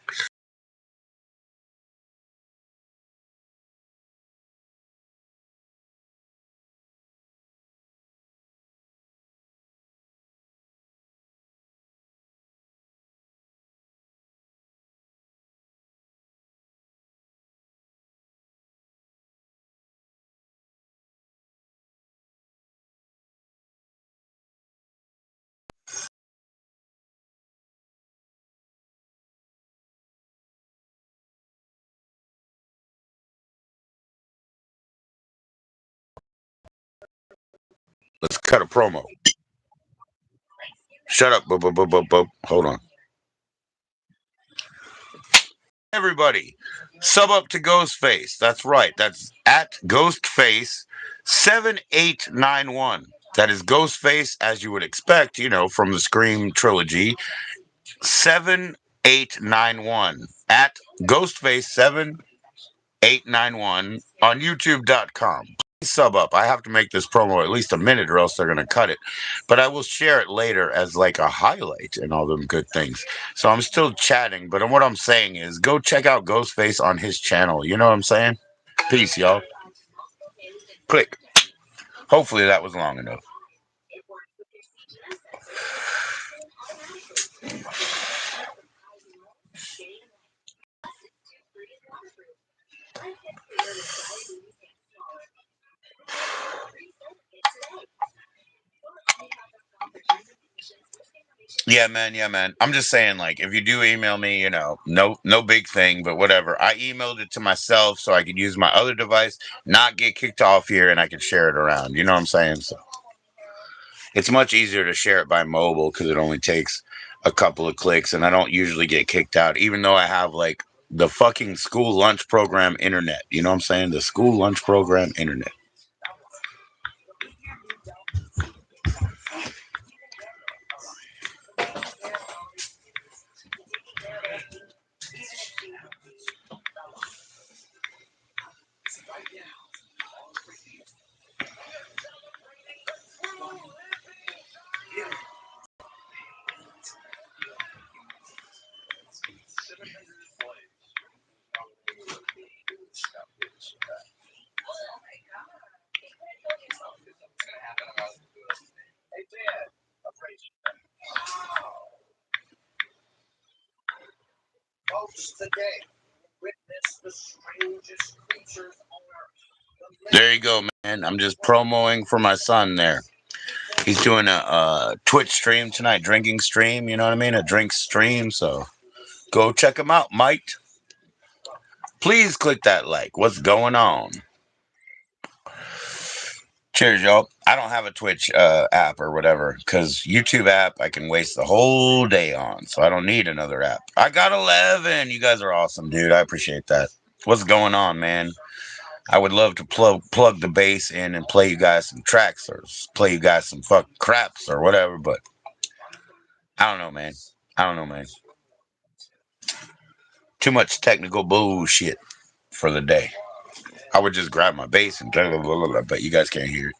Let's cut a promo. Shut up. Hold on. Everybody, sub up to Ghostface. That's right. That's at Ghostface7891. That is Ghostface, as you would expect, from the Scream trilogy. 7891 at Ghostface7891 on YouTube.com. Please sub up. I have to make this promo at least a minute or else they're going to cut it. But I will share it later as like a highlight and all them good things. So I'm still chatting, but what I'm saying is go check out Ghostface on his channel. You know what I'm saying? Peace, y'all. Click. Hopefully that was long enough. Yeah, man. Yeah, man. I'm just saying, like, if you do email me, no big thing, but whatever. I emailed it to myself so I could use my other device, not get kicked off here, and I could share it around. You know what I'm saying? So it's much easier to share it by mobile because it only takes a couple of clicks, and I don't usually get kicked out, even though I have like the fucking school lunch program internet. You know what I'm saying? The school lunch program internet. There you go, man. I'm just promoting for my son there. He's doing a Twitch stream tonight, drinking stream. You know what I mean? A drink stream. So go check him out, Mike. Please click that like. What's going on? Cheers, y'all. I don't have a Twitch app or whatever because YouTube app I can waste the whole day on. So I don't need another app. I got 11. You guys are awesome, dude. I appreciate that. What's going on, man? I would love to plug the bass in and play you guys some tracks or play you guys some fuck craps or whatever, but I don't know, man. I don't know, man. Too much technical bullshit for the day. I would just grab my bass and blah, blah, blah, blah, but you guys can't hear it.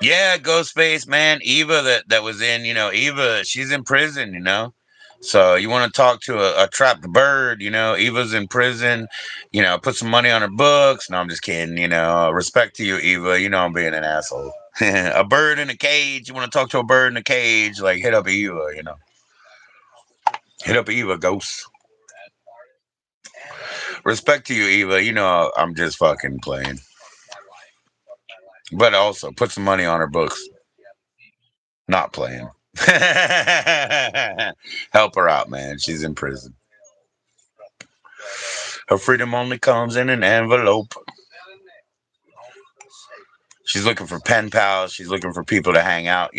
Yeah, Ghostface, man. Eva that was in, Eva, she's in prison. So you want to talk to a trapped bird, Eva's in prison, put some money on her books. No, I'm just kidding, respect to you, Eva. I'm being an asshole. A bird in a cage. You want to talk to a bird in a cage, like hit up Eva, Hit up Eva, Ghost. Respect to you, Eva. I'm just fucking playing. But also put some money on her books. Not playing. Help her out, man. She's in prison. Her freedom only comes in an envelope. She's looking for pen pals. She's looking for people to hang out,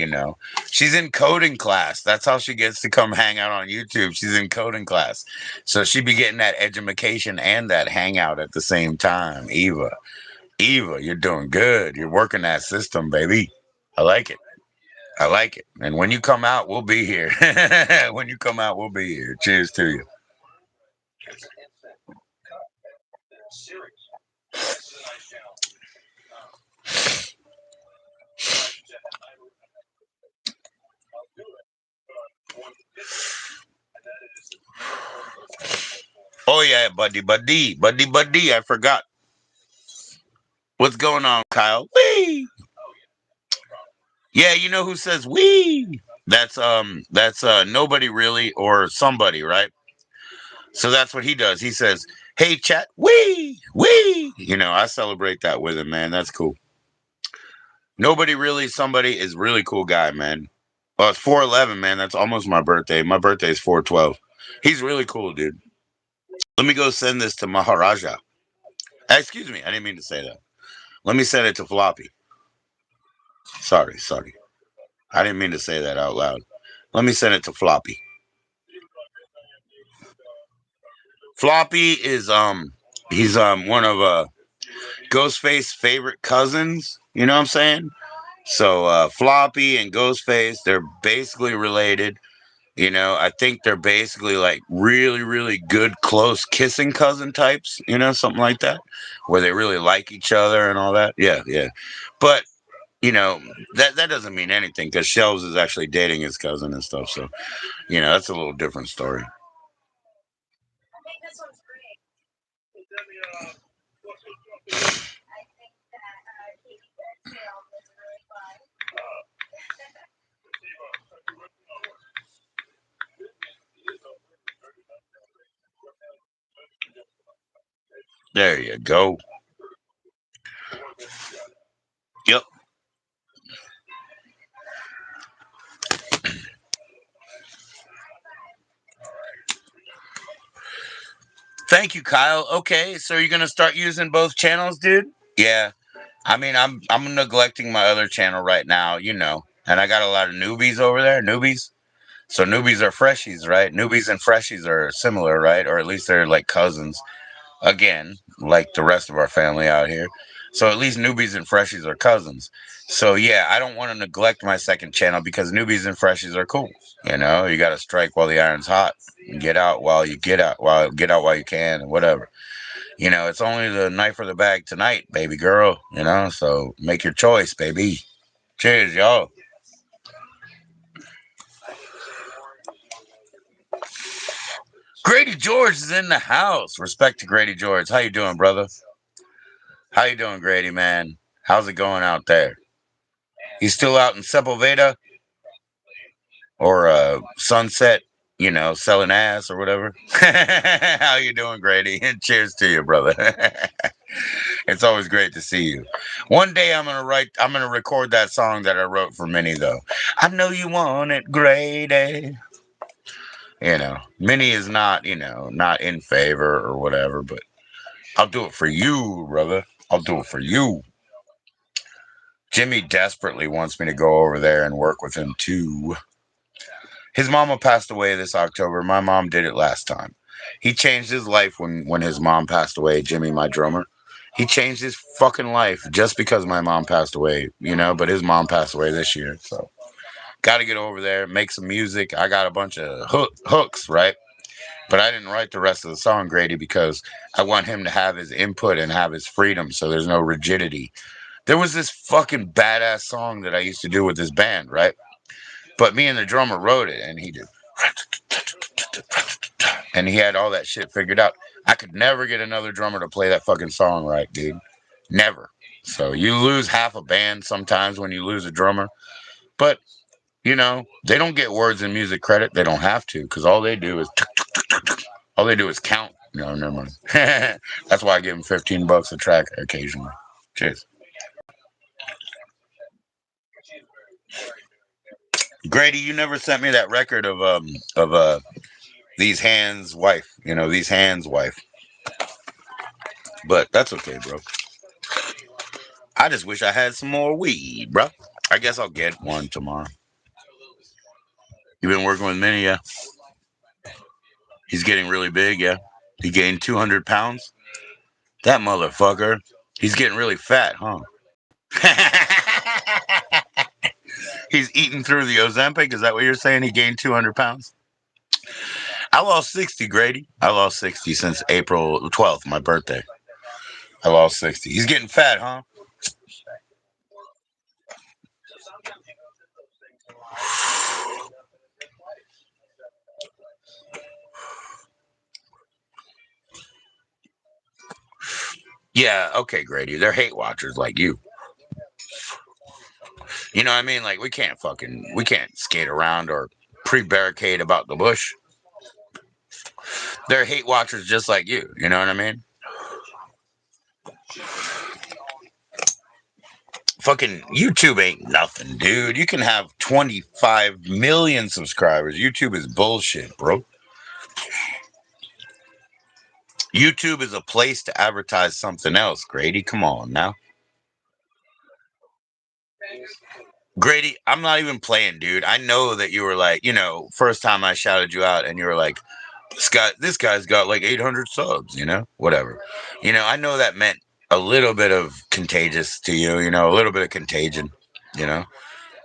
She's in coding class. That's how she gets to come hang out on YouTube. She's in coding class. So she'd be getting that education and that hangout at the same time. Eva, you're doing good. You're working that system, baby. I like it. I like it. And when you come out, we'll be here. When you come out, we'll be here. Cheers to you. Oh, yeah, buddy. I forgot. What's going on, Kyle? Wee! Yeah, you know who says wee? That's nobody really or somebody, right? So that's what he does. He says, "Hey chat, wee, wee." I celebrate that with him, man. That's cool. Nobody really, somebody is really cool guy, man. Well, it's 4/11, man. That's almost my birthday. My birthday is 4/12. He's really cool, dude. Let me go send this to Maharaja. Excuse me, I didn't mean to say that. Let me send it to Floppy. Sorry. I didn't mean to say that out loud. Let me send it to Floppy. Floppy is he's one of Ghostface's favorite cousins. You know what I'm saying? So Floppy and Ghostface, they're basically related. You know, I think they're basically like really, really good, close kissing cousin types, you know, something like that, where they really like each other and all that. Yeah. But, you know, that doesn't mean anything because Shelves is actually dating his cousin and stuff. So, you know, that's a little different story. I think this one's great. I think that Katie Bexell was really fun. There you go. Yep. Thank you, Kyle. Okay, so you're gonna start using both channels, dude? Yeah. I mean, I'm neglecting my other channel right now, you know, and I got a lot of newbies over there. Newbies. So newbies are freshies, right? Newbies and freshies are similar, right? Or at least they're like cousins. Again, like the rest of our family out here. So at least newbies and freshies are cousins. So yeah, I don't want to neglect my second channel because newbies and freshies are cool. You know, you got to strike while the iron's hot. Get out while you get out while you can, and whatever. You know, it's only the knife or the bag tonight, baby girl. You know, so make your choice, baby. Cheers, y'all. Grady George is in the house. Respect to Grady George. How you doing, brother? How you doing, Grady, man? How's it going out there? You still out in Sepulveda or Sunset, you know, selling ass or whatever? How you doing, Grady? Cheers to you, brother. It's always great to see you. One day I'm gonna record that song that I wrote for Minnie though. I know you want it, Grady. You know, Minnie is not, you know, not in favor or whatever, but I'll do it for you, brother. I'll do it for you. Jimmy desperately wants me to go over there and work with him too. His mama passed away this October. My mom did it last time. He changed his life when his mom passed away, Jimmy, my drummer. He changed his fucking life just because my mom passed away, you know, but his mom passed away this year. So got to get over there, make some music. I got a bunch of hooks, right? But I didn't write the rest of the song, Grady, because I want him to have his input and have his freedom so there's no rigidity. There was this fucking badass song that I used to do with this band, right? But me and the drummer wrote it, and he did, and he had all that shit figured out. I could never get another drummer to play that fucking song right, dude. Never. So you lose half a band sometimes when you lose a drummer, but you know they don't get words and music credit. They don't have to because all they do is count. No, never mind. That's why I give them $15 a track occasionally. Cheers. Grady, you never sent me that record of these hands wife. You know, these hands wife. But that's okay, bro. I just wish I had some more weed, bro. I guess I'll get one tomorrow. You been working with Minnie, yeah? He's getting really big, yeah. He gained 200 pounds. That motherfucker. He's getting really fat, huh? He's eating through the Ozempic. Is that what you're saying? He gained 200 pounds? I lost 60, Grady. I lost 60 since April 12th, my birthday. I lost 60. He's getting fat, huh? Yeah, okay, Grady. They're hate watchers like you. You know what I mean? Like we can't skate around or pre-barricade about the bush. They're hate watchers just like you know what I mean? Fucking YouTube ain't nothing, dude. You can have 25 million subscribers. YouTube is bullshit, bro. YouTube is a place to advertise something else, Grady. Come on now. Grady, I'm not even playing, dude. I know that you were like, first time I shouted you out and you were like, this guy's got like 800 subs, whatever. I know that meant a little bit of contagious to you, a little bit of contagion, you know.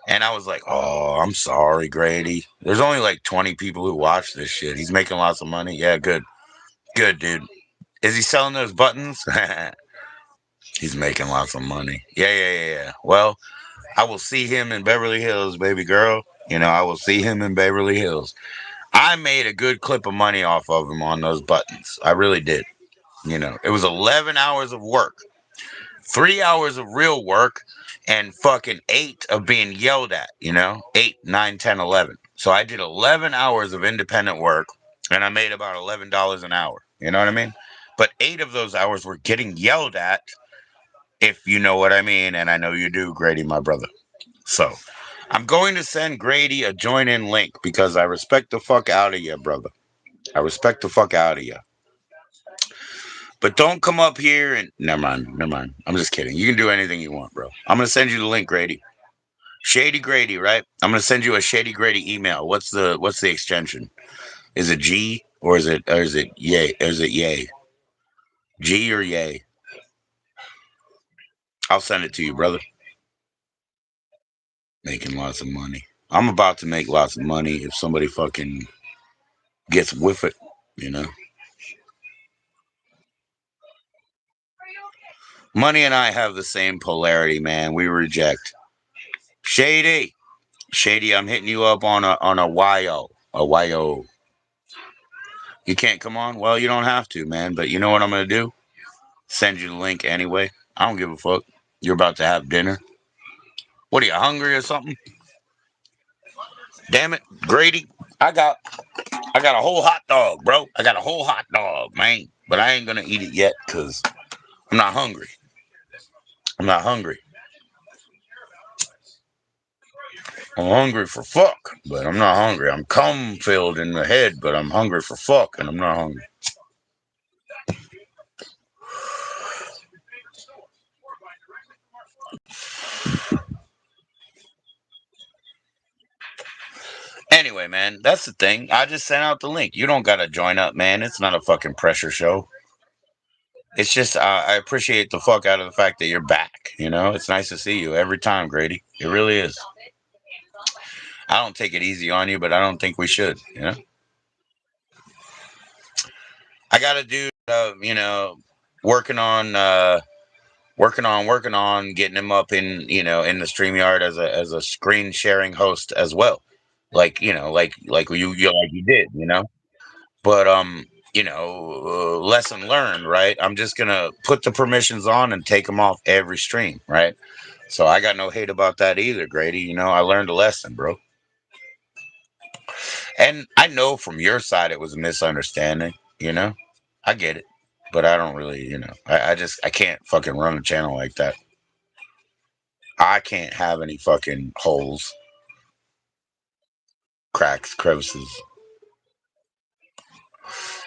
And I was like, oh, I'm sorry, Grady. There's only like 20 people who watch this shit. He's making lots of money. Yeah, good. Good, dude. Is he selling those buttons? He's making lots of money. Yeah. Well, I will see him in Beverly Hills, baby girl. I will see him in Beverly Hills. I made a good clip of money off of him on those buttons. I really did. It was 11 hours of work, 3 hours of real work, and fucking 8 of being yelled at, 8, 9, 10, 11. So I did 11 hours of independent work and I made about $11 an hour. You know what I mean? But 8 of those hours were getting yelled at, if you know what I mean. And I know you do, Grady, my brother. So I'm going to send Grady a join in link because I respect the fuck out of you, brother. I respect the fuck out of you. But don't come up here and never mind. I'm just kidding. You can do anything you want, bro. I'm gonna send you the link, Grady. Shady Grady, right? I'm gonna send you a Shady Grady email. What's the extension? Is it G or is it yay? Is it yay? G or yay? I'll send it to you, brother. Making lots of money. I'm about to make lots of money if somebody fucking gets with it, you know. Money and I have the same polarity, man. We reject. Shady. Shady, I'm hitting you up on a YO. A YO. You can't come on? Well, you don't have to, man. But you know what I'm gonna do? Send you the link anyway. I don't give a fuck. You're about to have dinner. What are you, hungry or something? Damn it, Grady. I got a whole hot dog, bro. I got a whole hot dog, man. But I ain't gonna eat it yet because I'm not hungry. I'm not hungry. I'm hungry for fuck, but I'm not hungry. I'm cum filled in the head, but I'm hungry for fuck, and I'm not hungry. Anyway, man, that's the thing. I just sent out the link. You don't gotta join up, man. It's not a fucking pressure show. It's just I appreciate the fuck out of the fact that you're back. It's nice to see you every time, Grady. It really is. I don't take it easy on you, but I don't think we should. I got a dude, working on getting him up in the StreamYard as a screen sharing host as well, like you did. But lesson learned, right? I'm just gonna put the permissions on and take them off every stream, right? So I got no hate about that either, Grady. I learned a lesson, bro. And I know from your side it was a misunderstanding. I get it, but I don't really, I can't fucking run a channel like that. I can't have any fucking holes, cracks, crevices.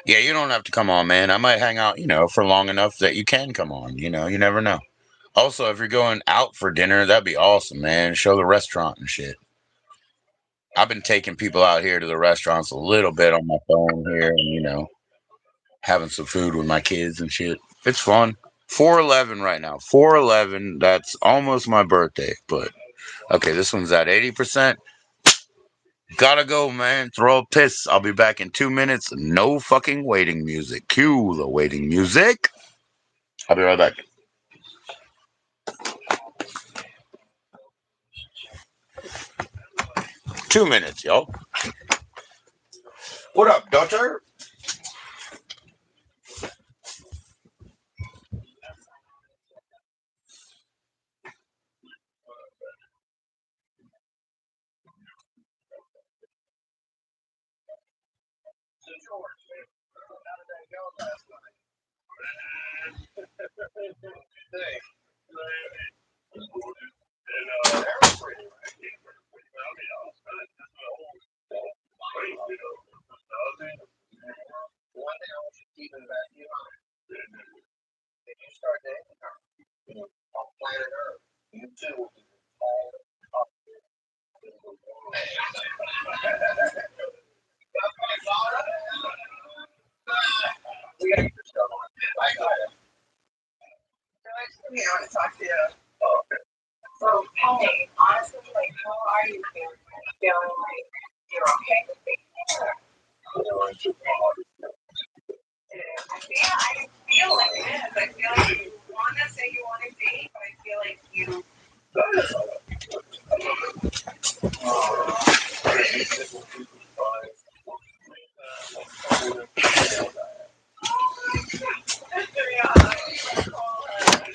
Yeah, you don't have to come on, man. I might hang out, for long enough that you can come on. You never know. Also, if you're going out for dinner, that'd be awesome, man. Show the restaurant and shit. I've been taking people out here to the restaurants a little bit on my phone here, and having some food with my kids and shit. It's fun. 411 right now. 411. That's almost my birthday, but okay, this one's at 80%. Gotta go, man. Throw a piss. I'll be back in 2 minutes. No fucking waiting music. Cue the waiting music. I'll be right back. 2 minutes, y'all. What up, daughter? One thing I want you to keep in the back of your mind. I want to talk to you. Oh, okay. So, hey, honestly, like, how are you feeling? Are you feeling like you're okay with being here? I feel like it is. I feel like you want to say you want to date, but I feel like you.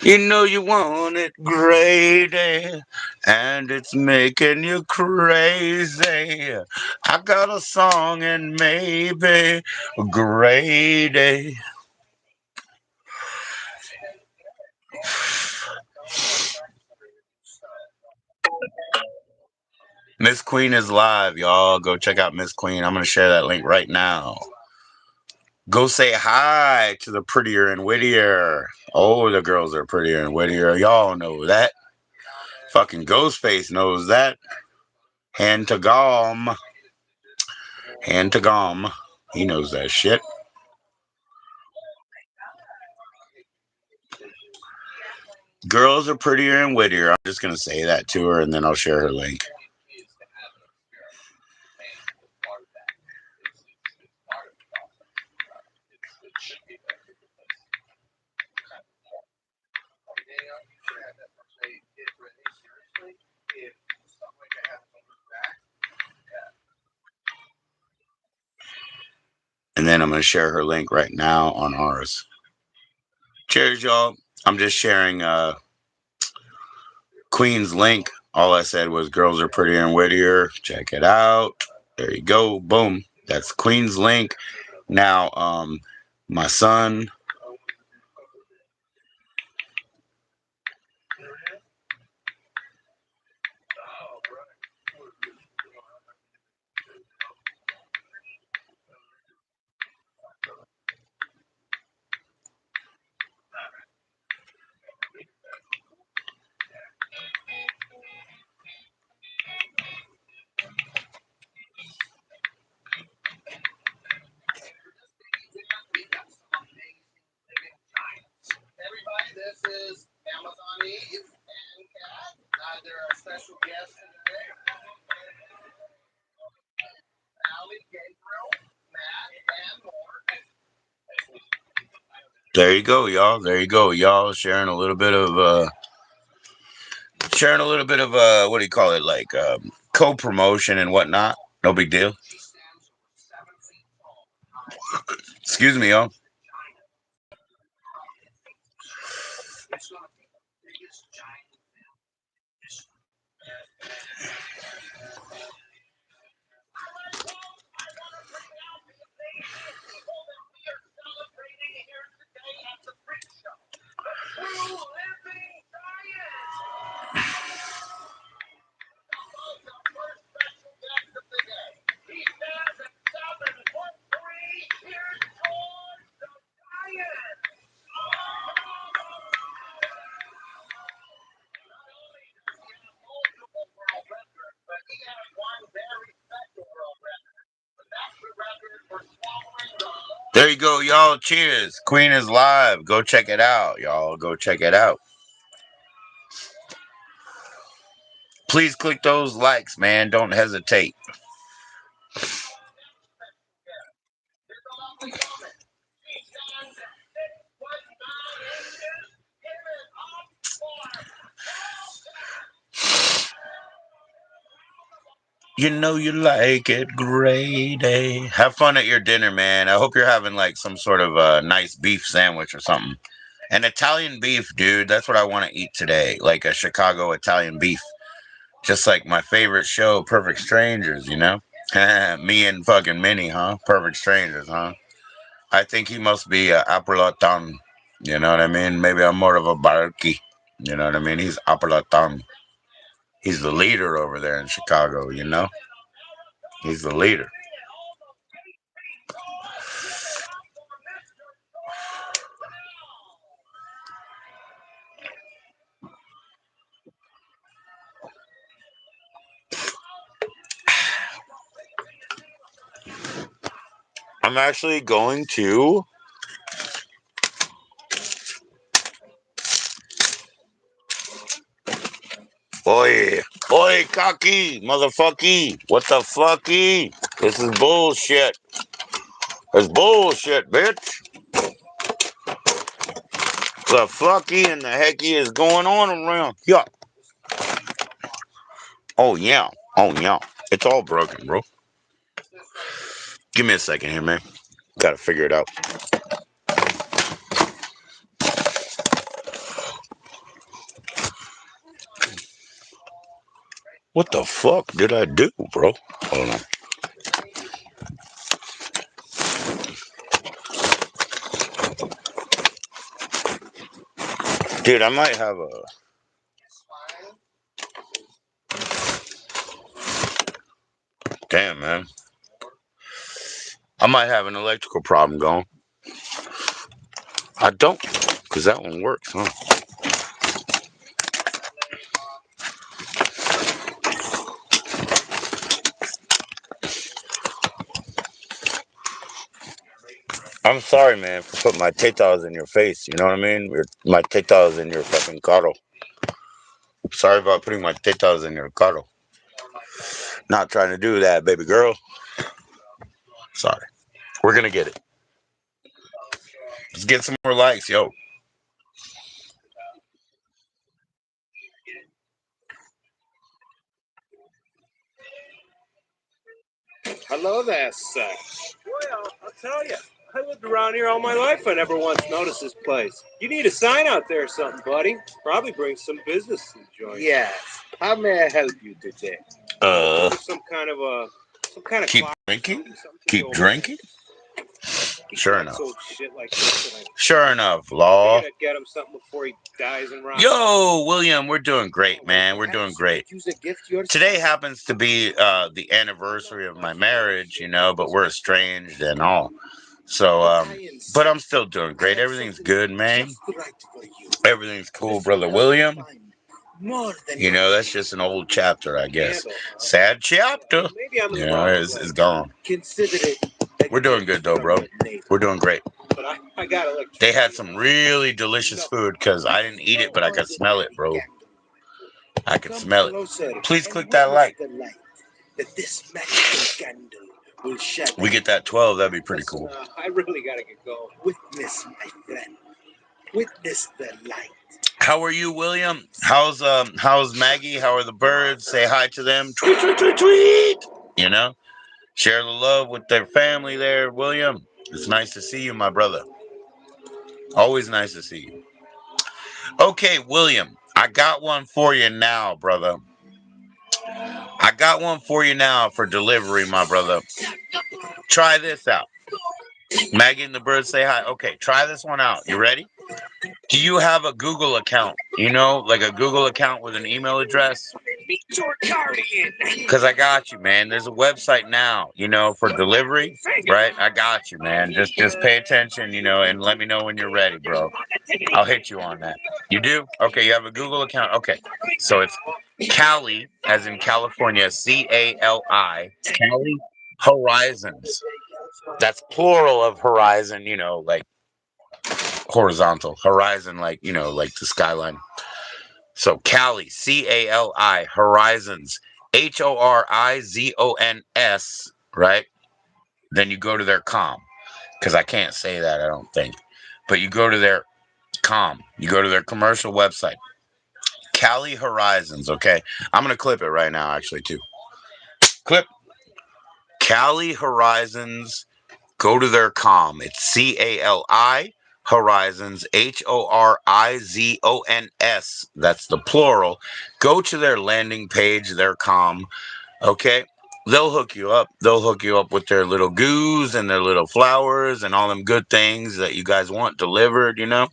You know you want it grady, and it's making you crazy. I got a song and maybe grady. Miss Queen is live, y'all. Go check out Miss Queen. I'm gonna share that link right now. Go say hi to the prettier and wittier. Oh, the girls are prettier and wittier. Y'all know that. Fucking Ghostface knows that. Hand to Gom. Hand to Gom. He knows that shit. Girls are prettier and wittier. I'm just gonna say that to her and then I'll share her link. And then I'm gonna share her link right now on ours. Cheers, y'all. I'm just sharing Queen's link. All I said was girls are prettier and wittier. Check it out. There you go. Boom. That's Queen's link. Now, my son. Everybody, this is Amazon Eve and Cat. They're our special guests today. Allie, Gabriel, Matt, and more. There you go, y'all. There you go, y'all. Sharing a little bit of what do you call it, like co-promotion and whatnot. No big deal. Excuse me, y'all. There you go, y'all. Cheers. Queen is live. Go check it out, y'all. Go check it out. Please click those likes, man. Don't hesitate. You know you like it, grady. Have fun at your dinner, man. I hope you're having like some sort of nice beef sandwich or something. An Italian beef, dude. That's what I want to eat today. Like a Chicago Italian beef. Just like my favorite show, Perfect Strangers, you know? Me and fucking Minnie, huh? Perfect Strangers, huh? I think he must be Apolloton. You know what I mean? Maybe I'm more of a barky. You know what I mean? He's Apolloton. He's the leader over there in Chicago, you know? He's the leader. I'm actually going to Oi, oi, cocky, motherfucky. What the fucky? This is bullshit. It's bullshit, bitch. The fucky and the hecky is going on around. Yeah. Oh, yeah. Oh, yeah. It's all broken, bro. Give me a second here, man. Gotta figure it out. What the fuck did I do, bro? Hold on. Dude, I might have a... Damn, man. I might have an electrical problem going. I don't, because that one works, huh? I'm sorry, man, for putting my tetas in your face. You know what I mean? My tetas in your fucking carro. Sorry about putting my tetas in your carro. Not trying to do that, baby girl. Sorry. We're gonna get it. Let's get some more likes, yo. Hello there, sir. Well, I'll tell you. I lived around here all my life. I never once noticed this place. You need a sign out there or something, buddy. Probably bring some business to the joint. Yes. How may I help you today? Some kind of Keep drinking? Keep drinking? Sure enough. Shit like this, Sure enough, Law. I'd get him something before he dies and rots. Yo, William, we're doing great, man. We're doing great. Today happens to be the anniversary of my marriage, you know, but we're estranged and all. So, but I'm still doing great. Everything's good, man. Everything's cool, brother William. You know, that's just an old chapter, I guess. Sad chapter. You know, it's gone. We're doing good, though, bro. We're doing great. They had some really delicious food because I didn't eat it, but I could smell it, bro. I could smell it. Please click that like. We get that 12, that'd be pretty cool. I really gotta get going. Witness, my friend. Witness the light. How are you, William? How's Maggie? How are the birds? Say hi to them. Tweet, tweet, tweet, tweet. You know? Share the love with their family there, William. It's nice to see you, my brother. Always nice to see you. Okay, William, I got one for you now, brother. I got one for you now for delivery, my brother. Try this out. Maggie and the birds say hi. Okay, try this one out. You ready? Do you have a Google account? You know, like a Google account with an email address? Because I got you, man. There's a website now, you know, for delivery, right? I got you, man. Just pay attention, you know, and let me know when you're ready, bro. I'll hit you on that. You do? Okay, you have a Google account. Okay, so it's Cali, as in California, CALI, Cali Horizons. That's plural of horizon, you know, like horizontal. Horizon, like, you know, like the skyline. So Cali, CALI, Horizons, HORIZONS, right? Then you go to their com, because I can't say that, I don't think. But you go to their com, you go to their commercial website, Cali Horizons, okay? I'm going to clip it right now, actually, too. Clip. Cali Horizons, go to their com. It's CALI Horizons, HORIZONS. That's the plural. Go to their landing page, their com. Okay. They'll hook you up. They'll hook you up with their little goos and their little flowers and all them good things that you guys want delivered, you know?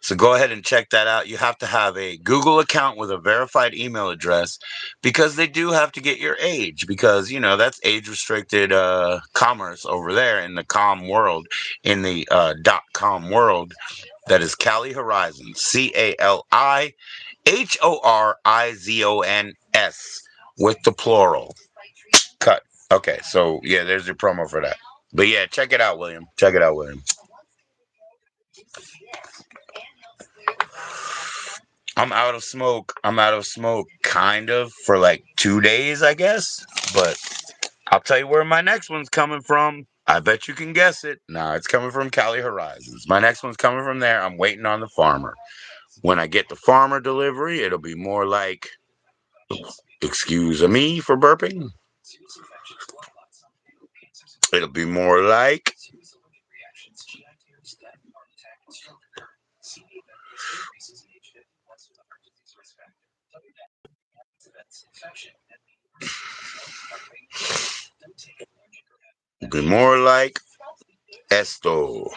So go ahead and check that out. You have to have a Google account with a verified email address because they do have to get your age because, you know, that's age restricted commerce over there in the com world, in the .com world. That is Cali Horizons, CALIHORIZONS with the plural. Cut. Okay, so yeah, there's your promo for that. But yeah, check it out, William. Check it out, William. I'm out of smoke. I'm out of smoke, kind of, for like 2 days, I guess. But I'll tell you where my next one's coming from. I bet you can guess it. Nah, it's coming from Cali Horizons. My next one's coming from there. I'm waiting on the farmer. When I get the farmer delivery, it'll be more like, excuse me for burping. It'll be more like, it'll be more like esto.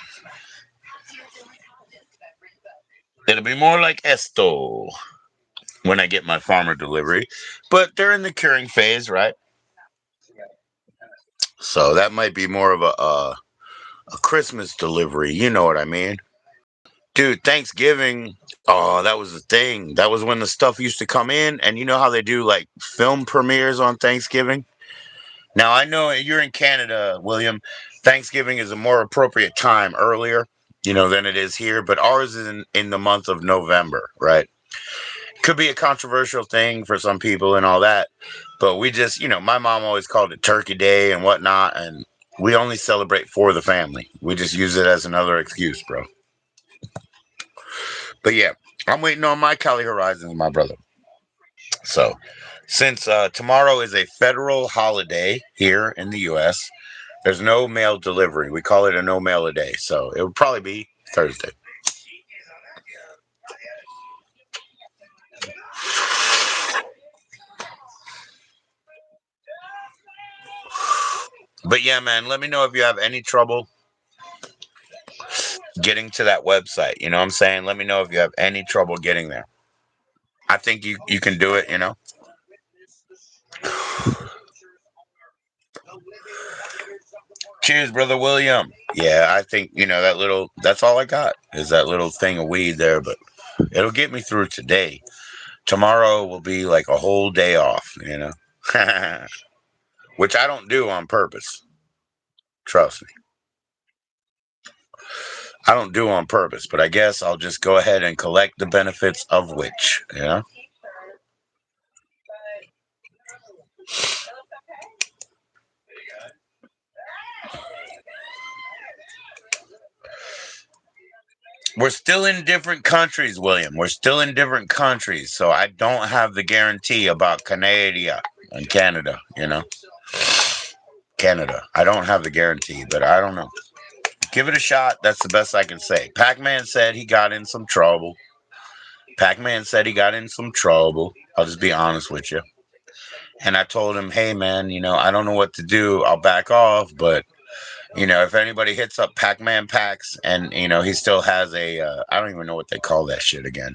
It'll be more like esto when I get my farmer delivery. But they're in the curing phase, right? So that might be more of a Christmas delivery. You know what I mean? Dude, Thanksgiving, oh, that was the thing. That was when the stuff used to come in. And you know how they do like film premieres on Thanksgiving? Now, I know you're in Canada, William. Thanksgiving is a more appropriate time earlier, than it is here. But ours is in the month of November, right? Could be a controversial thing for some people and all that. But we just, my mom always called it Turkey Day and whatnot. And we only celebrate for the family. We just use it as another excuse, bro. But yeah, I'm waiting on my Cali Horizons, my brother. So, since tomorrow is a federal holiday here in the U.S., there's no mail delivery. We call it a no mail a day. So, it would probably be Thursday. But yeah, man, let me know if you have any trouble getting to that website. You know what I'm saying? Let me know if you have any trouble getting there. I think you can do it. Cheers, brother William. Yeah, I think, that's all I got is that little thing of weed there, but it'll get me through today. Tomorrow will be like a whole day off. Which I don't do on purpose. Trust me. I don't do on purpose, but I guess I'll just go ahead and collect the benefits of which. We're still in different countries, William. We're still in different countries, so I don't have the guarantee about Canada and Canada. Canada. I don't have the guarantee, but I don't know. Give it a shot. That's the best I can say. Pac-Man said he got in some trouble. Pac-Man said he got in some trouble. I'll just be honest with you. And I told him, hey, man, I don't know what to do. I'll back off. But, if anybody hits up Pac-Man Packs and, he still has I don't even know what they call that shit again.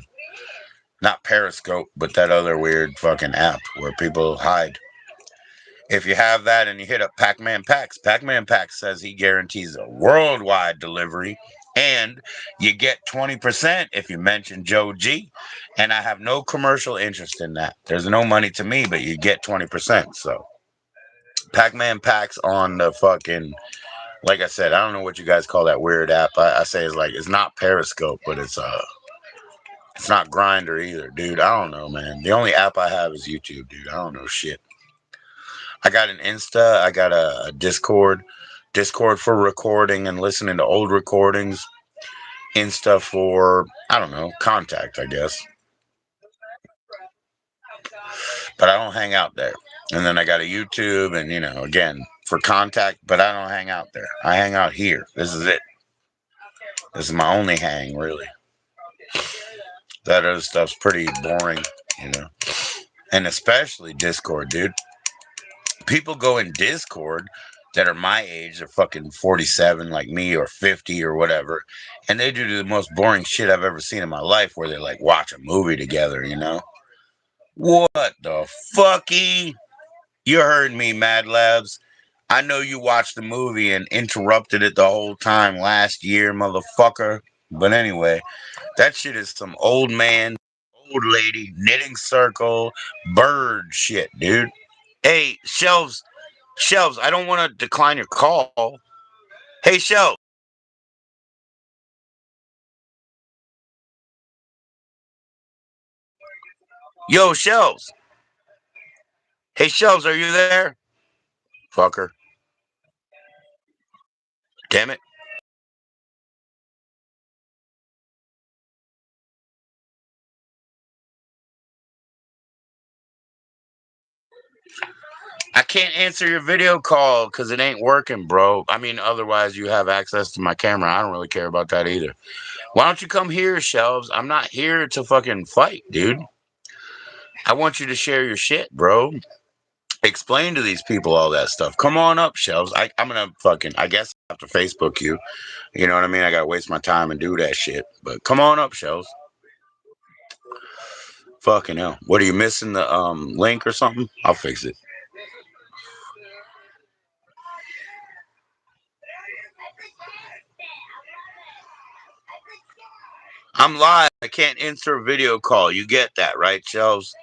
Not Periscope, but that other weird fucking app where people hide. If you have that and you hit up Pac-Man Packs says he guarantees a worldwide delivery. And you get 20% if you mention JoE. And I have no commercial interest in that. There's no money to me, but you get 20%. So Pac-Man Packs on the fucking, like I said, I don't know what you guys call that weird app. I say it's not Periscope, but it's not Grinder either, dude. I don't know, man. The only app I have is YouTube, dude. I don't know shit. I got an Insta. I got a Discord for recording and listening to old recordings. Insta for, I don't know, contact, I guess. But I don't hang out there. And then I got a YouTube and, again, for contact, but I don't hang out there. I hang out here. This is it. This is my only hang, really. That other stuff's pretty boring. And especially Discord, dude. People go in Discord that are my age, they're fucking 47 like me or 50 or whatever, and they do the most boring shit I've ever seen in my life where they like watch a movie together. What the fucky? You heard me, Mad Labs. I know you watched the movie and interrupted it the whole time last year, motherfucker. But anyway, that shit is some old man, old lady, knitting circle, bird shit, dude. Hey, Shelves, I don't want to decline your call. Hey, Shelves. Yo, Shelves. Hey, Shelves, are you there? Fucker. Damn it. I can't answer your video call because it ain't working, bro. I mean, otherwise you have access to my camera. I don't really care about that either. Why don't you come here, Shelves? I'm not here to fucking fight, dude. I want you to share your shit, bro. Explain to these people all that stuff. Come on up, Shelves. I'm gonna fucking, I guess I have to Facebook you. You know what I mean? I gotta waste my time and do that shit. But come on up, Shelves. Fucking hell. What, are you missing the link or something? I'll fix it. I'm live. I can't insert video call. You get that, right, Shelves?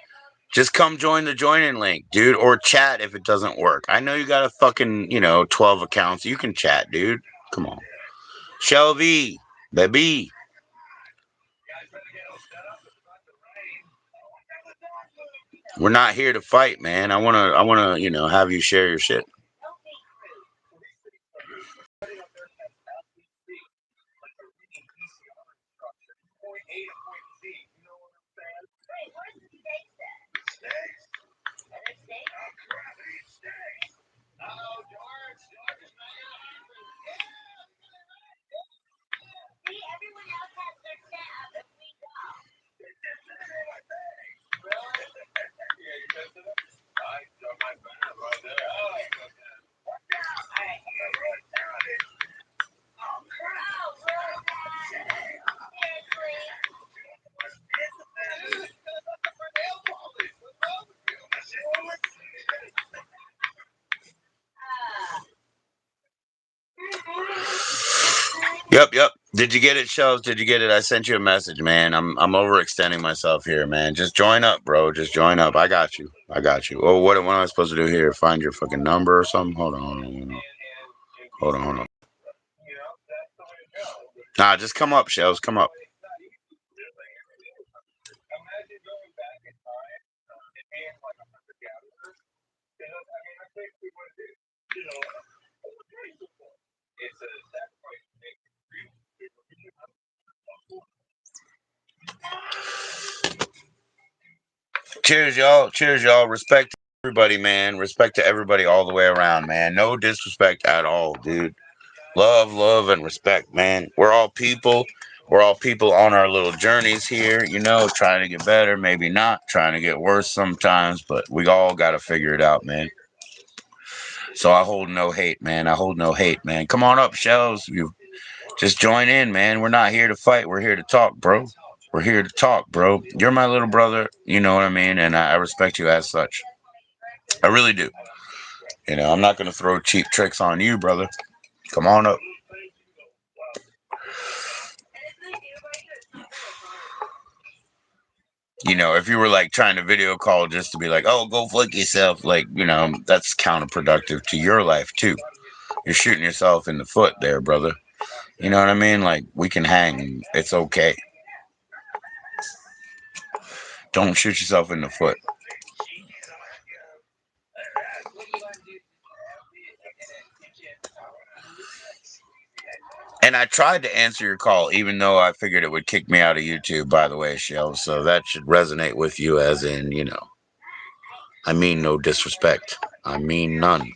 Just come join the join-in link, dude, or chat if it doesn't work. I know you got a fucking, 12 accounts. You can chat, dude. Come on. Shelby, baby. We're not here to fight, man. I wanna, have you share your shit. Yep. Did you get it, Shelves? Did you get it? I sent you a message, man. I'm overextending myself here, man. Just join up, bro. Just join up. I got you. Oh, what am I supposed to do here? Find your fucking number or something? Hold on. Nah, just come up, Shelves. Come up. Cheers, y'all. Cheers, y'all. Respect to everybody, man. Respect to everybody all the way around, man. No disrespect at all, dude. Love, and respect, man. We're all people. We're all people on our little journeys here, trying to get better, maybe not, trying to get worse sometimes, but we all got to figure it out, man. So I hold no hate, man. Come on up, Shells. You just join in, man. We're not here to fight. We're here to talk, bro. We're here to talk, bro. You're my little brother. You know what I mean? And I respect you as such. I really do. I'm not going to throw cheap tricks on you, brother. Come on up. If you were like trying to video call just to be like, oh, go flick yourself, like, that's counterproductive to your life too. You're shooting yourself in the foot there, brother. You know what I mean? Like, we can hang. It's okay. Don't shoot yourself in the foot. And I tried to answer your call, even though I figured it would kick me out of YouTube, by the way, Shell. So that should resonate with you, as in, I mean no disrespect. I mean none.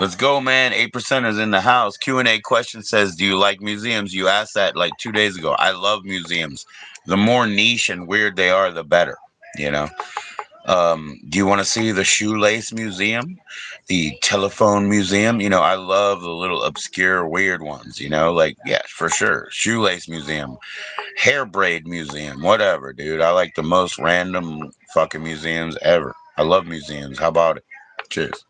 Let's go, man. 8% is in the house. Q&A question says, do you like museums? You asked that like 2 days ago. I love museums. The more niche and weird they are, the better, you know? Do you want to see the shoelace museum, the telephone museum? I love the little obscure, weird ones, like, yeah, for sure. Shoelace museum, hair braid museum, whatever, dude. I like the most random fucking museums ever. I love museums. How about it? Cheers.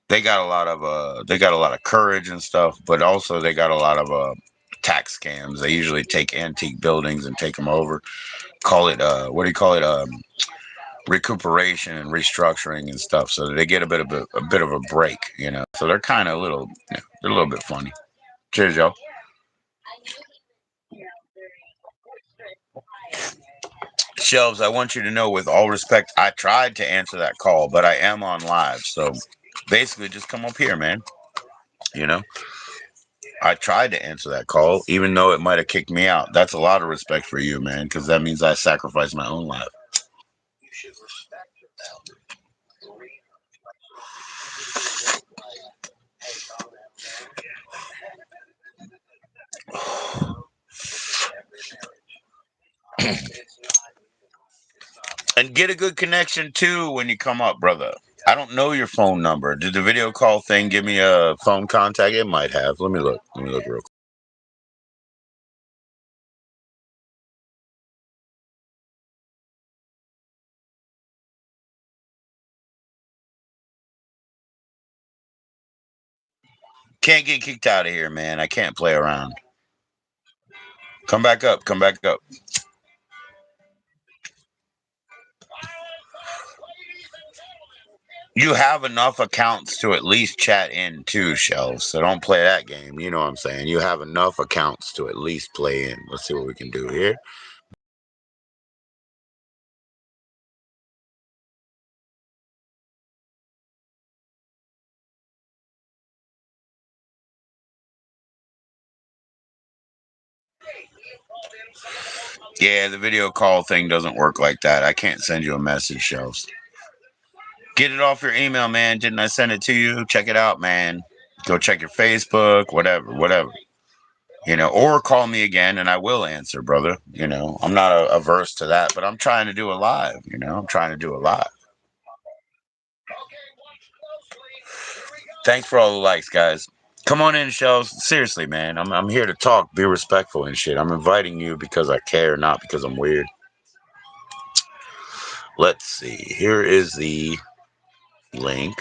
They got a lot of courage and stuff, but also they got a lot of tax scams. They usually take antique buildings and take them over. Call it what do you call it? recuperation and restructuring and stuff, so that they get a bit of a break, you know. So they're kind of a little, they're a little bit funny. Cheers, y'all. Shelves, I want you to know, with all respect, I tried to answer that call, but I am on live, so basically, just come up here, man. You know, I tried to answer that call, even though it might have kicked me out. That's a lot of respect for you, man, because that means I sacrificed my own life. And get a good connection too when you come up, brother. I don't know your phone number. Did the video call thing give me a phone contact? It might have. Let me look. Let me look real quick. Can't get kicked out of here, man. I can't play around. Come back up. Come back up. You have enough accounts to at least chat in too, Shells. So don't play that game. You know what I'm saying? You have enough accounts to at least play in. Let's see what we can do here. Yeah, the video call thing doesn't work like that. I can't send you a message, Shells. Get it off your email, man. Didn't I send it to you? Check it out, man. Go check your Facebook, whatever, whatever. You know, or call me again and I will answer, brother. You know, I'm not averse to that, but I'm trying to do a live. You know, I'm trying to do a live. Thanks for all the likes, guys. Come on in, Shells. Seriously, man. I'm here to talk. Be respectful and shit. I'm inviting you because I care, not because I'm weird. Let's see. Here is the link,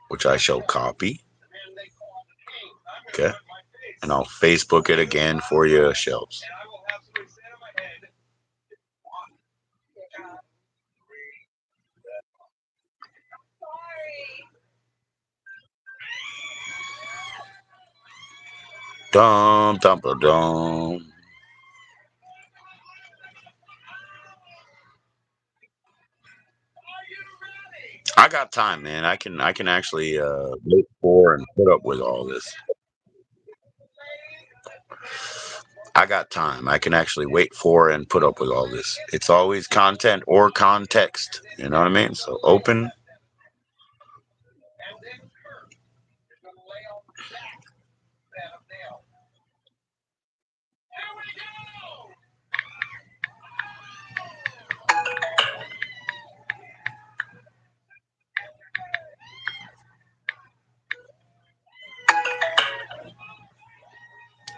which I shall copy. Okay. And I'll Facebook it again for you, Shells. Dum dum dum. I got time, man. I can actually wait for and put up with all this. I got time. I can actually wait for and put up with all this. It's always content or context. You know what I mean? So open.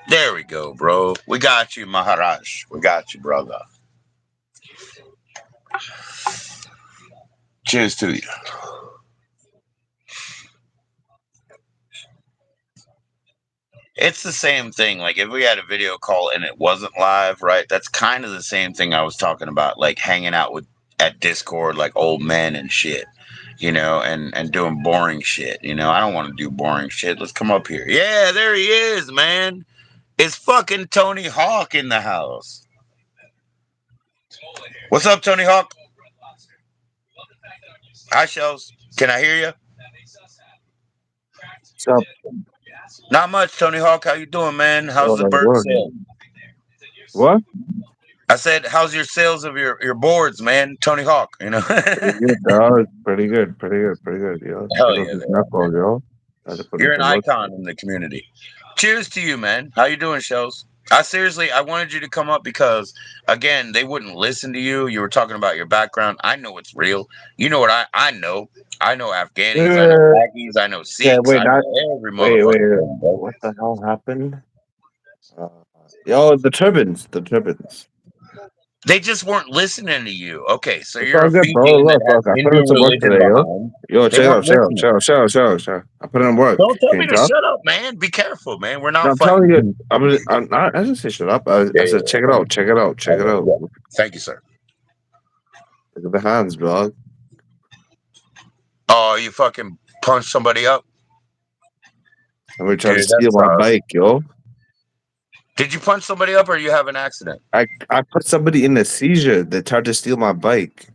There we go, bro. We got you, Maharaj. We got you, brother. Cheers to you. It's the same thing. Like if we had a video call and it wasn't live, right? That's kind of the same thing I was talking about, like hanging out with at Discord like old men and shit, you know, and doing boring shit. You know, I don't want to do boring shit. Let's come up here. Yeah, there he is, man. It's fucking Tony Hawk in the house. What's up, Tony Hawk? Hi, Shells. Can I hear you? What's up? Not much, Tony Hawk. How you doing, man? How's Oh, the at bird work. sale? What? I said, how's your sales of your boards, man? Tony Hawk, you know? Pretty good, dog. Pretty good. Pretty good. Pretty good, yo. Hell Check out yeah, this they are, knuckle, man. yo. Had to put in You're an some work. icon in the community. Cheers to you, man. How you doing, Shells? I wanted you to come up because, again, they wouldn't listen to you. You were talking about your background. I know it's real. You know what I know? I know Afghanis. I know Pakis. I know Yeah, Sikhs. wait, I not. know every Wait, wait. motherfucking thing, bro. What the hell happened? Uh, yo, the turbans. The turbans. They just weren't listening to you. Okay, so It's you're all a good, bro. Fijian that Look, has look. I put Hindu in some work religion today, yo. behind. Yo, They check it out. weren't Check it out. listening. Check it out. Check it out. Check it out. Check it out. I put in work. Don't tell Can me you to talk? shut up, man. Be careful, man. We're No, not I'm telling fighting. you. I didn't say shut up. I Yeah, said check it out. Check it out. Check it okay, out. yeah. Thank you, sir. Look at the hands, dog. Oh, you fucking punched somebody up, Somebody tried to dude. That's steal my tough. bike, yo. Did you punch somebody up, or you have an accident? I put somebody in a seizure. They tried to steal my bike.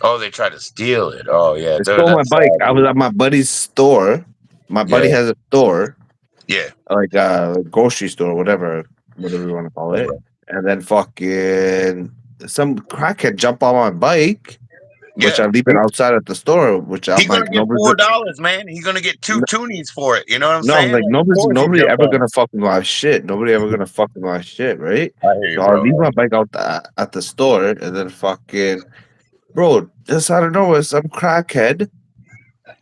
Oh, they tried to steal it. Oh yeah, They dude, stole my that's bike. sad, I was dude. at my buddy's store. My buddy Yeah, has a store, yeah. like a grocery store, whatever you want to call it. Right. And then fucking some crackhead jump on my bike, which Yeah. I leave it outside at the store. Which He's I'm gonna like, get nobody's gonna. $4, man. He's gonna get two toonies for it. You know what I'm No, I'm saying? like Like, of course he nobody jump ever on gonna it. fuck with my shit. Nobody ever gonna fuck with my shit, right? I hear So you, I'll bro. leave my bike out at the store, and then fucking bro, just out of nowhere, some crackhead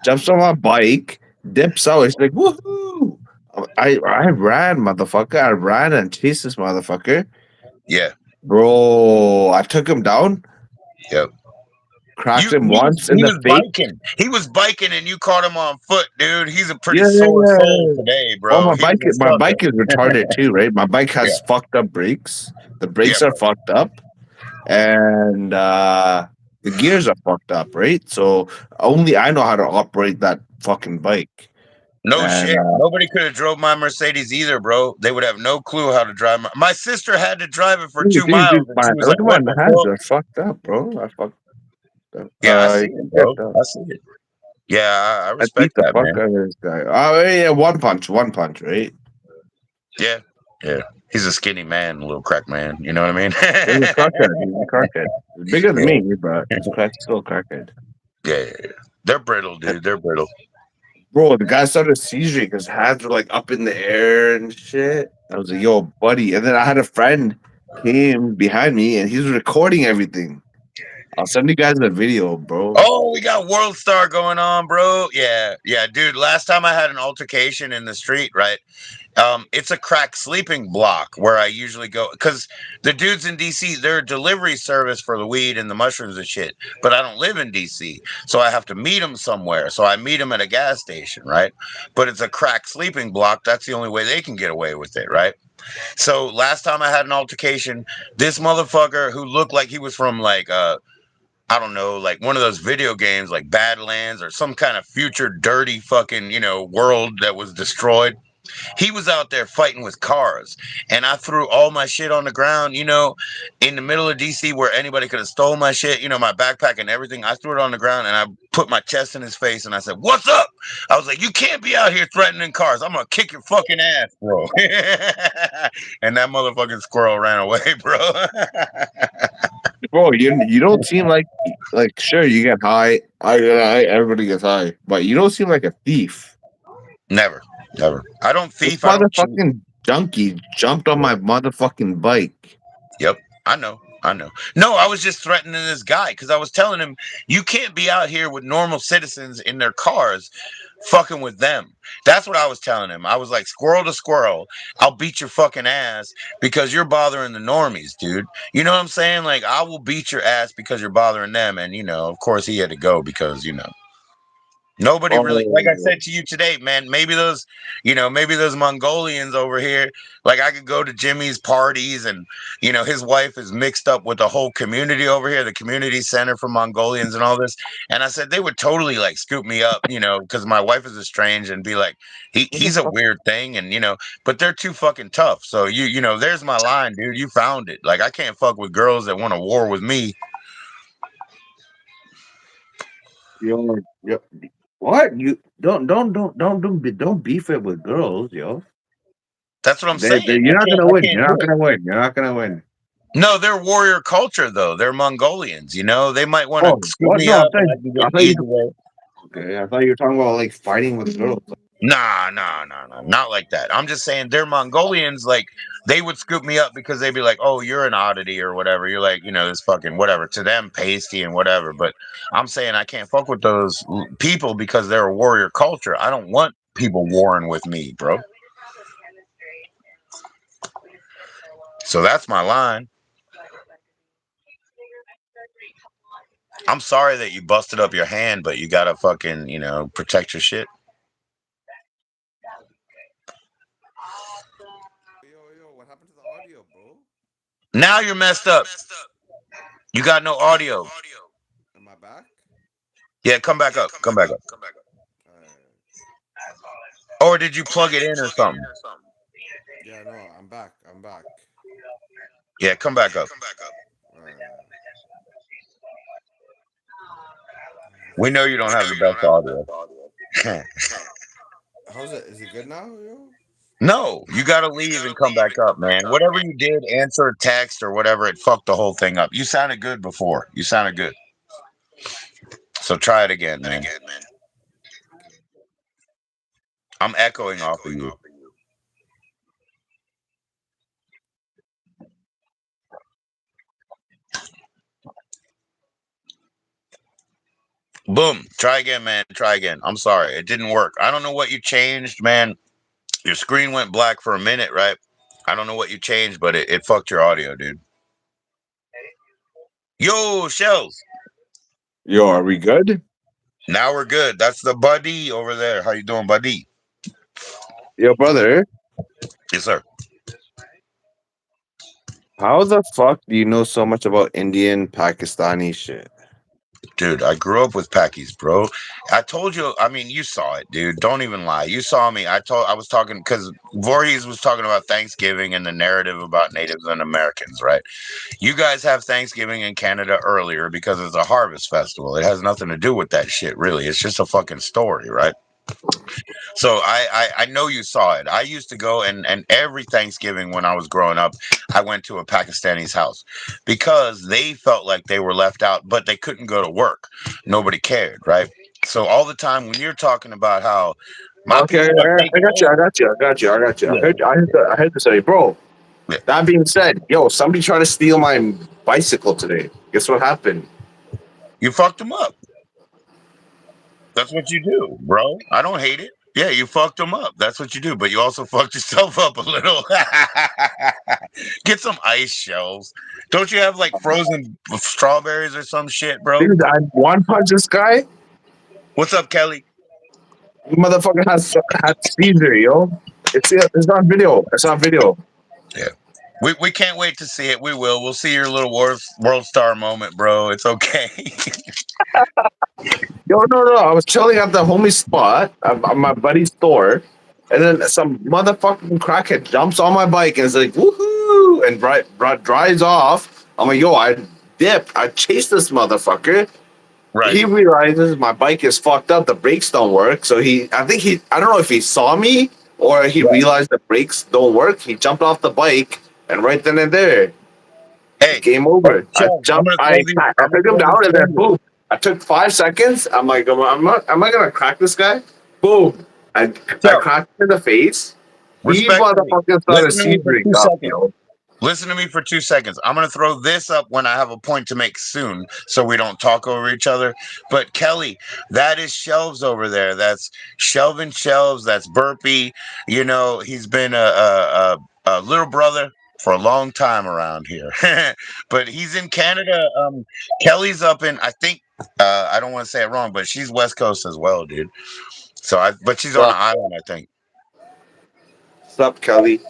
jumps on my bike, dips out. He's like, woohoo! I ran, motherfucker. I ran and chased this motherfucker, Yeah. bro. I took him down, Yep. cracked You him he was once in he the was face. biking. He was biking and you caught him on foot, dude. He's a pretty Yeah, sore soul today, oh, bro. He was a my sucker. bike is retarded too, right? My bike has Yeah. fucked up brakes. The Yeah, brakes are bro. fucked up, and the gears are fucked up, right? So only I know how to operate that fucking bike. No And shit. Nobody could have drove my Mercedes either, bro. They would have no clue how to drive my sister had to drive it for 2 miles and she was look like, at what my the hands. fuck? They're fucked up, bro. I fucked up. Yeah, I see You can it, get bro. that. I see it. Yeah, I I beat respect the that, fuck man. out of this guy. Oh yeah, one punch, right? Yeah. Yeah. He's a skinny man, a little crack man. You know what I mean? He's a crackhead. He's a crackhead. He's bigger than Yeah. me, but he's still a crackhead. Yeah. They're brittle, dude. They're brittle. Bro, the guy started seizuring. His hands were like up in the air and shit. I was like, yo, buddy. And then I had a friend came behind me and he was recording everything. I'll send you guys the video, bro. Oh, we got World Star going on, bro. Yeah, yeah, dude. Last time I had an altercation in the street, right? It's a crack sleeping block where I usually go because the dudes in DC, they're a delivery service for the weed and the mushrooms and shit. But I don't live in DC, so I have to meet them somewhere. So I meet them at a gas station, right? But it's a crack sleeping block. That's the only way they can get away with it, right? So last time I had an altercation, this motherfucker who looked like he was from like I don't know, like one of those video games like Badlands or some kind of future dirty fucking, world that was destroyed. He was out there fighting with cars, and I threw all my shit on the ground, in the middle of DC where anybody could have stole my shit, my backpack and everything. I threw it on the ground and I put my chest in his face and I said, "What's up?" I was like, "You can't be out here threatening cars. I'm gonna kick your fucking ass, bro." And that motherfucking squirrel ran away, bro. Bro, you don't seem like sure you get high. Everybody gets high, but you don't seem like a thief. Never, never. I don't This thief. I don't cheat. motherfucking junkie jumped on my motherfucking bike. Yep, I know. I know. No, I was just threatening this guy because I was telling him you can't be out here with normal citizens in their cars fucking with them. That's what I was telling him. I was like, squirrel to squirrel, I'll beat your fucking ass because you're bothering the normies, dude. You know what I'm saying? Like, I will beat your ass because you're bothering them. And, of course he had to go because, nobody really, like I Oh, said to you today, man, maybe those Mongolians over here, like I could go to Jimmy's parties and, his wife is mixed up with the whole community over here, the community center for Mongolians and all this. And I said they would totally like scoop me up, because my wife is estranged and be like, what the he's a fuck? weird thing. And, but they're too fucking tough. So there's my line, dude. You found it. Like I can't fuck with girls that want to war with me. Yo, what you don't beef it with girls, yo. That's what I'm saying. You're not gonna I win. can't You're do not it. gonna win. You're not gonna win. No, they're warrior culture though. They're Mongolians. They might want to Oh, scoop what? me No, up and I can get I thought you. easy way. Okay, I thought you were talking about like fighting with girls. Nah, nah, nah, nah, not like that. I'm just saying they're Mongolians. Like they would scoop me up because they'd be like, "Oh, you're an oddity or whatever." You're like, this fucking whatever to them, pasty and whatever. But I'm saying I can't fuck with those people because they're a warrior culture. I don't want people warring with me, bro. So that's my line. I'm sorry that you busted up your hand, but you gotta fucking, protect your shit. Yo, what happened to the audio, bro? Now you're messed up. You got no audio. Yeah, come back up. Come back up. Or did you plug it in or something? Yeah, no, I'm back. I'm back. Yeah, come back up. Alright. We know you don't have the best audio. How's it? Is it good now, yo? No, you got to leave and come back up, man. Whatever you did, answer a text or whatever, it fucked the whole thing up. You sounded good before. You sounded good. So try it again, man. I'm echoing off of you. Boom. Try again, man. Try again. I'm sorry. It didn't work. I don't know what you changed, man. Your screen went black for a minute, right? I don't know what you changed, but it fucked your audio, dude. Yo, Shells. Yo, are we good? Now we're good. That's the buddy over there. How you doing, buddy? Yo, brother, Yes, sir. how the fuck do you know so much about Indian Pakistani shit? Dude, I grew up with Packies, bro. I told you, I mean, you saw it, dude. Don't even lie. You saw me. I was talking because Voorhees was talking about Thanksgiving and the narrative about Natives and Americans, right? You guys have Thanksgiving in Canada earlier because it's a harvest festival. It has nothing to do with that shit, really. It's just a fucking story, right? So I know you saw it. I used to go and every Thanksgiving when I was growing up, I went to a Pakistani's house because they felt like they were left out, but they couldn't go to work. Nobody cared, right? So all the time when you're talking about how my Okay, people are I taking got you. I over, got you. I got you. I got you. yeah, I heard to say, bro. yeah, That being said, yo, somebody tried to steal my bicycle today. Guess what happened? you fucked them up. That's what you do, bro. I don't hate it. Yeah, you fucked them up. That's what you do. But you also fucked yourself up a little. Get some ice shells. Don't you have like frozen strawberries or some shit, bro? Dude, I one punch this guy. What's up, Kelly? Motherfucker has had seizure, yo. It's on video. It's on video. Yeah. We can't wait to see it. We will. We'll see your little world star moment, bro. It's okay. Yo, no. I was chilling at the homie spot at my buddy's store, and then some motherfucking crackhead jumps on my bike and is like, woohoo, and drives off. I'm like, yo, I dip. I chase this motherfucker. Right. He realizes my bike is fucked up. The brakes don't work. So I don't know if he saw me or he Right. realized the brakes don't work. He jumped off the bike and right then and there, Hey, game over. I Chad, I'm jumped, gonna throw these. I I'm gonna took him throw these down and then fingers. boom. I took 5 seconds. I'm like, am I gonna crack this guy? Boom. I So, cracked him in the face. He respectfully, motherfucking started listen to me for seizuring two up, seconds. yo. Listen to me for 2 seconds. I'm going to throw this up when I have a point to make soon so we don't talk over each other. But Kelly, that is Shelves over there. That's Shelvin' Shelves. That's Burpee. You know, he's been a little brother for a long time around here. But he's in Canada. Kelly's up in, I think, I don't want to say it wrong, but she's West Coast as well, dude. But she's on an Sup, island, I think. sup, Kelly.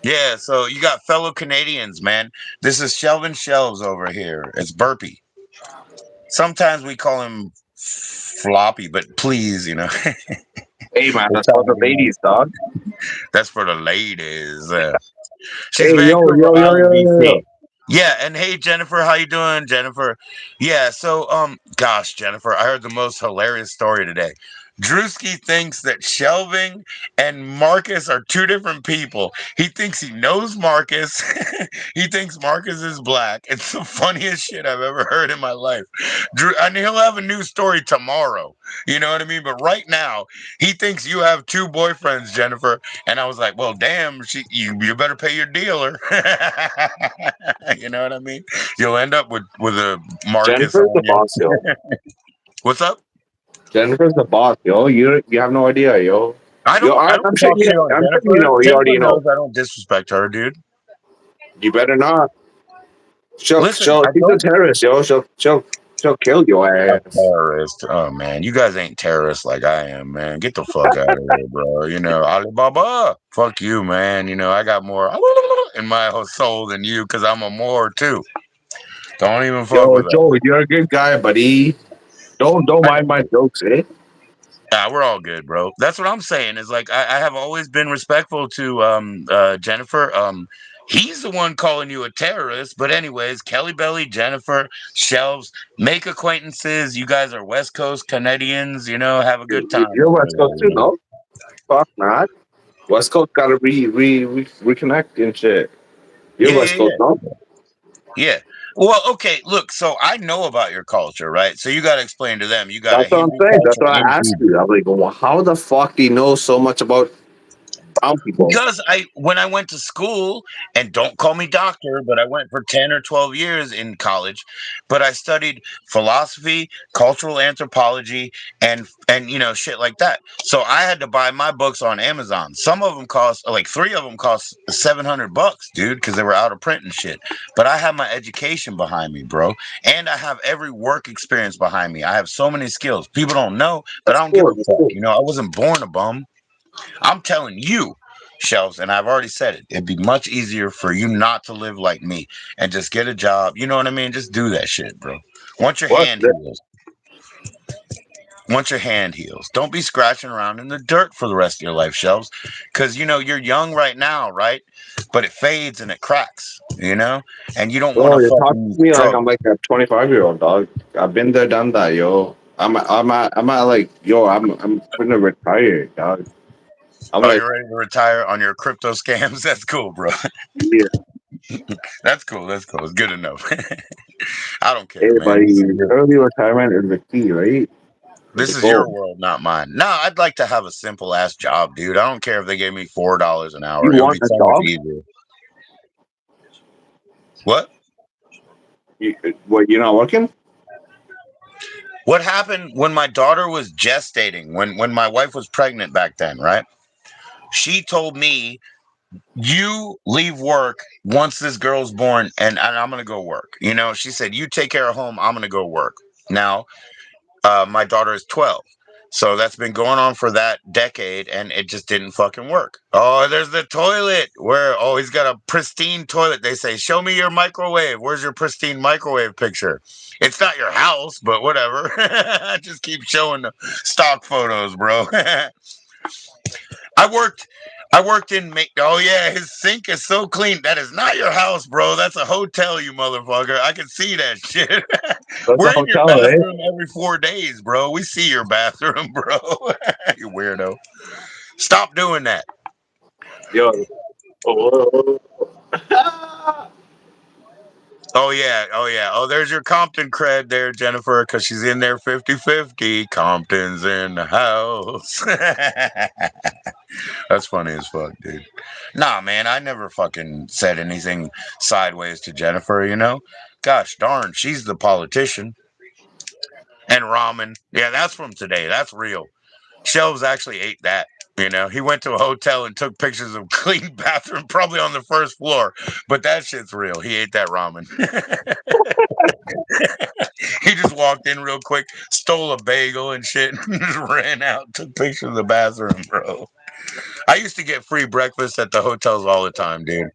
Yeah, so you got fellow Canadians, man. This is Shelvin' Shelves over here. It's Burpee. Sometimes we call him Floppy, but please, Hey man, we're that's for trying to the be nice. ladies, dog. That's for the ladies. She's Hey, Vancouver Island, yo. BC. Yeah, and hey Jennifer, how you doing, Jennifer? Yeah, so gosh, Jennifer, I heard the most hilarious story today. Drewski thinks that Shelving and Marcus are two different people. He thinks he knows Marcus. He thinks Marcus is black. It's the funniest shit I've ever heard in my life. Drew, and he'll have a new story tomorrow. You know what I mean? But right now, he thinks you have two boyfriends, Jennifer. And I was like, well, damn, you better pay your dealer. You know what I mean? You'll end up with a Marcus Jennifer's the on you. boss, yo. What's up? Jennifer's the boss, yo. You have no idea, yo. Yo, I don't I'm sure talk you. shit on I'm sure Jennifer. you Jennifer already know. knows I don't disrespect her, dude. You better not. Listen, I She's a don't. terrorist, yo. She'll kill your A ass. terrorist. Oh man, you guys ain't terrorists like I am, man. Get the fuck out of here, bro. Alibaba. Fuck you, man. I got more in my whole soul than you because I'm a more too. Don't even fuck Yo, with that. Joe, you're a good guy, buddy. Don't mind my jokes, eh? Nah, we're all good, bro. That's what I'm saying. Is like I have always been respectful to Jennifer. He's the one calling you a terrorist. But anyways, Kelly Belly, Jennifer, Shelves, make acquaintances. You guys are West Coast Canadians. You know, have a good time You're over West Coast there. too, You know? no? Fuck not. West Coast gotta reconnect and shit. You're Yeah, West Coast, yeah, no? yeah, yeah. Well, okay. Look, so I know about your culture, right? So you got to explain to them. You got a That's what I'm Hindu saying. That's culture what in I asked Fiji. you. I'm like, well, how the fuck do you know so much about brown people? Because when I went to school, and don't call me doctor, but I went for 10 or 12 years in college, but I studied philosophy, cultural anthropology, and shit like that. So I had to buy my books on Amazon. Some of them cost, like 3 of them cost $700, dude, because they were out of print and shit. But I have my education behind me, bro, and I have every work experience behind me. I have so many skills. People don't know, but I That's don't give cool. a That's fuck. cool. I wasn't born a bum. I'm telling you, Shelves, and I've already said it. It'd be much easier for you not to live like me and just get a job. You know what I mean? Just do that shit, bro. Once your What? hand heals, once your hand heals, don't be scratching around in the dirt for the rest of your life, Shelves, because you're young right now, right? But it fades and it cracks, and you don't want Bro, to you're talking fucking to me like throw. I'm like a 25-year-old dog. I've been there, done that, yo. I'm at like, yo, I'm gonna retire, dog. I'm Oh, like, you're ready to retire on your crypto scams? That's cool, bro. yeah, That's cool. That's cool. It's good enough. I don't hey, care, man. buddy, early retirement is the key, right? Is This the is your goal. world, not mine. No, I'd like to have a simple ass job, dude. I don't care if they gave me $4 an hour. You It would be want a so much job? easier. What? What? You're not working? What happened when my daughter was gestating? When my wife was pregnant back then, right? She told me, "You leave work once this girl's born, and I'm gonna go work." She said, "You take care of home. I'm gonna go work." Now, my daughter is 12. So that's been going on for that decade, and it just didn't fucking work. Oh, there's the toilet he's got a pristine toilet. They say, "Show me your microwave. Where's your pristine microwave picture?" It's not your house, but whatever. Just keep showing the stock photos, bro. I worked. I worked in make. Oh yeah, his sink is so clean. That is not your house, bro. That's a hotel, you motherfucker. I can see that shit. That's a We're in your hotel, eh? bathroom every 4 days, bro. We see your bathroom, bro. You weirdo. Stop doing that. Yo. Oh. Oh yeah. Oh yeah. Oh, there's your Compton cred there, Jennifer, because she's in there 50-50. Compton's in the house. That's funny as fuck, dude. Nah, man, I never fucking said anything sideways to Jennifer. Gosh darn, she's the politician. And ramen. Yeah, that's from today. That's real. Shelves actually ate that. He went to a hotel and took pictures of clean bathroom, probably on the first floor. But that shit's real. He ate that ramen. He just walked in real quick, stole a bagel and shit, and just ran out, took pictures of the bathroom, bro. I used to get free breakfast at the hotels all the time, dude.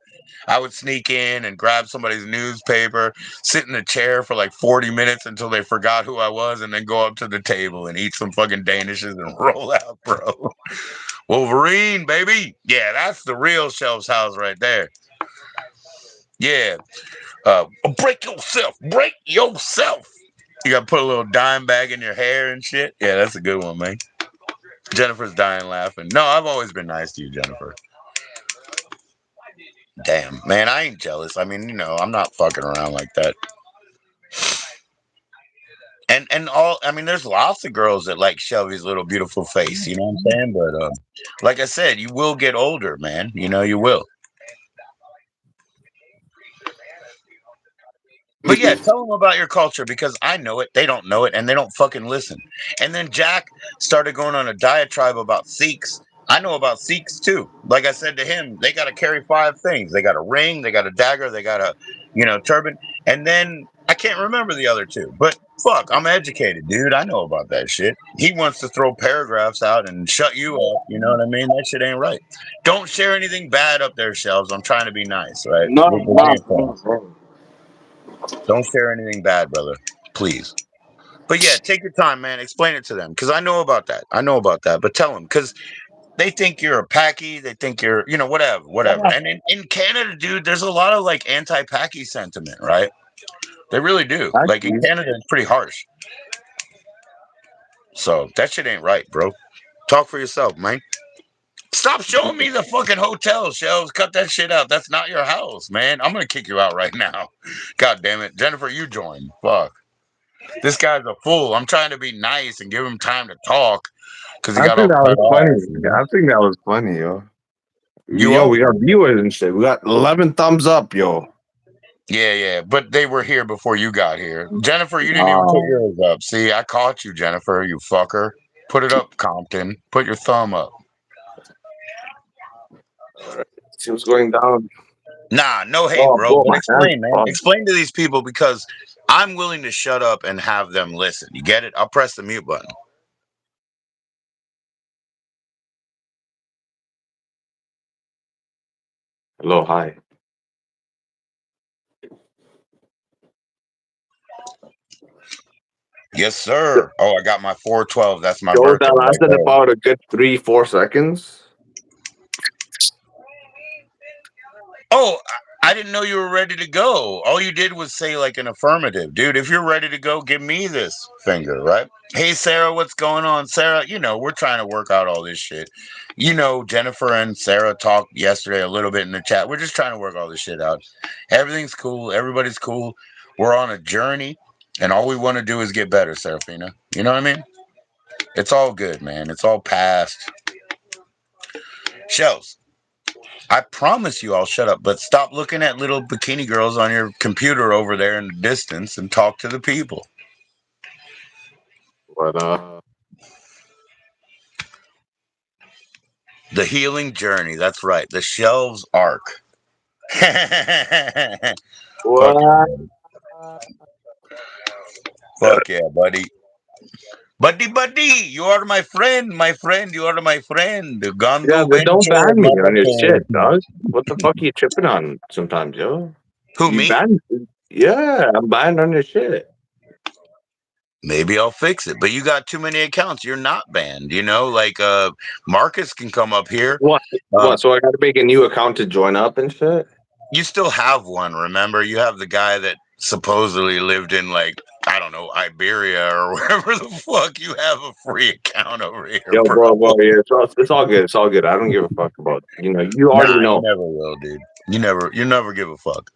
I would sneak in and grab somebody's newspaper, sit in a chair for like 40 minutes until they forgot who I was, and then go up to the table and eat some fucking Danishes and roll out, bro. Wolverine, baby. Yeah, that's the real Shelves house right there. Yeah. Break yourself. Break yourself. You got to put a little dime bag in your hair and shit. Yeah, that's a good one, man. Jennifer's dying laughing. No, I've always been nice to you, Jennifer. Damn, man, I ain't jealous. I mean, I'm not fucking around like that. And there's lots of girls that like Shelby's little beautiful face. You know what I'm saying? But like I said, you will get older, man. You will. But yeah, tell them about your culture because I know it. They don't know it, and they don't fucking listen. And then Jack started going on a diatribe about Sikhs. I know about Sikhs too. Like I said to him, they got to carry 5 things. They got a ring, they got a dagger, they got a, turban, and then I can't remember the other two. But fuck, I'm educated, dude. I know about that shit. He wants to throw paragraphs out and shut you up. You know what I mean? That shit ain't right. Don't share anything bad up there, Shelves. I'm trying to be nice, right? No, We're no, being no, friends. no. Don't share anything bad, brother. Please. But yeah, take your time, man. Explain it to them because I know about that. I know about that. But tell them because they think you're a packy. They think you're, whatever, whatever. And in Canada, dude, there's a lot of like anti-packy sentiment, right? They really do. Like in Actually, Canada, it's pretty harsh. So that shit ain't right, bro. Talk for yourself, man. Stop showing me the fucking hotel shelves. Cut that shit out. That's not your house, man. I'm gonna kick you out right now. God damn it, Jennifer, you join. Fuck. This guy's a fool. I'm trying to be nice and give him time to talk because he I got think all that cut was funny. off. I think that was funny, yo. You Yo, we got welcome. viewers and shit. We got 11 thumbs up, yo. Yeah, yeah, but they were here before you got here. Jennifer, you didn't even put Oh, yours up. See, I caught you, Jennifer, you fucker. Put it up, Compton. Put your thumb up. all right. See what's going down. Nah, no hate, Oh, bro. bro, But my hands explain, man. fucked. Explain to these people because I'm willing to shut up and have them listen. You get it? I'll press the mute button. Hello, hi. Yes, sir. Oh, I got my 412. That's my Yo, birthday that right lasted there. about a good 3-4 seconds. Oh, I didn't know you were ready to go. All you did was say like an affirmative. Dude, if you're ready to go, give me this finger, right? Hey, Sarah, what's going on? Sarah, we're trying to work out all this shit. Jennifer and Sarah talked yesterday a little bit in the chat. We're just trying to work all this shit out. Everything's cool. Everybody's cool. We're on a journey, and all we want to do is get better, Serafina. You know what I mean? It's all good, man. It's all past. Shells. I promise you I'll shut up, but stop looking at little bikini girls on your computer over there in the distance and talk to the people. But The healing journey. That's right. The shelves arc. Fuck what? yeah. Fuck yeah, buddy. Buddy, you are my friend, you are my friend. Yeah, Gandu then don't venture, ban me on your motherfucker. shit, dog. What the fuck are you tripping on sometimes, yo? Who, You me? banned. Yeah, I'm banned on your shit. Maybe I'll fix it. But you got too many accounts. You're not banned. Like Marcus can come up here. What? Um, What? So I got to make a new account to join up and shit? you still have one, remember? You have the guy that supposedly lived in like, I don't know, Iberia or wherever the fuck. You have a free account over here, Yo, bro. bro, yeah, it's all good. It's all good. I don't give a fuck about. You already Nah, you know. never will, dude. You never give a fuck.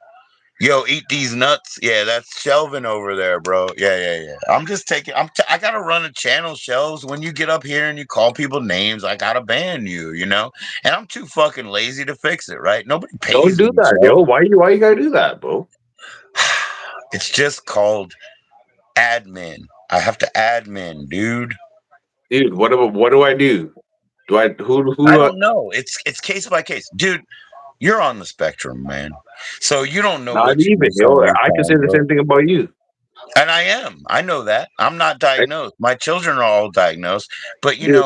Yo, eat these nuts. Yeah, that's Shelvin over there, bro. Yeah. I'm just taking. I gotta run a channel, Shelves. When you get up here and you call people names, I gotta ban you. And I'm too fucking lazy to fix it. Right? Nobody Don't pays do me, that, yo. Shelves. Why you gotta do that, bro? It's just called admin. I have to admin, dude. Dude, what do I do? Do I I who? don't know. It's case by case, dude. You're on the spectrum, man. So you don't know Not what you even, just said yo. your I can say time, the bro. same thing about you. And I am. I know that. I'm not Like, diagnosed. My children are all diagnosed, but dude,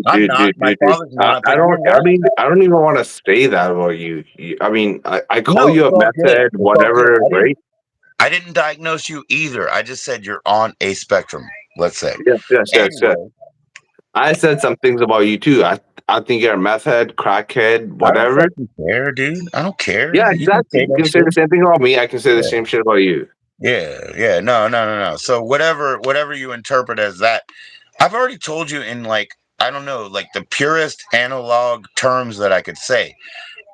I'm not. My dude. father's not. I But you know don't. what? I don't even want to say that about you. I mean, I call No, you it's a all meth good. head, It's all good. whatever, right? I didn't diagnose you either. I just said you're on a spectrum, let's say. Yes. Anyway, I said some things about you too. I think you're a meth head, crackhead, I don't whatever. fucking care, dude. I don't care. Yeah, You can exactly. say You that can say the shit. same thing about me. I can say the Yeah. same shit about you. Yeah. No. So whatever you interpret as that, I've already told you in like, I don't know, like the purest analog terms that I could say.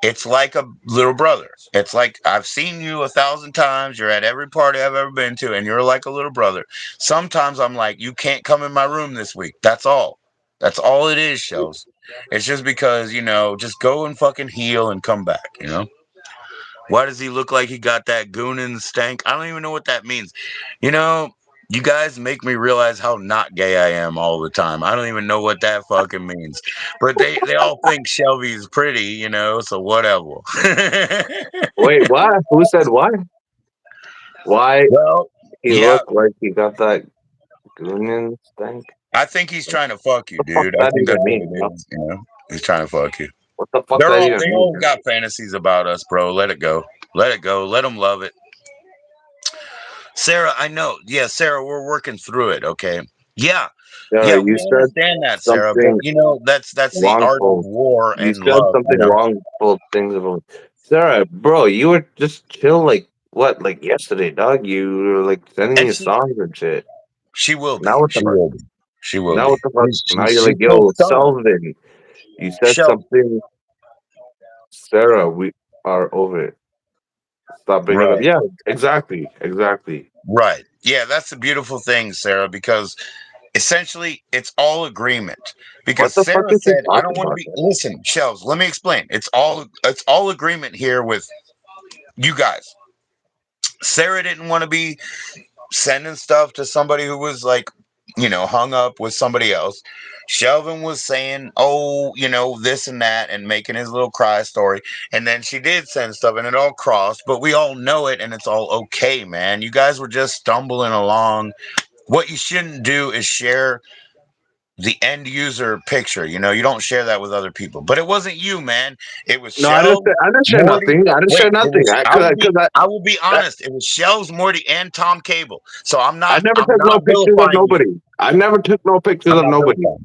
It's like a little brother. It's like I've seen you 1,000 times. You're at every party I've ever been to, and you're like a little brother. Sometimes I'm like, you can't come in my room this week. That's all. That's all it is, Shells. It's just because, just go and fucking heal and come back. Why does he look like he got that goonin stank? I don't even know what that means. You know, you guys make me realize how not gay I am all the time. I don't even know what that fucking means. But they all think Shelby's pretty, so whatever. Wait, what? Who said what? Why Well, he yeah, looked like he got that goonin stank? I think he's trying to fuck you, What the fuck dude. I that think even that's what mean? it is. He's trying to fuck you. What the fuck that even They mean? all got fantasies about us, bro. Let it go. Let it go. Let them love it. Sarah, I know. Yeah, Sarah, we're working through it. Okay. Yeah, Sarah, yeah, we you said understand that, Sarah. But something that's the art of wrongful. war You and said love. You something know. wrongful things about Sarah, bro. You were just chill like what, like yesterday, dog. You were like sending And me songs and shit. she will Now be. what the She fuck? will be. She will Now be. what the fuck? Now you're She's like, still yo, stoned. Selvin. You said Shell. something, Sarah. We are over it. Stop bringing up. Right. Yeah, exactly, exactly. Right. Yeah, that's the beautiful thing, Sarah, because essentially it's all agreement. What Because the fuck Sarah is he said, I don't talking want to about? be listen, Shells, let me explain. It's all agreement here with you guys. Sarah didn't want to be sending stuff to somebody who was like, hung up with somebody else. Shelvin was saying, oh, this and that and making his little cry story. And then she did send stuff and it all crossed, but we all know it and it's all okay, man. You guys were just stumbling along. What you shouldn't do is share the end user picture. You don't share that with other people. But it wasn't you, man. It was No, I didn't. Shelv, I didn't share Morty. nothing. I didn't Wait, share it nothing. was I, cause, I, cause I, I will be honest. It was Shelv's, Morty, and Tom Cable. So I'm I not never I'm took no not pictures of vilifying you. nobody. I never took no pictures I'm of not nobody. vilifying.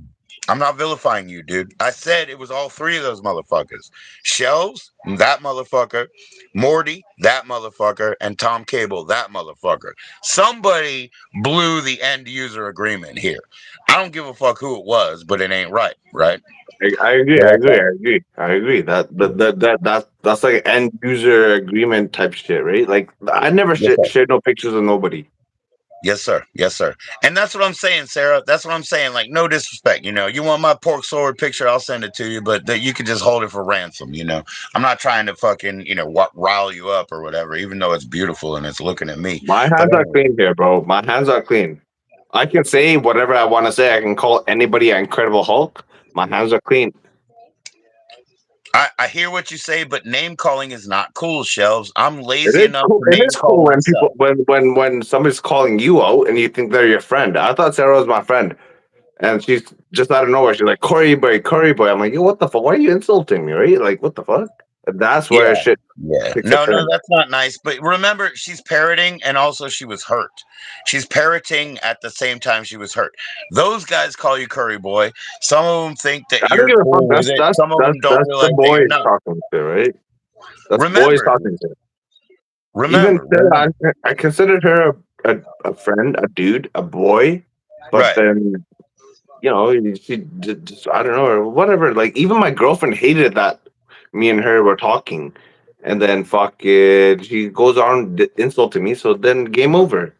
I'm not vilifying you, dude. I said it was all three of those motherfuckers. Shells, that motherfucker, Morty, that motherfucker, and Tom Cable, that motherfucker. Somebody blew the end user agreement here. I don't give a fuck who it was, but it ain't right, right? I agree. So I that's agree. all. I agree. I agree. That's like end user agreement type shit, right? Like I never Yes, sir. shared no pictures of nobody. Yes, sir. Yes, sir. And that's what I'm saying, Sarah. That's what I'm saying. Like, no disrespect. You want my pork sword picture, I'll send it to you, but that you can just hold it for ransom. I'm not trying to fucking, rile you up or whatever, even though it's beautiful and it's looking at me. My But hands are anyway, clean here, bro. My hands are clean. I can say whatever I want to say. I can call anybody an Incredible Hulk. My hands are clean. I hear what you say, but name calling is not cool, Shelves. I'm It lazy is enough cool. to It name is call cool when people myself. when somebody's calling you out and you think they're your friend. I thought Sarah was my friend, and she's just out of nowhere. She's like, Corey boy, Corey boy. I'm like, yo, what the fuck? Why are you insulting me? Right? Like, what the fuck? And that's Yeah. where shit Yeah. takes a No, turn. that's not nice. But remember, she's parroting and also she was hurt. She's parroting at the same time she was hurt. Those guys call you curry boy. Some of them think that I don't you're give a fuck. cool with it. Some of them don't That's the realize that you're boys not. talking to, right? That's boys Remember, talking to. Even remember, Sarah, remember. I considered her a friend, a dude, a boy, but Right. then she just I don't know or whatever. Like even my girlfriend hated that me and her were talking, and then fuck it, she goes on insulting me. So then game over.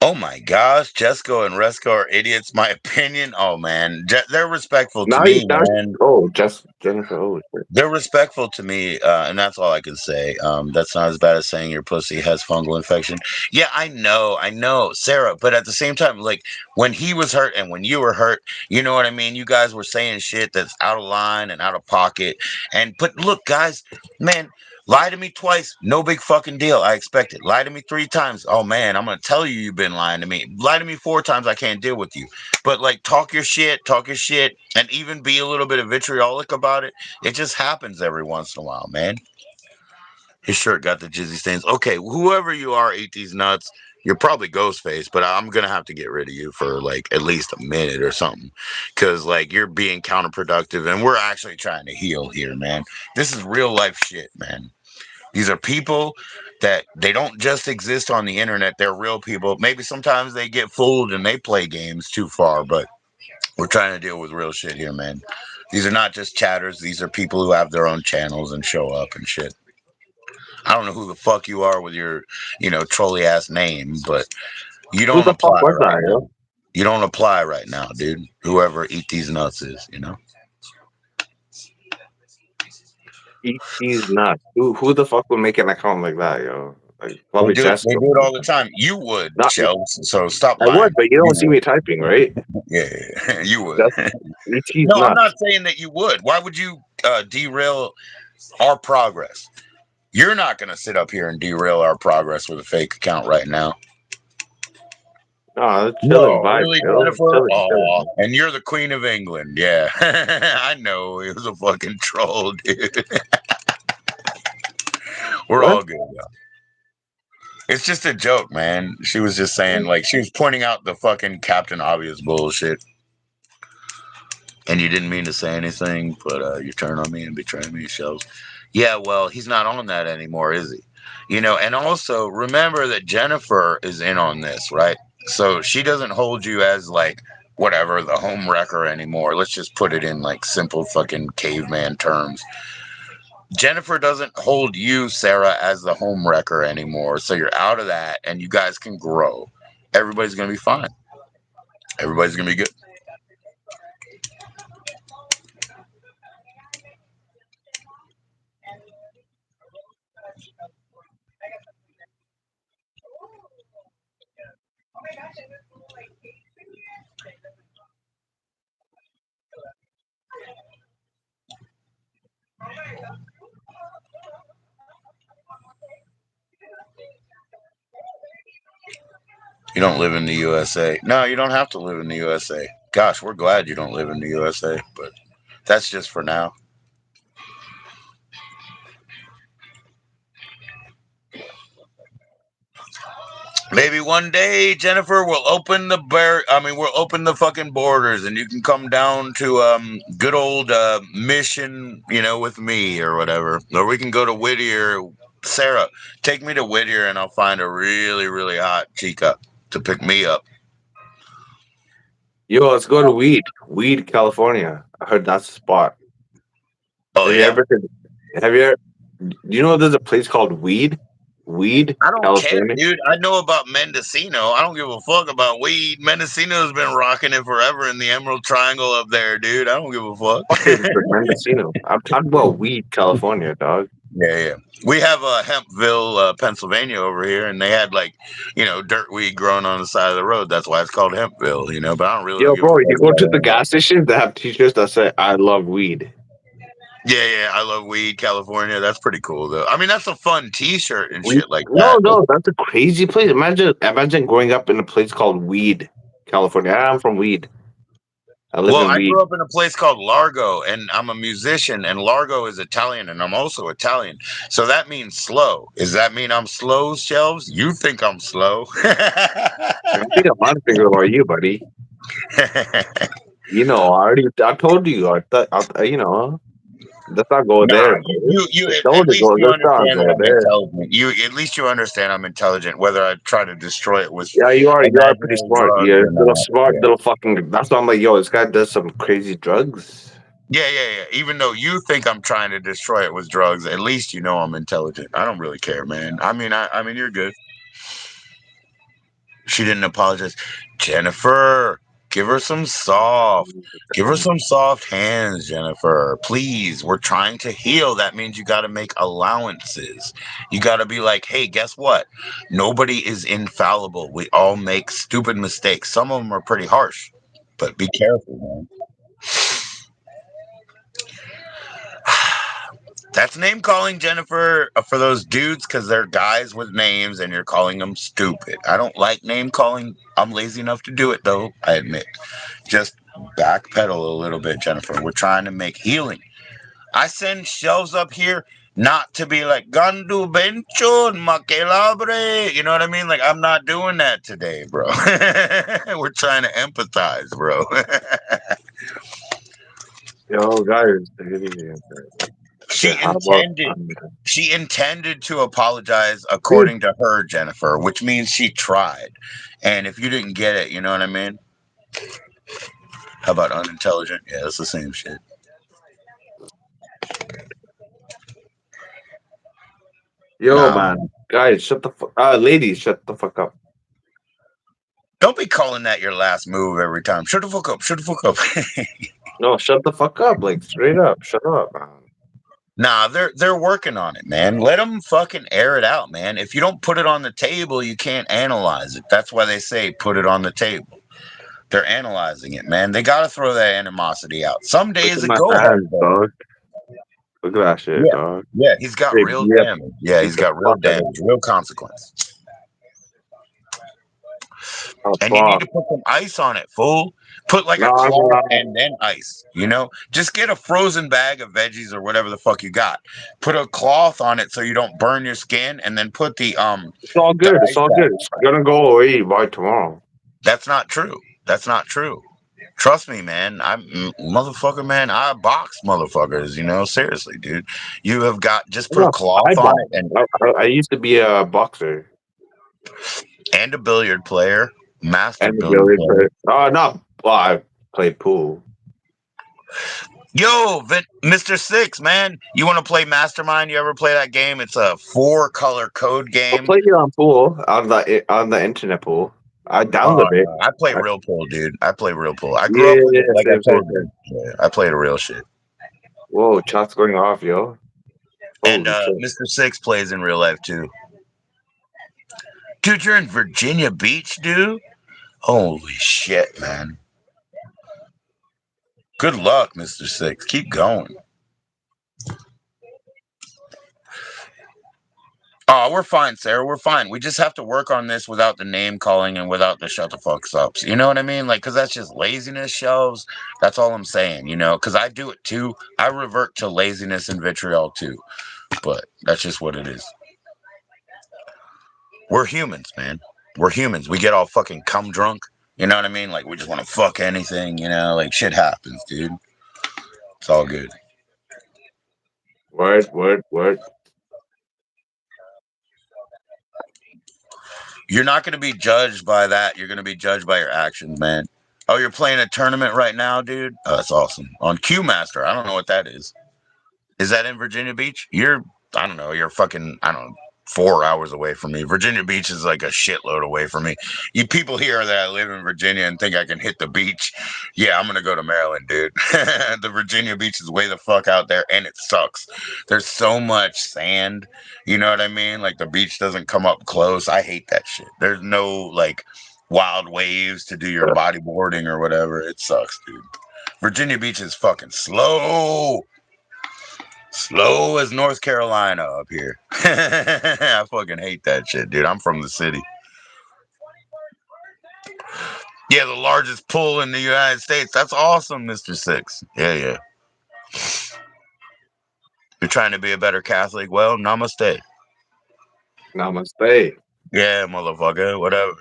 Oh my gosh, Jesco and Resco are idiots. My opinion. Oh man, they're respectful to me, Now man. oh just Jennifer. Oh shit. They're respectful to me, and that's all I can say. That's not as bad as saying your pussy has fungal infection. Yeah, I know, Sarah. But at the same time, like when he was hurt and when you were hurt, you know what I mean. You guys were saying shit that's out of line and out of pocket. But look, guys, man, lie to me twice, no big fucking deal. I expect it. Lie to me 3 times. Oh man, I'm gonna tell you you've been lying to me. Lie to me 4 times, I can't deal with you. But like talk your shit, and even be a little bit of vitriolic about it. It just happens every once in a while, man. His shirt got the jizzy stains. Okay, whoever you are, eat these nuts. You're probably Ghostface, but I'm gonna have to get rid of you for like at least a minute or something, because like you're being counterproductive, and we're actually trying to heal here, man. This is real life shit, man. These are people that they don't just exist on the internet. They're real people. Maybe sometimes they get fooled and they play games too far, but we're trying to deal with real shit here, man. These are not just chatters. These are people who have their own channels and show up and shit. I don't know who the fuck you are with your, trolley ass name, but you Who don't the fuck apply was right that, now. yo? You don't apply right now, dude. Whoever Eat These Nuts is. Eat these nuts. Who the fuck would make an account like that, yo? Like They probably do it. They Jessica. do it all the time. You would, Not Shells. So stop I lying. would, but you You don't see me typing, right? would. Yeah, you would. Just eat these No, I'm nuts. not saying that you would. Why would you derail our progress? You're not going to sit up here and derail our progress with a fake account right now. No, it's chilling No, vibes, really, yo. Jennifer? Chilling, Oh, chilling. and you're the Queen of England. Yeah. I know. It was a fucking troll, dude. We're What? all good, though. It's just a joke, man. She was just saying, like, she was pointing out the fucking Captain Obvious bullshit. And you didn't mean to say anything, but you turn on me and betray me, Shells. Yeah, well, he's not on that anymore, is he? You know, and also remember that Jennifer is in on this, right? So she doesn't hold you as like whatever the home wrecker anymore. Let's just put it in like simple fucking caveman terms. Jennifer doesn't hold you, Sarah, as the home wrecker anymore. So you're out of that and you guys can grow. Everybody's going to be fine. Everybody's going to be good. You don't live in the USA. No, you don't have to live in the USA. Gosh, we're glad you don't live in the USA, but that's just for now. Maybe one day, Jennifer, we'll open we'll open the fucking borders, and you can come down to good old Mission, you know, with me or whatever, or we can go to Whittier. Sarah, take me to Whittier, and I'll find a really, really hot chica to pick me up. Yo, let's go to Weed, California. I heard that's the spot. Oh Have you yeah, ever? Have you? Do you know there's a place called Weed, I don't care, California. dude. I know about Mendocino. I don't give a fuck about weed. Mendocino's been rocking it forever in the Emerald Triangle up there, dude. I don't give a Fucking fuck. Mendocino. I'm talking about Weed, California, dog. Yeah. We have Hempville, Pennsylvania over here, and they had like, you know, dirt weed growing on the side of the road. That's why it's called Hempville, you know. But I don't really Yo, give a bro, you fuck go to about the it. gas station, they have t-shirts that say "I love weed." Yeah. I love weed, California. That's pretty cool, though. I mean, that's a fun T-shirt and Weed? shit like No, that. no, that's a crazy place. Imagine growing up in a place called Weed, California. I'm from Weed. I live Well, in I Weed. grew up in a place called Largo, and I'm a musician, and Largo is Italian, and I'm also Italian. So that means slow. Does that mean I'm slow, Shelves? You think I'm slow? I think a lot of things about you, buddy. You know, I told you. I thought, you know, let's not go Nah, there, bro. you I told at you, least go. you Let's not understand that go I'm there. intelligent. You at least you understand I'm intelligent, whether I try to destroy it with Yeah, you are pretty imaginary smart. drugs You're or a little not. smart, Yeah. little fucking. That's why I'm like, yo, this guy does some crazy drugs. Yeah. Even though you think I'm trying to destroy it with drugs, at least you know I'm intelligent. I don't really care, man. I mean, you're good. She didn't apologize. Jennifer, give her some soft hands, Jennifer. Please, we're trying to heal. That means you got to make allowances. You got to be like, hey, guess what? Nobody is infallible. We all make stupid mistakes. Some of them are pretty harsh, but be careful, man. That's name calling, Jennifer, for those dudes because they're guys with names and you're calling them stupid. I don't like name calling. I'm lazy enough to do it, though, I admit. Just backpedal a little bit, Jennifer. We're trying to make healing. I send shelves up here not to be like Gandu Bencho and Makelabre. You know what I mean? Like, I'm not doing that today, bro. We're trying to empathize, bro. Yo, guys, take it easy. Okay, she how about intended she intended to apologize dude? according to her, Jennifer, which means she tried. And if you didn't get it, you know what I mean? How about unintelligent? Yeah, it's the same shit. Yo, Nah, man, man. guys, shut the fuck. Ladies, shut the fuck up. Don't be calling that your last move every time. Shut the fuck up. Shut the fuck up. No, shut the fuck up. Like straight up, shut up, man. Nah, they're working on it, man. Let them fucking air it out, man. If you don't put it on the table, you can't analyze it. That's why they say put it on the table. They're analyzing it, man. They got to throw that animosity out. Some Look days at it my go hard, hands, though. dog. Look at that shit, Yeah, dog. yeah. He's got They real beat damage. Yeah, beat he's the got real fuck out of damage, real consequence. Oh, And you need fuck. to put some ice on it, fool. Put like a No, cloth no. and then ice, you know? Just get a frozen bag of veggies or whatever the fuck you got. Put a cloth on it so you don't burn your skin, and then put the It's all good. It's ice all bag. good. It's gonna go away by tomorrow. That's not true. That's not true. Trust me, man. Motherfucker, man. I box motherfuckers, you know? Seriously, dude. You have got, just put a No, I cloth on box. it and I used to be a boxer a billiard player, master and a billiard billiard player. player. Oh, no. Well, I played pool. Yo, Mr. Six, man, you want to play Mastermind? You ever play that game? It's a 4-color code I'll game. play you on pool on the internet pool. I download it. I play real pool, dude. I play real pool. I grew up with Yeah, it, like I same, same, told same. you. Yeah, I played real shit. Whoa, chat's going off, yo. And Holy shit. Mr. Six plays in real life too. Dude, you're in Virginia Beach, dude? Holy shit, man. Good luck, Mr. Six. Keep going. Oh, we're fine, Sarah. We're fine. We just have to work on this without the name calling and without the shut the fucks ups. You know what I mean? Like, because that's just laziness shelves. That's all I'm saying, you know? Because I do it too. I revert to laziness and vitriol too. But that's just what it is. We're humans, man. We're humans. We get all fucking cum drunk. You know what I mean? Like, we just want to fuck anything, you know? Like, shit happens, dude. It's all good. Word. You're not going to be judged by that. You're going to be judged by your actions, man. Oh, you're playing a tournament right now, dude? Oh, that's awesome. On Q Master. I don't know what that is. Is that in Virginia Beach? I don't know, you're fucking, I don't know, 4 hours away from me. Virginia Beach is like a shitload away from me. You people here that I live in Virginia and think I can hit the beach. Yeah, I'm going to go to Maryland, dude. The Virginia Beach is way the fuck out there and it sucks. There's so much sand. You know what I mean? Like the beach doesn't come up close. I hate that shit. There's no like wild waves to do your bodyboarding or whatever. It sucks, dude. Virginia Beach is fucking slow. Slow as North Carolina up here. I fucking hate that shit, dude. I'm from the city. Yeah, the largest pool in the United States. That's awesome, Mr. Six. Yeah. You're trying to be a better Catholic? Well, namaste. Namaste. Yeah, motherfucker. Whatever.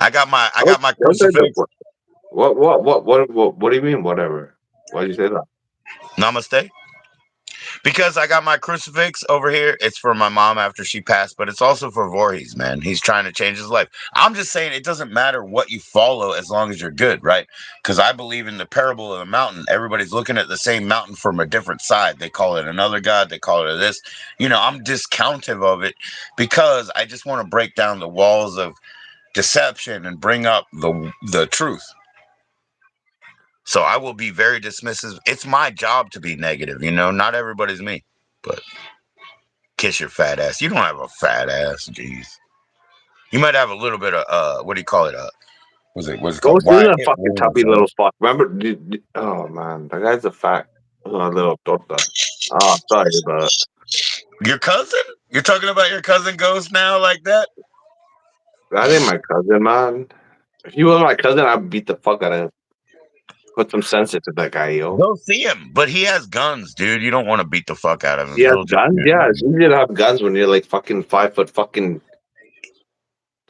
I got my What the- crucifix. what do you mean, whatever? Why do you say that? Namaste. Because I got my crucifix over here. It's for my mom after she passed, but it's also for Voorhees, man. He's trying to change his life. I'm just saying it doesn't matter what you follow as long as you're good, right? Because I believe in the parable of the mountain. Everybody's looking at the same mountain from a different side. They call it another god. They call it this. You know, I'm discountive of it because I just want to break down the walls of deception and bring up the truth. So I will be very dismissive. It's my job to be negative, you know. Not everybody's me, but kiss your fat ass. You don't have a fat ass, jeez. You might have a little bit of what do you call it? What's it called? Ghost is Wide a hip fucking wound, tubby son. little fuck. Remember? Oh man, that guy's a fat little torta. Oh, sorry, but Your cousin? You're talking about your cousin Ghost now like that? that ain't my cousin, man. If he was my cousin, I'd beat the fuck out of him. Put some sense into that guy, yo. Go see him, but he has guns, dude. You don't want to beat the fuck out of him. He has He'll just guns. Yeah, it's easy to have guns when you're like fucking 5 foot fucking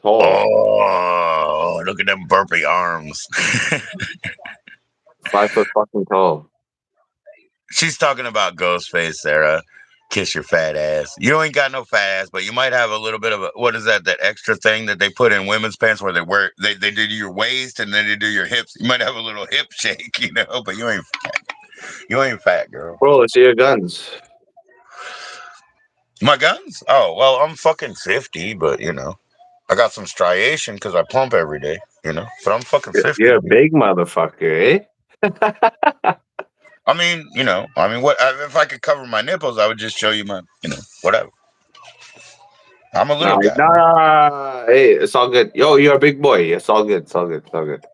tall. Oh, look at them burpy arms. 5 foot fucking tall. She's talking about Ghostface, Sarah. Kiss your fat ass. You ain't got no fat ass, but you might have a little bit of a what is that extra thing that they put in women's pants where they do your waist and then they do your hips. You might have a little hip shake, you know, but you ain't fat, girl. Bro, let's see your guns. My guns? Oh well, I'm fucking 50, but you know, I got some striation because I pump every day, you know. But I'm fucking 50. You're a big motherfucker, eh? I mean, you know, what if I could cover my nipples, I would just show you my, you know, whatever. I'm a little guy. Nah. Hey, it's all good. Yo, you're a big boy. It's all good. It's all good. It's all good.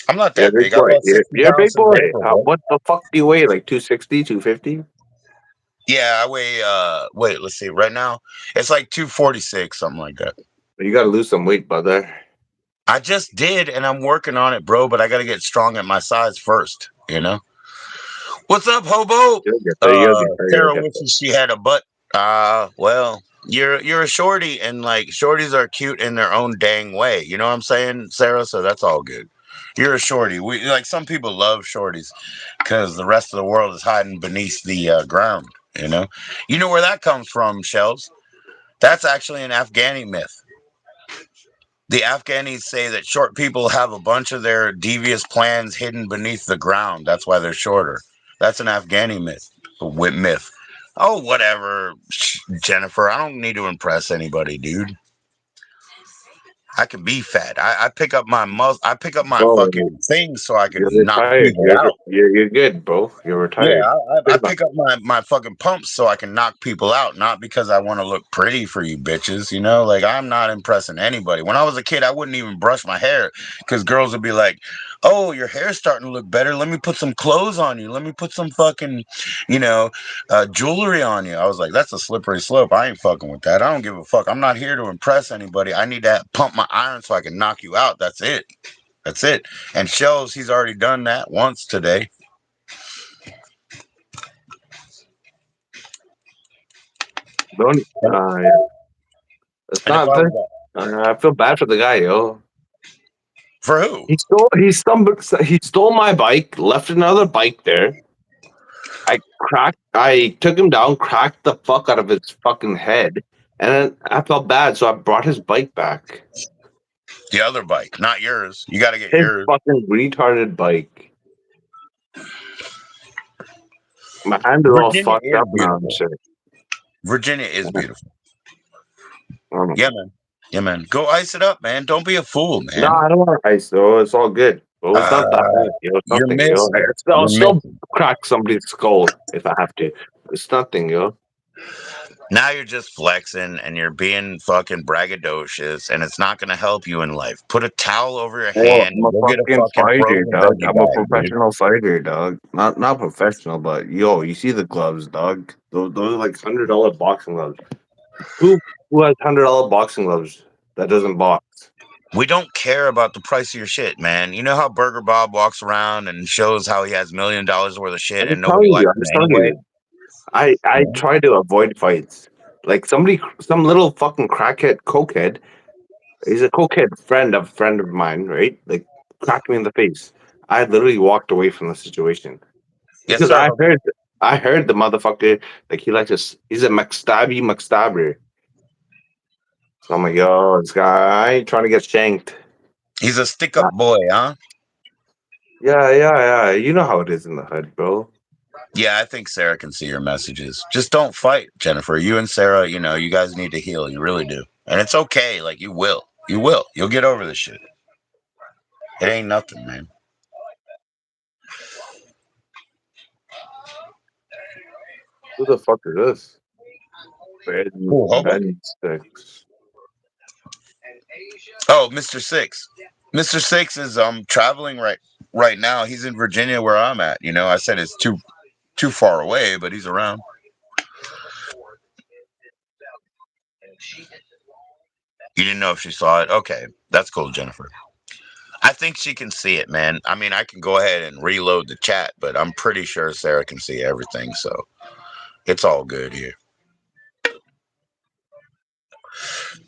I'm not You're a that big big. I'm boy. about 60 You're a big pounds since boy. April, bro. What the fuck do you weigh? Like 260, 250? Yeah, I weigh wait, let's see. Right now, it's like 246, something like that. You gotta lose some weight, brother. I just did, and I'm working on it, bro. But I got to get strong at my size first. You know. What's up, hobo? You'll get there. You'll get there. You'll Sarah get wishes she had a butt. Well, you're a shorty, and like shorties are cute in their own dang way. You know what I'm saying, Sarah? So that's all good. You're a shorty. We like some people love shorties because the rest of the world is hiding beneath the ground. You know where that comes from, Shells? That's actually an Afghani myth. The Afghanis say that short people have a bunch of their devious plans hidden beneath the ground. That's why they're shorter. That's an Afghani myth. Myth. Oh, whatever, Jennifer. I don't need to impress anybody, dude. I can be fat. I pick up my I pick up my bro. fucking things so I can You're knock retired. people out. You're good, bro. You're Yeah, retired. I pick up my fucking pumps so I can knock people out, not because I want to look pretty for you bitches. Like I'm not impressing anybody. When I was a kid, I wouldn't even brush my hair because girls would be like, "Oh, your hair's starting to look better. Let me put some clothes on you. Let me put some fucking, jewelry on you." I was like, "That's a slippery slope. I ain't fucking with that. I don't give a fuck. I'm not here to impress anybody. I need to pump my iron so I can knock you out. That's it. That's it." And Shells, he's already done that once today. Don't. Yeah. It's And if not. I was I feel bad for the guy, yo. for who? He stole my bike, left another bike there. I took him down, cracked the fuck out of his fucking head, and then I felt bad, so I brought his bike back. The other bike, not yours. You got to get His yours. fucking retarded bike. My hand is all Virginia fucked is up now and beautiful. shit. Virginia is beautiful. I don't know. Yeah, man. Yeah, man. Go ice it up, man. Don't be a fool, No, man. I don't want ice though. It's all good. Well, it's not that bad, yo. It's You're nothing, yo. missing. I'll You're still missing. crack somebody's skull if I have to. It's nothing, yo. Now you're just flexing and you're being fucking braggadocious, and it's not going to help you in life. Put a towel over your Oh, hand I'm and a go get a fucking fucking fighter, frozen dog. veggie I'm a bag, dude. professional fighter, dog. Not professional, but yo, you see the gloves, dog. Those are like $100 boxing gloves. Who has $100 boxing gloves that doesn't box? We don't care about the price of your shit, man. You know how Burger Bob walks around and shows how he has $1 million worth of shit I'm and nobody likes I'm him telling anyway? you. I try to avoid fights. Like some little fucking crackhead, cokehead. He's a cokehead friend of mine, right? Like cracked me in the face. I literally walked away from the situation Yes, because sir. I heard the motherfucker like he's a McStabber. So I'm like, yo, this guy I ain't trying to get shanked. He's a stick-up boy, huh? Yeah. You know how it is in the hood, bro. Yeah, I think Sarah can see your messages. Just don't fight, Jennifer. You and Sarah, you guys need to heal. You really do. And it's okay. Like, you will. You will. You'll get over this shit. It ain't nothing, man. Who the fuck is this? Cool, Hobo? Ben Six. Oh, Mr. Six. Mr. Six is traveling right now. He's in Virginia where I'm at. I said it's too far away, but he's around. You didn't know if she saw it? Okay. That's cool, Jennifer. I think she can see it, man. I mean, I can go ahead and reload the chat, but I'm pretty sure Sarah can see everything, so it's all good here.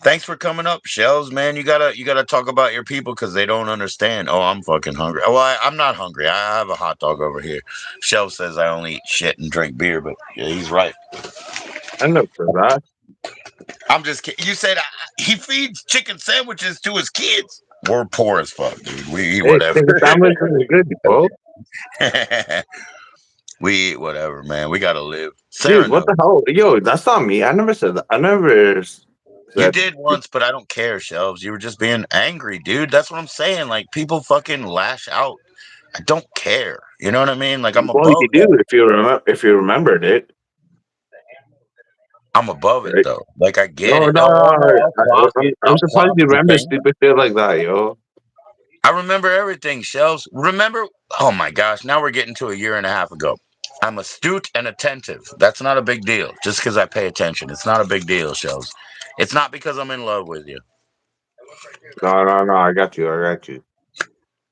Thanks for coming up, Shells, man. You gotta talk about your people because they don't understand. Oh, I'm fucking hungry. Well, I'm not hungry. I have a hot dog over here. Shells says I only eat shit and drink beer, but yeah, he's right. I know for that. I'm just kidding. You said he feeds chicken sandwiches to his kids. We're poor as fuck, dude. We eat Hey, whatever. think the sandwich is good, bro. We eat whatever, man. We gotta live. Dude, Sarah what knows. the hell? Yo, that's not me. I never said that. I never You said. did once, but I don't care, Shelves. You were just being angry, dude. That's what I'm saying. Like, people fucking lash out. I don't care. You know what I mean? Like, I'm Well, you above do that. if you remembered it, I'm above it, right? though. Like, I get No, it. no. Oh, no, I'll clock it. I'm I'll surprised clock you the remember thing. stupid shit like that, yo. I remember everything, Shelves. Remember? Oh, my gosh. Now we're getting to a year and a half ago. I'm astute and attentive. That's not a big deal. Just because I pay attention. It's not a big deal, Shelves. It's not because I'm in love with you. No. I got you. I got you.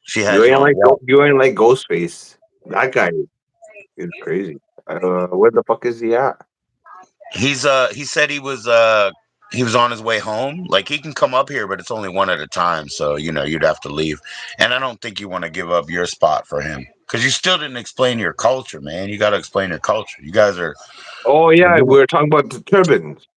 She had you on what? You ain't like Ghostface. That guy is crazy. Where the fuck is he at? He said he was on his way home. Like he can come up here, but it's only one at a time. So you'd have to leave. And I don't think you want to give up your spot for him because you still didn't explain your culture, man. You got to explain your culture. You guys are, Oh yeah, we were talking about the turbans.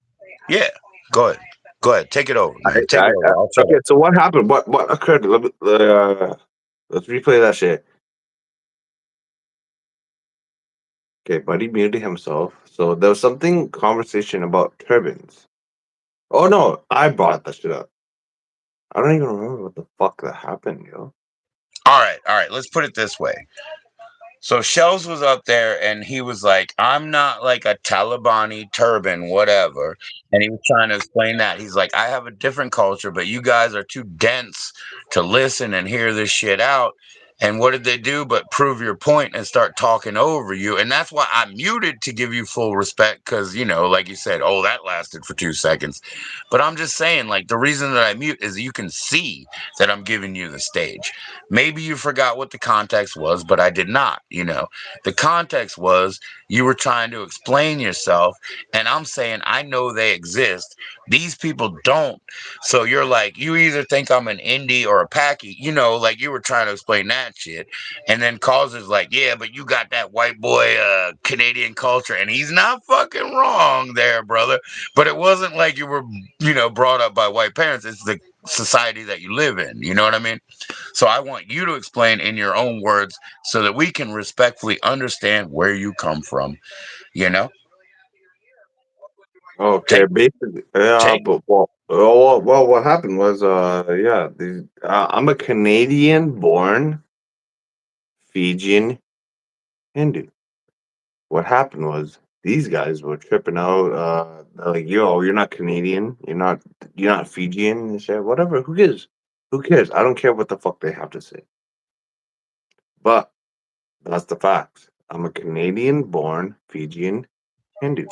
yeah. Go ahead, go ahead. Take it over, I, man. Take it over. I'll shut okay, up. so what happened? What occurred? Let's replay that shit. Okay, Buddy muted himself. So there was something conversation about turbans. Oh no, I brought that shit up. I don't even remember what the fuck that happened, yo. All right. Let's put it this way. So Shells was up there and he was like, I'm not like a Talibani turban, whatever. And he was trying to explain that. He's like, I have a different culture, but you guys are too dense to listen and hear this shit out. And what did they do but prove your point and start talking over you? And that's why I muted to give you full respect because, like you said, oh, that lasted for 2 seconds. But I'm just saying, like, the reason that I mute is you can see that I'm giving you the stage. Maybe you forgot what the context was, but I did not. The context was you were trying to explain yourself, and I'm saying I know they exist. These people don't. So you're like, you either think I'm an indie or a packy, like you were trying to explain that shit. And then Causer's like, yeah, but you got that white boy Canadian culture, and he's not fucking wrong there, brother. But it wasn't like you were, brought up by white parents. It's the society that you live in. You know what I mean? So I want you to explain in your own words so that we can respectfully understand where you come from. You know, Okay, take basically, yeah, take. but what happened was, I'm a Canadian-born Fijian Hindu. What happened was these guys were tripping out. They're like, "Yo, you're not Canadian. You're not Fijian and shit. Whatever. Who cares? Who cares? I don't care what the fuck they have to say." But that's the facts. I'm a Canadian-born Fijian Hindu.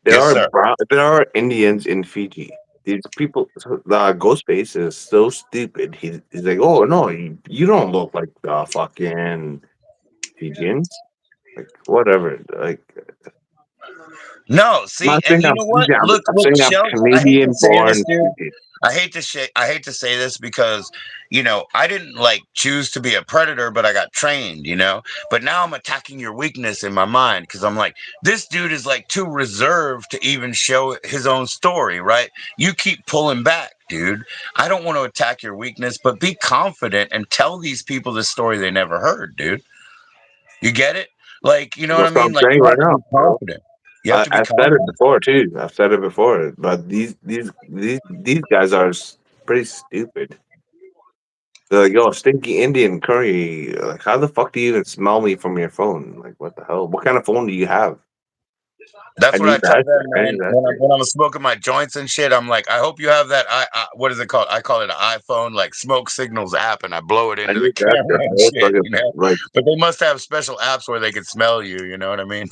Yes, sir. There are Indians in Fiji. These people, the Ghostface is so stupid. He's like, "Oh no, you don't look like the fucking Fijians. Like whatever. Like No, I'm see, not and saying you I'm know what? Fijian. I'm Look, saying I'm Shells. I hate to Canadian say this, born dude. Fijian. I hate to say this because I didn't like choose to be a predator, but I got trained. But now I'm attacking your weakness in my mind because I'm like, this dude is like too reserved to even show his own story, right? You keep pulling back, dude. I don't want to attack your weakness, but be confident and tell these people the story they never heard, dude. You get it? Like, you know what I That's what mean? I'm Like, saying you right have to now, be bro. confident. You have to be I've said it confident. before too. I've said it before. But these guys are pretty stupid. They're like, yo, stinky Indian curry. Like, how the fuck do you even smell me from your phone? Like, what the hell? What kind of phone do you have? I That's what I need tell that them, shit. I man. need that When shit. I'm smoking my joints and shit, I'm like, I hope you have that. What is it called? I call it an iPhone, like smoke signals app, and I blow it I into the need that shit, camera and bro. shit. Fucking like But they must have special apps where they can smell you. You know what I mean?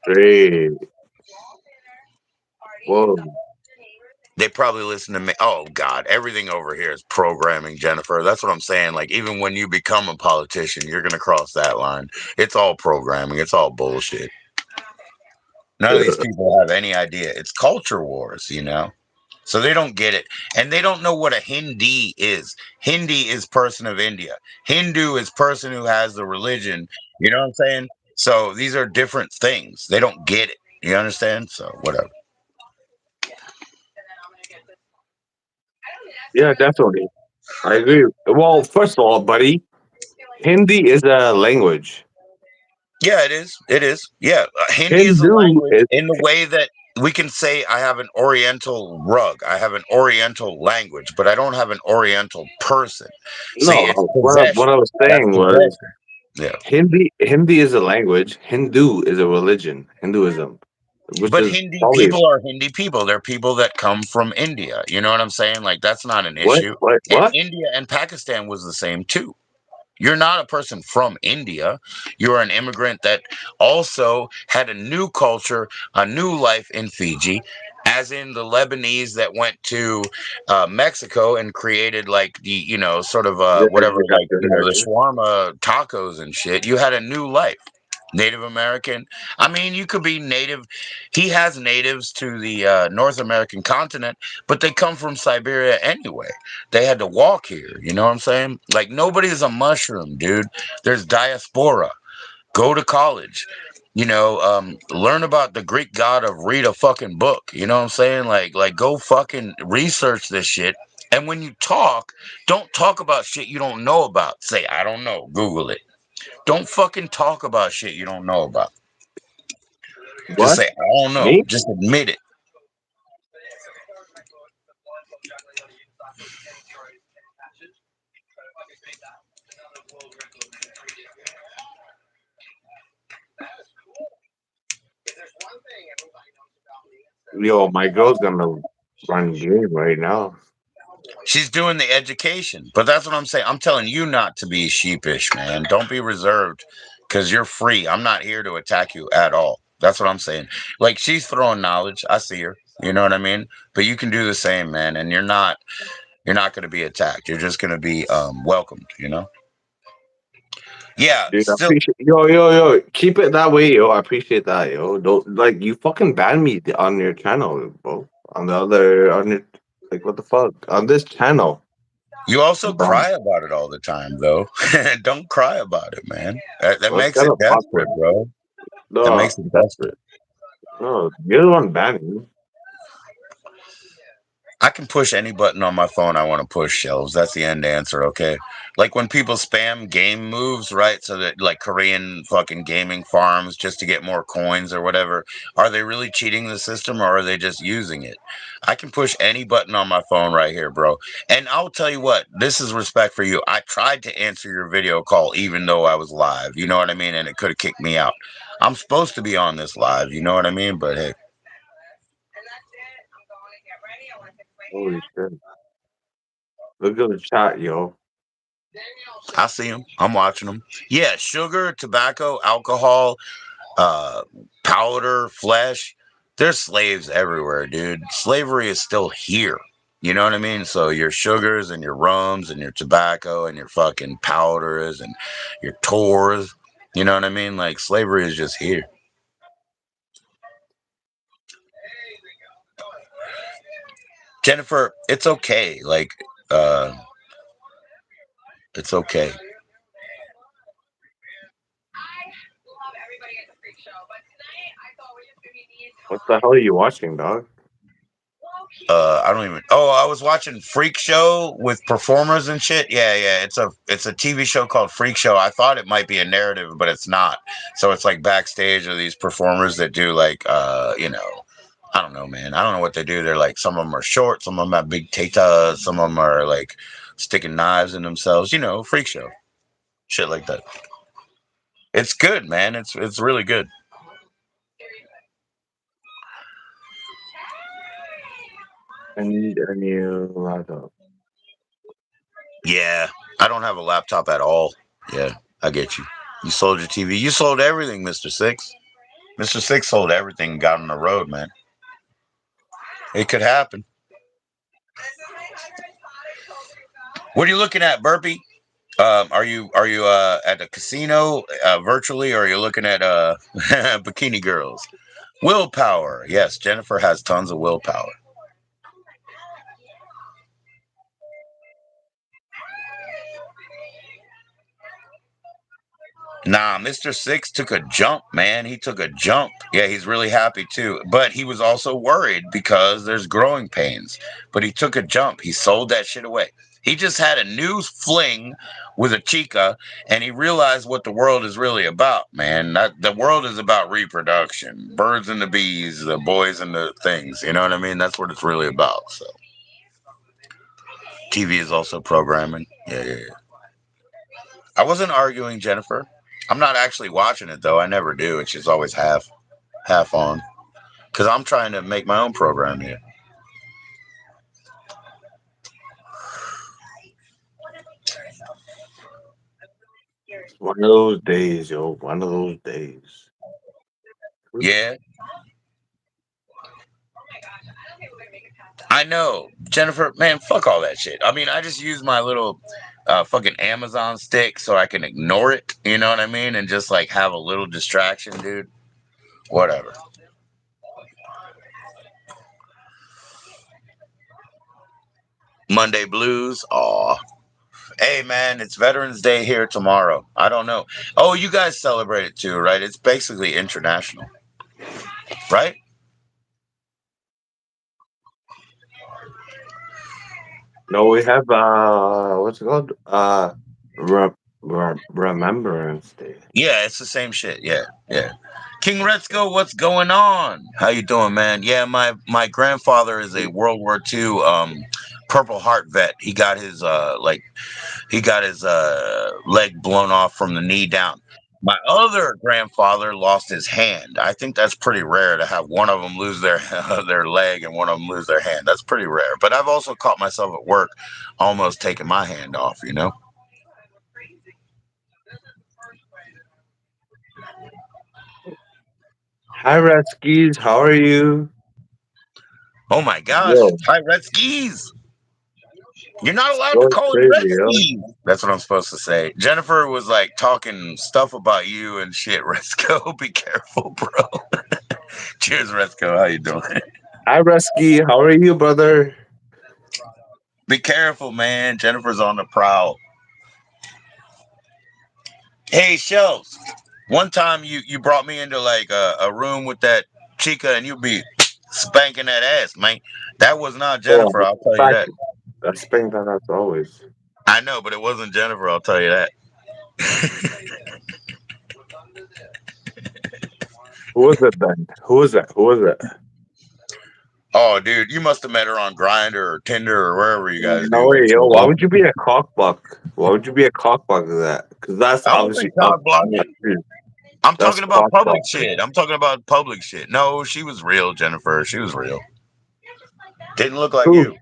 straight. Whoa. They probably listen to me. Oh God, everything over here is programming, Jennifer. That's what I'm saying. Like even when you become a politician, you're gonna cross that line. It's all programming. It's all bullshit. None of these people have any idea. It's culture wars. So they don't get it. And they don't know what a Hindi is. Hindi is person of India. Hindu is person who has the religion. You know what I'm saying? So these are different things. They don't get it. You understand? So whatever. Yeah, definitely. I agree. Well, first of all, buddy, Hindi is a language. Yeah, it is. It is. Yeah. Hindi is a Hindu language is in the way that we can say I have an Oriental rug. I have an Oriental language, but I don't have an Oriental person. See, it's no. What possession. I was That's saying was possession. Yeah. Hindi is a language. Hindu is a religion. Hinduism, which But is Hindi probably people are Hindi people. They're people that come from India. You know what I'm saying? Like that's not an what issue. what And what? India and Pakistan was the same too. You're not a person from India. You're an immigrant that also had a new culture, a new life in Fiji. as in the Lebanese that went to Mexico and created like the sort of Yeah, whatever, like the yeah. shawarma tacos and shit. You had a new life. Native American. I mean, you could be native. He has natives to the North American continent, but they come from Siberia anyway. They had to walk here. You know what I'm saying? Like nobody's a mushroom, dude. There's diaspora. Go to college. Learn about the Greek god of read a fucking book. You know what I'm saying? Like go fucking research this shit. And when you talk, don't talk about shit you don't know about. Say, I don't know. Google it. Don't fucking talk about shit you don't know about. Just What? say, I don't know. Me? Just admit it. Yo, my girl's gonna run game right now. She's doing the education. But that's what I'm saying. I'm telling you not to be sheepish, man. Don't be reserved because you're free. I'm not here to attack you at all. That's what I'm saying. Like she's throwing knowledge. I see her. You know what I mean? But you can do the same, man. And you're not going to be attacked. You're just going to be welcomed. Yeah, Dude, I still. appreciate yo. Keep it that way, yo. I appreciate that, yo. Don't like you fucking ban me on your channel, bro. On your like what the fuck on this channel. You also Bro, cry about it all the time, though. Don't cry about it, man. That well, it's makes kind it of desperate, awkward. bro. That No, makes it that's desperate. no. You're the one banning me. I can push any button on my phone I want to push, Shelves. That's the end answer, okay? Like when people spam game moves, right? So that like Korean fucking gaming farms just to get more coins or whatever, are they really cheating the system or are they just using it? I can push any button on my phone right here, bro. And I'll tell you what, this is respect for you. I tried to answer your video call even though I was live. You know what I mean? And it could have kicked me out. I'm supposed to be on this live, you know what I mean? But hey, Holy shit! Look at the chat, yo. I see them. I'm watching them. Yeah, sugar, tobacco, alcohol, uh, powder, flesh. There's slaves everywhere, dude. Slavery is still here. You know what I mean? So your sugars and your rums and your tobacco and your fucking powders and your tours. You know what I mean? Like slavery is just here. Jennifer, it's okay. Like, uh, it's okay. What the hell are you watching, dog? I don't even. Oh, I was watching Freak Show with performers and shit. Yeah, yeah. It's a TV show called Freak Show. I thought it might be a narrative, but it's not. So it's like backstage of these performers that do like I don't know, man. I don't know what they do. They're like some of them are short, some of them have big tatas, some of them are like sticking knives in themselves. Freak Show, shit like that. It's good, man. It's really good. I need a new laptop. Yeah, I don't have a laptop at all. Yeah, I get you. You sold your TV. You sold everything, Mr. Six. Mr. Six sold everything and got on the road, man. It could happen. What are you looking at, Burpee? Are you at a casino virtually, or are you looking at bikini girls? Willpower. Yes, Jennifer has tons of willpower. Nah, Mr. Six took a jump, man. He took a jump. Yeah, he's really happy too. But he was also worried because there's growing pains. But he took a jump. He sold that shit away. He just had a new fling with a chica and he realized what the world is really about, man. The world is about reproduction. Birds and the bees, the boys and the things. You know what I mean? That's what it's really about. So TV is also programming. Yeah, yeah, yeah. I wasn't arguing, Jennifer. I'm not actually watching it though. I never do. It's just always half on because I'm trying to make my own program here. One of those days, yo. One of those days. Yeah, I know, Jennifer. Man, fuck all that shit. I mean, I just use my little fucking Amazon stick so I can ignore it. You know what I mean? And just like have a little distraction, dude. Whatever. Monday blues. Aw. Hey man, it's Veterans Day here tomorrow. I don't know. Oh, you guys celebrate it too, right? It's basically international, right? No, we have what's it called? Remembrance Day. Yeah, it's the same shit. Yeah, yeah. King Retzko, what's going on? How you doing, man? Yeah, my grandfather is a World War II Purple Heart vet. He got his leg blown off from the knee down. My other grandfather lost his hand. I think that's pretty rare to have one of them lose their their leg and one of them lose their hand. That's pretty rare. But I've also caught myself at work almost taking my hand off. You know. Hi, Redskis. How are you? Oh my gosh! Yo, Hi, Red Skis. You're not allowed to so call him crazy, Red yo. Skis. That's what I'm supposed to say. Jennifer was like talking stuff about you and shit. Resco, be careful, bro. Cheers, Resco. How you doing? Hi, Resky. How are you, brother? Be careful, man. Jennifer's on the prowl. Hey, Shells. One time you brought me into like a room with that chica and you be spanking that ass, man. That was not Oh, Jennifer. I'll tell you back. that. That's Spain that as always. I know, but it wasn't Jennifer. I'll tell you that. Who was it then? Who was it? Who was it? Oh, dude, you must have met her on Grinder or Tinder or wherever you guys No do way, yo. mutual Why love. would you be a cockbuck? Why would you be a cockbuck of that? Because that's I obviously wasn't cock blocking. I'm that's talking about public cockblock. shit. I'm talking about public shit. No, she was real, Jennifer. She was real. Didn't look like Who? you.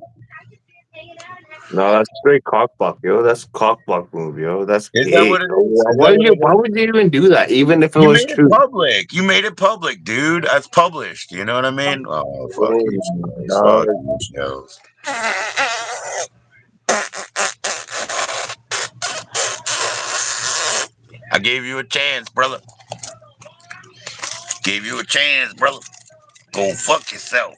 No, that's straight cockbuck, yo. That's cockbuck move, yo. That's Is that gay. what it Yo. is? Is that what it Why is? would you even do that? Even if it You was made it true. public. You made it public, dude. That's published. You know what I mean? Oh, fuck Oh, you, Shells. no. Fuck you, Shells. I gave you a chance, brother. Gave you a chance, brother. Go fuck yourself.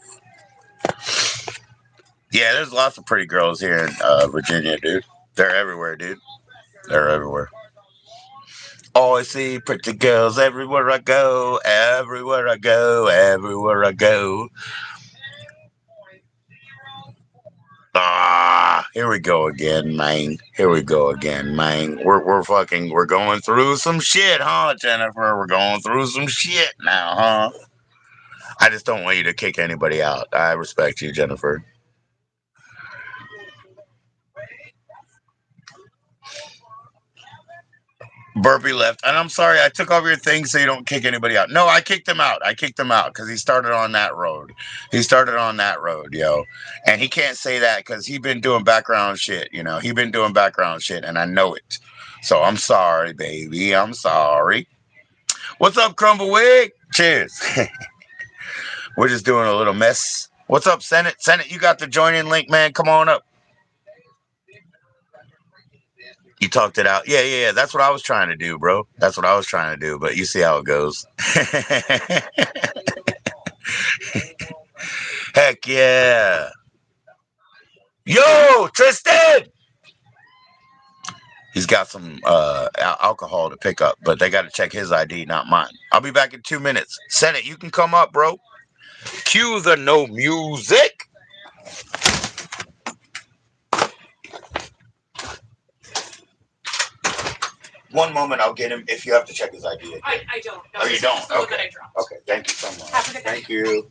Yeah, there's lots of pretty girls here in Virginia, dude. They're everywhere, dude. They're everywhere. Oh, I see pretty girls everywhere I go, everywhere I go, everywhere I go. Ah, here we go again, man. Here we go again, man. We're going through some shit, huh, Jennifer? We're going through some shit now, huh? I just don't want you to kick anybody out. I respect you, Jennifer. Burpee left, and I'm sorry I took off your thing so you don't kick anybody out. No, I kicked him out. I kicked him out because he started on that road. He started on that road, yo, and he can't say that because he been doing background shit. You know, he been doing background shit, and I know it. So I'm sorry, baby. I'm sorry. What's up, Crumblewick? Cheers. We're just doing a little mess. What's up, Senate? Senate, you got the join in link, man. Come on up. You talked it out. Yeah, yeah, yeah. That's what I was trying to do, bro. That's what I was trying to do, but you see how it goes. Heck yeah. Yo, Tristan! He's got some alcohol to pick up, but they got to check his ID, not mine. I'll be back in 2 minutes. Senate, you can come up, bro. Cue the no music. One moment, I'll get him if you have to check his ID. I don't. No, oh, you don't? Okay. Okay, thank you so much. Thank you.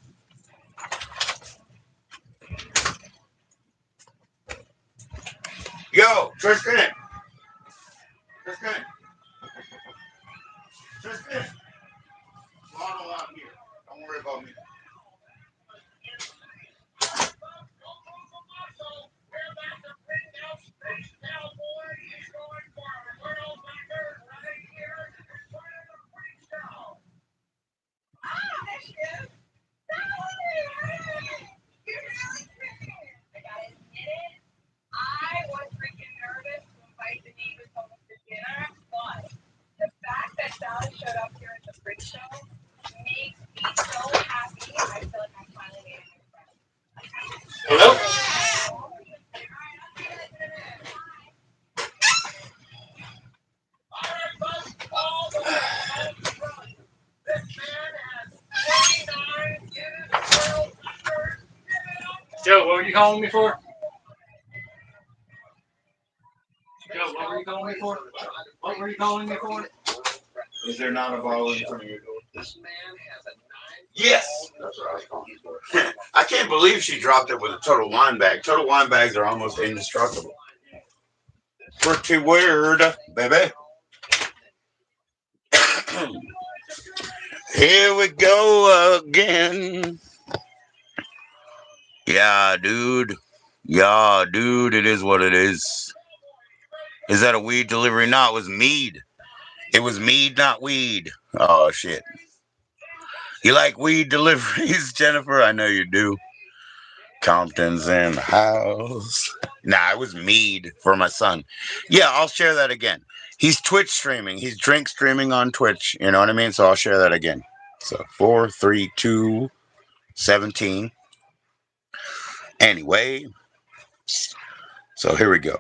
Yo, Tristan! Tristan! Tristan! Throttle out here. Don't worry about me. are you calling me for? Joe, what were you calling me for? What were you calling me for? Is there not a bottle in front of your door? Yes. That's what I was calling for. I can't believe she dropped it with a total wine bag. Total wine bags are almost indestructible. Pretty weird, baby. Here we go again. Yeah, dude. Yeah, dude. It is what it is. Is that a weed delivery? No, it was mead. It was mead, not weed. Oh, shit. You like weed deliveries, Jennifer? I know you do. Compton's in the house. Nah, it was mead for my son. Yeah, I'll share that again. He's Twitch streaming. He's drink streaming on Twitch. You know what I mean? So I'll share that again. So 4, 3, 2, 17. Anyway, so here we go.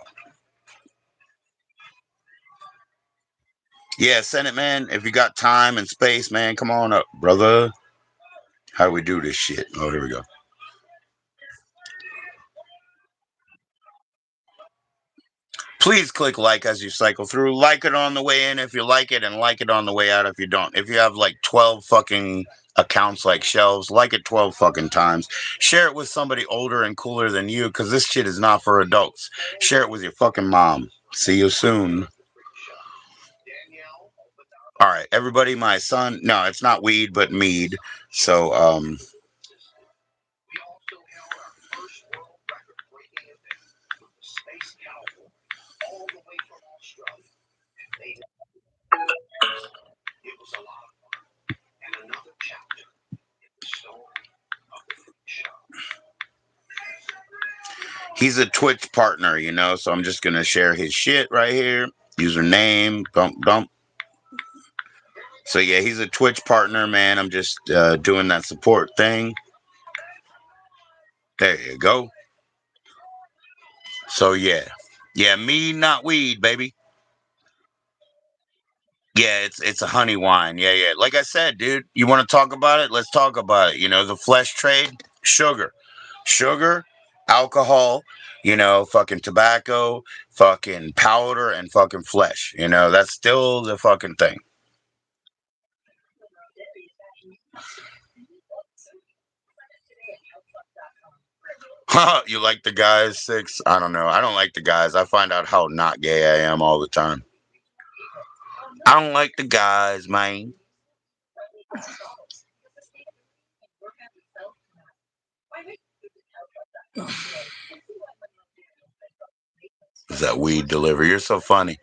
Yeah, Senate man, if you got time and space, man, come on up, brother. How do we do this shit? Oh, here we go. Please click like as you cycle through. Like it on the way in if you like it, and like it on the way out if you don't. If you have like 12 fucking accounts like shelves, like it 12 fucking times. Share it with somebody older and cooler than you, because this shit is not for adults. Share it with your fucking mom. See you soon. All right, everybody, my son. No, it's not weed, but mead. So, he's a Twitch partner, you know, so I'm just going to share his shit right here. Username, bump, bump. So, yeah, he's a Twitch partner, man. I'm just doing that support thing. There you go. So, yeah. Yeah, me, not weed, baby. Yeah, it's a honey wine. Yeah, yeah. Like I said, dude, you want to talk about it? Let's talk about it. You know, the flesh trade, sugar, alcohol, you know, fucking tobacco, fucking powder, and fucking flesh. You know, that's still the fucking thing. You like the guys, Six? I don't know. I don't like the guys. I find out how not gay I am all the time. I don't like the guys, man. Is that weed delivery? You're so funny.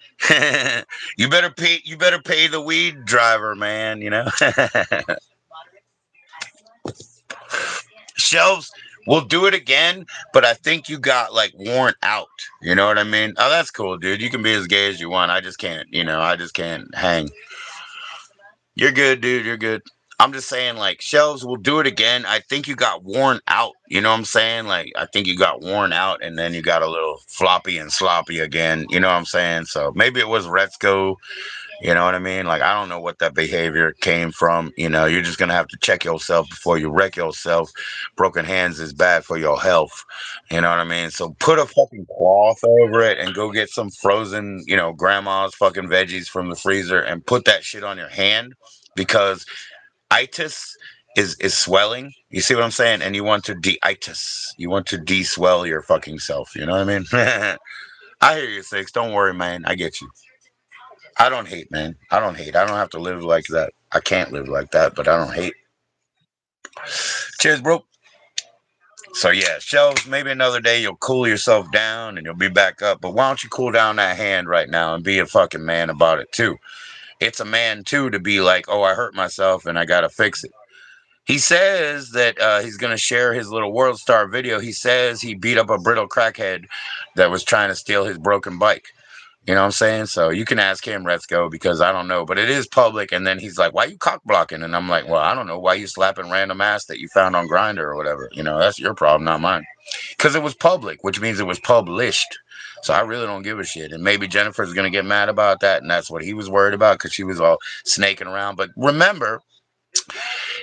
You better pay. You better pay the weed driver, man. You know. Shelves. We'll do it again, but I think you got like worn out. You know what I mean? Oh, that's cool, dude. You can be as gay as you want. I just can't. You know, I just can't hang. You're good, dude. You're good. I'm just saying, like, shelves, we'll do it again. I think you got worn out. You know what I'm saying? Like, I think you got worn out and then you got a little floppy and sloppy again. You know what I'm saying? So maybe it was Retzko. You know what I mean? Like, I don't know what that behavior came from. You know, you're just going to have to check yourself before you wreck yourself. Broken hands is bad for your health. You know what I mean? So put a fucking cloth over it and go get some frozen, you know, grandma's fucking veggies from the freezer and put that shit on your hand, because itis is swelling. You see what I'm saying? And you want to de-itis. You want to de-swell your fucking self. You know what I mean? I hear you, Six. Don't worry, man. I get you. I don't hate, man. I don't hate. I don't have to live like that. I can't live like that, but I don't hate. Cheers, bro. So yeah, shelves, maybe another day you'll cool yourself down and you'll be back up. But why don't you cool down that hand right now and be a fucking man about it too? It's a man too to be like, oh, I hurt myself and I gotta fix it. He says that he's going to share his little World Star video. He says he beat up a brittle crackhead that was trying to steal his broken bike. You know what I'm saying? So you can ask him, Retzko, because I don't know. But it is public. And then he's like, why you cock blocking? And I'm like, well, I don't know. Why you slapping random ass that you found on Grindr or whatever? You know, that's your problem, not mine. Because it was public, which means it was published. So I really don't give a shit. And maybe Jennifer's going to get mad about that. And that's what he was worried about, because she was all snaking around. But remember,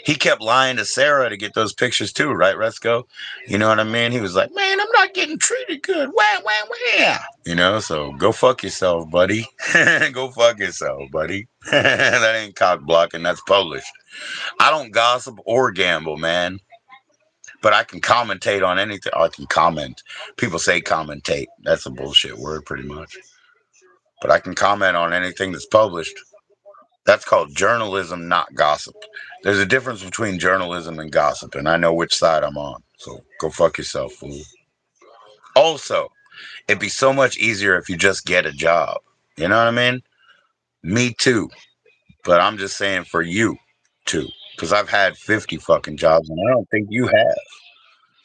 He kept lying to Sarah to get those pictures too, right, Resco? You know what I mean? He was like, man, I'm not getting treated good. Wah, wah, wah. You know, so go fuck yourself, buddy. Go fuck yourself, buddy. That ain't cock blocking. That's published. I don't gossip or gamble, man. But I can commentate on anything. I can comment. People say commentate. That's a bullshit word, pretty much. But I can comment on anything that's published. That's called journalism, not gossip. There's a difference between journalism and gossip, and I know which side I'm on. So go fuck yourself, fool. Also, it'd be so much easier if you just get a job. You know what I mean? Me too. But I'm just saying for you too. Because I've had 50 fucking jobs, and I don't think you have.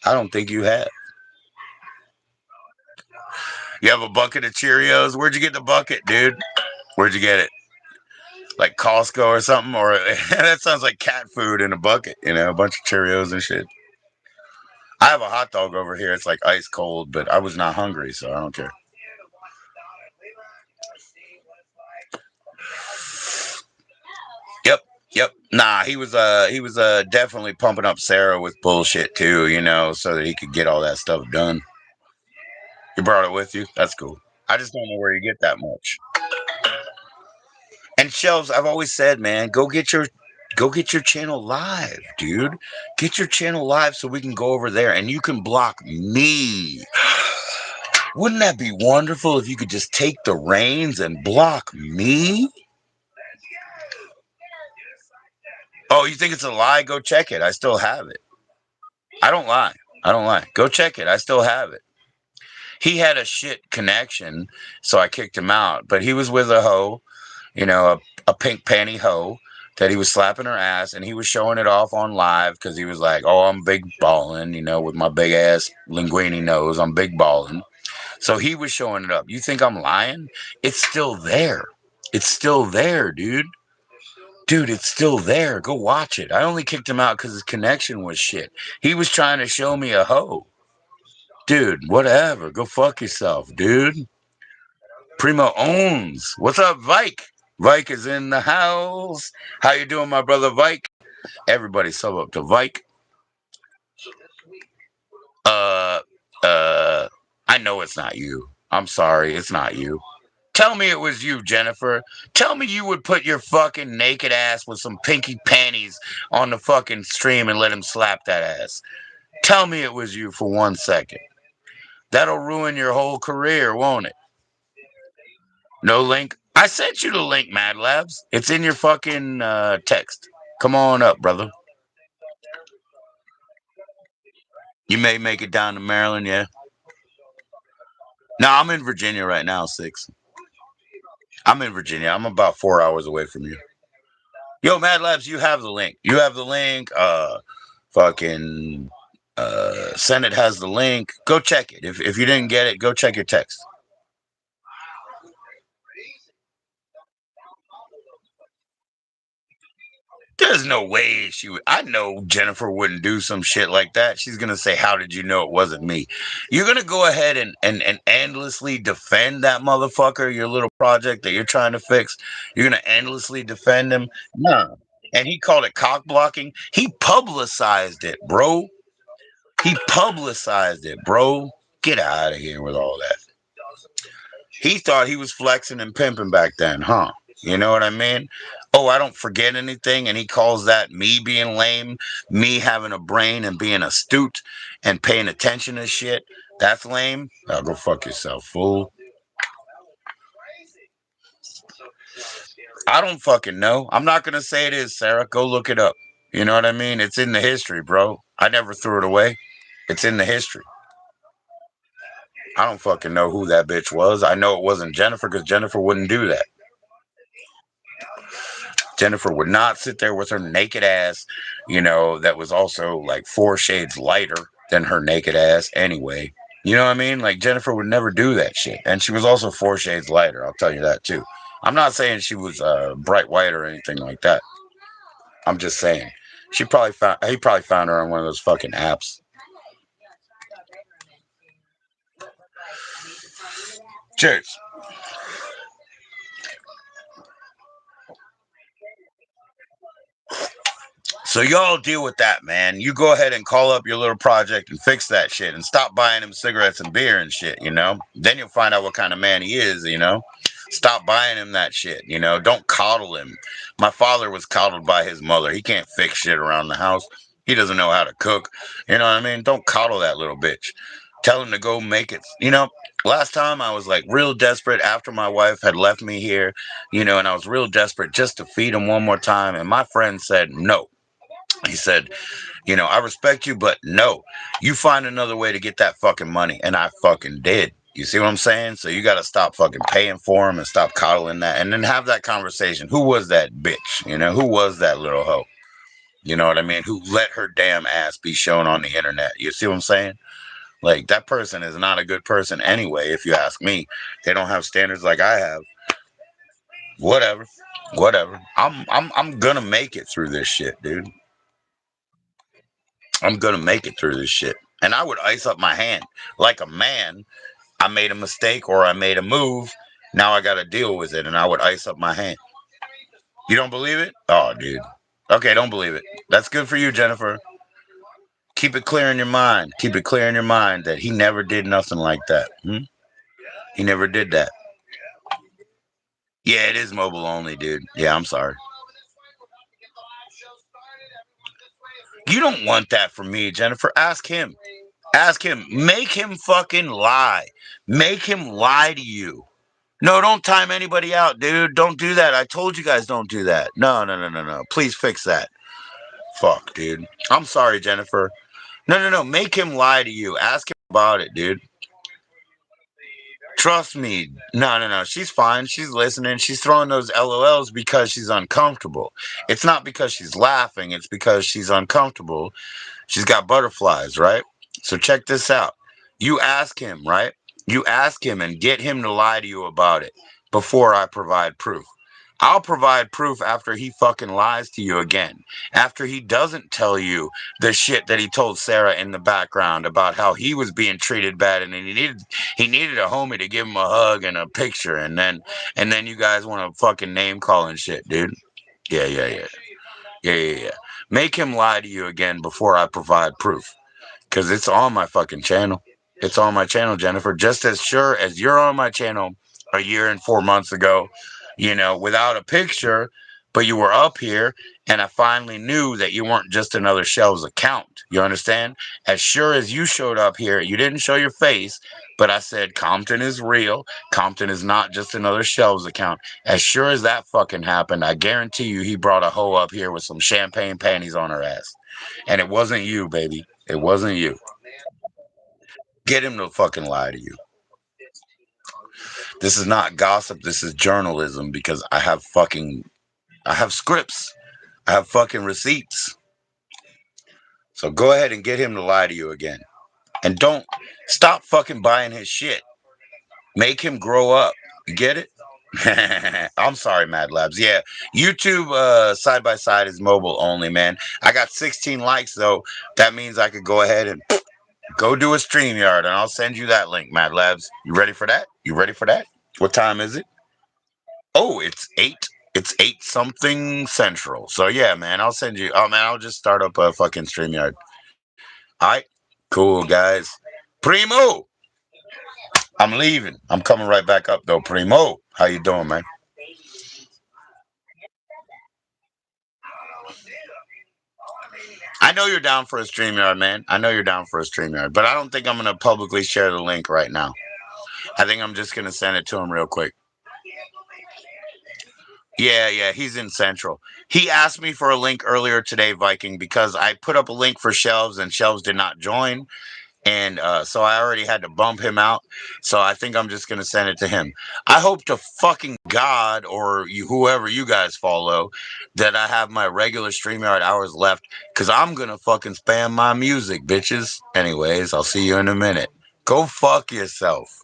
I don't think you have. You have a bucket of Cheerios? Where'd you get the bucket, dude? Where'd you get it? Like Costco or something? Or that sounds like cat food in a bucket, you know, a bunch of Cheerios and shit. I have a hot dog over here. It's like ice cold, but I was not hungry, so I don't care. Yep, yep. Nah, he was definitely pumping up Sarah with bullshit too, you know, so that he could get all that stuff done. You brought it with you? That's cool. I just don't know where you get that much. And Shelves, I've always said, man, go get your channel live, dude. Get your channel live so we can go over there and you can block me. Wouldn't that be wonderful if you could just take the reins and block me? Oh, you think it's a lie? Go check it. I still have it. I don't lie. I don't lie. Go check it. I still have it. He had a shit connection, so I kicked him out. But he was with a hoe, you know, a pink panty hoe that he was slapping her ass, and he was showing it off on live because he was like, "Oh, I'm big ballin', you know, with my big ass linguini nose. I'm big ballin'." So he was showing it up. You think I'm lying? It's still there. It's still there, dude. Dude, it's still there. Go watch it. I only kicked him out because his connection was shit. He was trying to show me a hoe. Dude, whatever. Go fuck yourself, dude. Primo owns. What's up, Vike? Vike is in the house. How you doing, my brother Vike? Everybody sub up to Vike. Uh, I know it's not you. I'm sorry, it's not you. Tell me it was you, Jennifer. Tell me you would put your fucking naked ass with some pinky panties on the fucking stream and let him slap that ass. Tell me it was you for 1 second. That'll ruin your whole career, won't it? No link? I sent you the link, Mad Labs. It's in your fucking text. Come on up, brother. You may make it down to Maryland, yeah? No, I'm in Virginia right now, 6. I'm in Virginia. I'm about 4 hours away from you. Yo, Mad Labs, you have the link. You have the link. Fucking Senate has the link. Go check it. If you didn't get it, go check your text. There's no way she would. I know Jennifer wouldn't do some shit like that. She's gonna say, "How did you know it wasn't me?" You're gonna go ahead and endlessly defend that motherfucker, your little project that you're trying to fix. You're gonna endlessly defend him. No. And he called it cock blocking. He publicized it, bro. He publicized it, bro. Get out of here with all that. He thought he was flexing and pimping back then, huh? You know what I mean? Oh, I don't forget anything. And he calls that me being lame, me having a brain and being astute and paying attention to shit. That's lame. Oh, go fuck yourself, fool. I don't fucking know. I'm not going to say it is, Sarah. Go look it up. You know what I mean? It's in the history, bro. I never threw it away. It's in the history. I don't fucking know who that bitch was. I know it wasn't Jennifer because Jennifer wouldn't do that. Jennifer would not sit there with her naked ass, you know, that was also like 4 shades lighter than her naked ass anyway. You know what I mean? Like Jennifer would never do that shit. And she was also 4 shades lighter. I'll tell you that too. I'm not saying she was bright white or anything like that. I'm just saying he probably found her on one of those fucking apps. Cheers. So y'all deal with that, man. You go ahead and call up your little project and fix that shit and stop buying him cigarettes and beer and shit, you know? Then you'll find out what kind of man he is, you know? Stop buying him that shit, you know? Don't coddle him. My father was coddled by his mother. He can't fix shit around the house. He doesn't know how to cook. You know what I mean? Don't coddle that little bitch. Tell him to go make it. You know, last time I was like real desperate after my wife had left me here, you know, and I was real desperate just to feed him one more time. And my friend said, no. He said, you know, I respect you, but no, you find another way to get that fucking money. And I fucking did. You see what I'm saying? So you got to stop fucking paying for him and stop coddling that and then have that conversation. Who was that bitch? You know, who was that little hoe? You know what I mean? Who let her damn ass be shown on the internet? You see what I'm saying? Like, that person is not a good person anyway, if you ask me. They don't have standards like I have. Whatever. Whatever. I'm gonna make it through this shit, dude. I'm gonna make it through this shit. And I would ice up my hand. Like a man, I made a mistake or I made a move. Now I gotta deal with it, and I would ice up my hand. You don't believe it? Oh, dude. Okay, don't believe it. That's good for you, Jennifer. Keep it clear in your mind. Keep it clear in your mind that he never did nothing like that. He never did that. Yeah, it is mobile only, dude. Yeah, I'm sorry. You don't want that from me, Jennifer. Ask him. Ask him. Make him fucking lie. Make him lie to you. No, don't time anybody out, dude. Don't do that. I told you guys don't do that. No, no, no, no, no. Please fix that. Fuck, dude. I'm sorry, Jennifer. No, no, no. Make him lie to you. Ask him about it, dude. Trust me. No, no, no. She's fine. She's listening. She's throwing those LOLs because she's uncomfortable. It's not because she's laughing. It's because she's uncomfortable. She's got butterflies, right? So check this out. You ask him, right? You ask him and get him to lie to you about it before I provide proof. I'll provide proof after he fucking lies to you again. After he doesn't tell you the shit that he told Sarah in the background about how he was being treated bad and he needed a homie to give him a hug and a picture and then you guys want to fucking name call and shit, dude. Yeah, yeah, yeah. Yeah, yeah, yeah. Make him lie to you again before I provide proof. Because it's on my fucking channel. It's on my channel, Jennifer. Just as sure as you're on my channel a year and 4 months ago, you know, without a picture, but you were up here, and I finally knew that you weren't just another Shelves account. You understand? As sure as you showed up here, you didn't show your face, but I said Compton is real. Compton is not just another Shelves account. As sure as that fucking happened, I guarantee you he brought a hoe up here with some champagne panties on her ass. And it wasn't you, baby. It wasn't you. Get him to fucking lie to you. This is not gossip. This is journalism because I have scripts. I have fucking receipts. So go ahead and get him to lie to you again. And don't stop fucking buying his shit. Make him grow up. You get it? I'm sorry, Mad Labs. Yeah, YouTube side by side is mobile only, man. I got 16 likes though. That means I could go ahead and go do a StreamYard, and I'll send you that link, Mad Labs. You ready for that? You ready for that? What time is it? Oh, it's 8. It's 8 something central. So yeah, man, I'll send you. Oh man, I'll just start up a fucking StreamYard. All right, cool guys. Primo, I'm leaving. I'm coming right back up though. Primo, how you doing, man? I know you're down for a StreamYard, man. I know you're down for a StreamYard, but I don't think I'm gonna publicly share the link right now. I think I'm just gonna send it to him real quick. Yeah, yeah, he's in Central. He asked me for a link earlier today, Viking, because I put up a link for Shelves and Shelves did not join. And so I already had to bump him out. So I think I'm just going to send it to him. I hope to fucking God or whoever you guys follow that I have my regular StreamYard hours left because I'm going to fucking spam my music, bitches. Anyways, I'll see you in a minute. Go fuck yourself.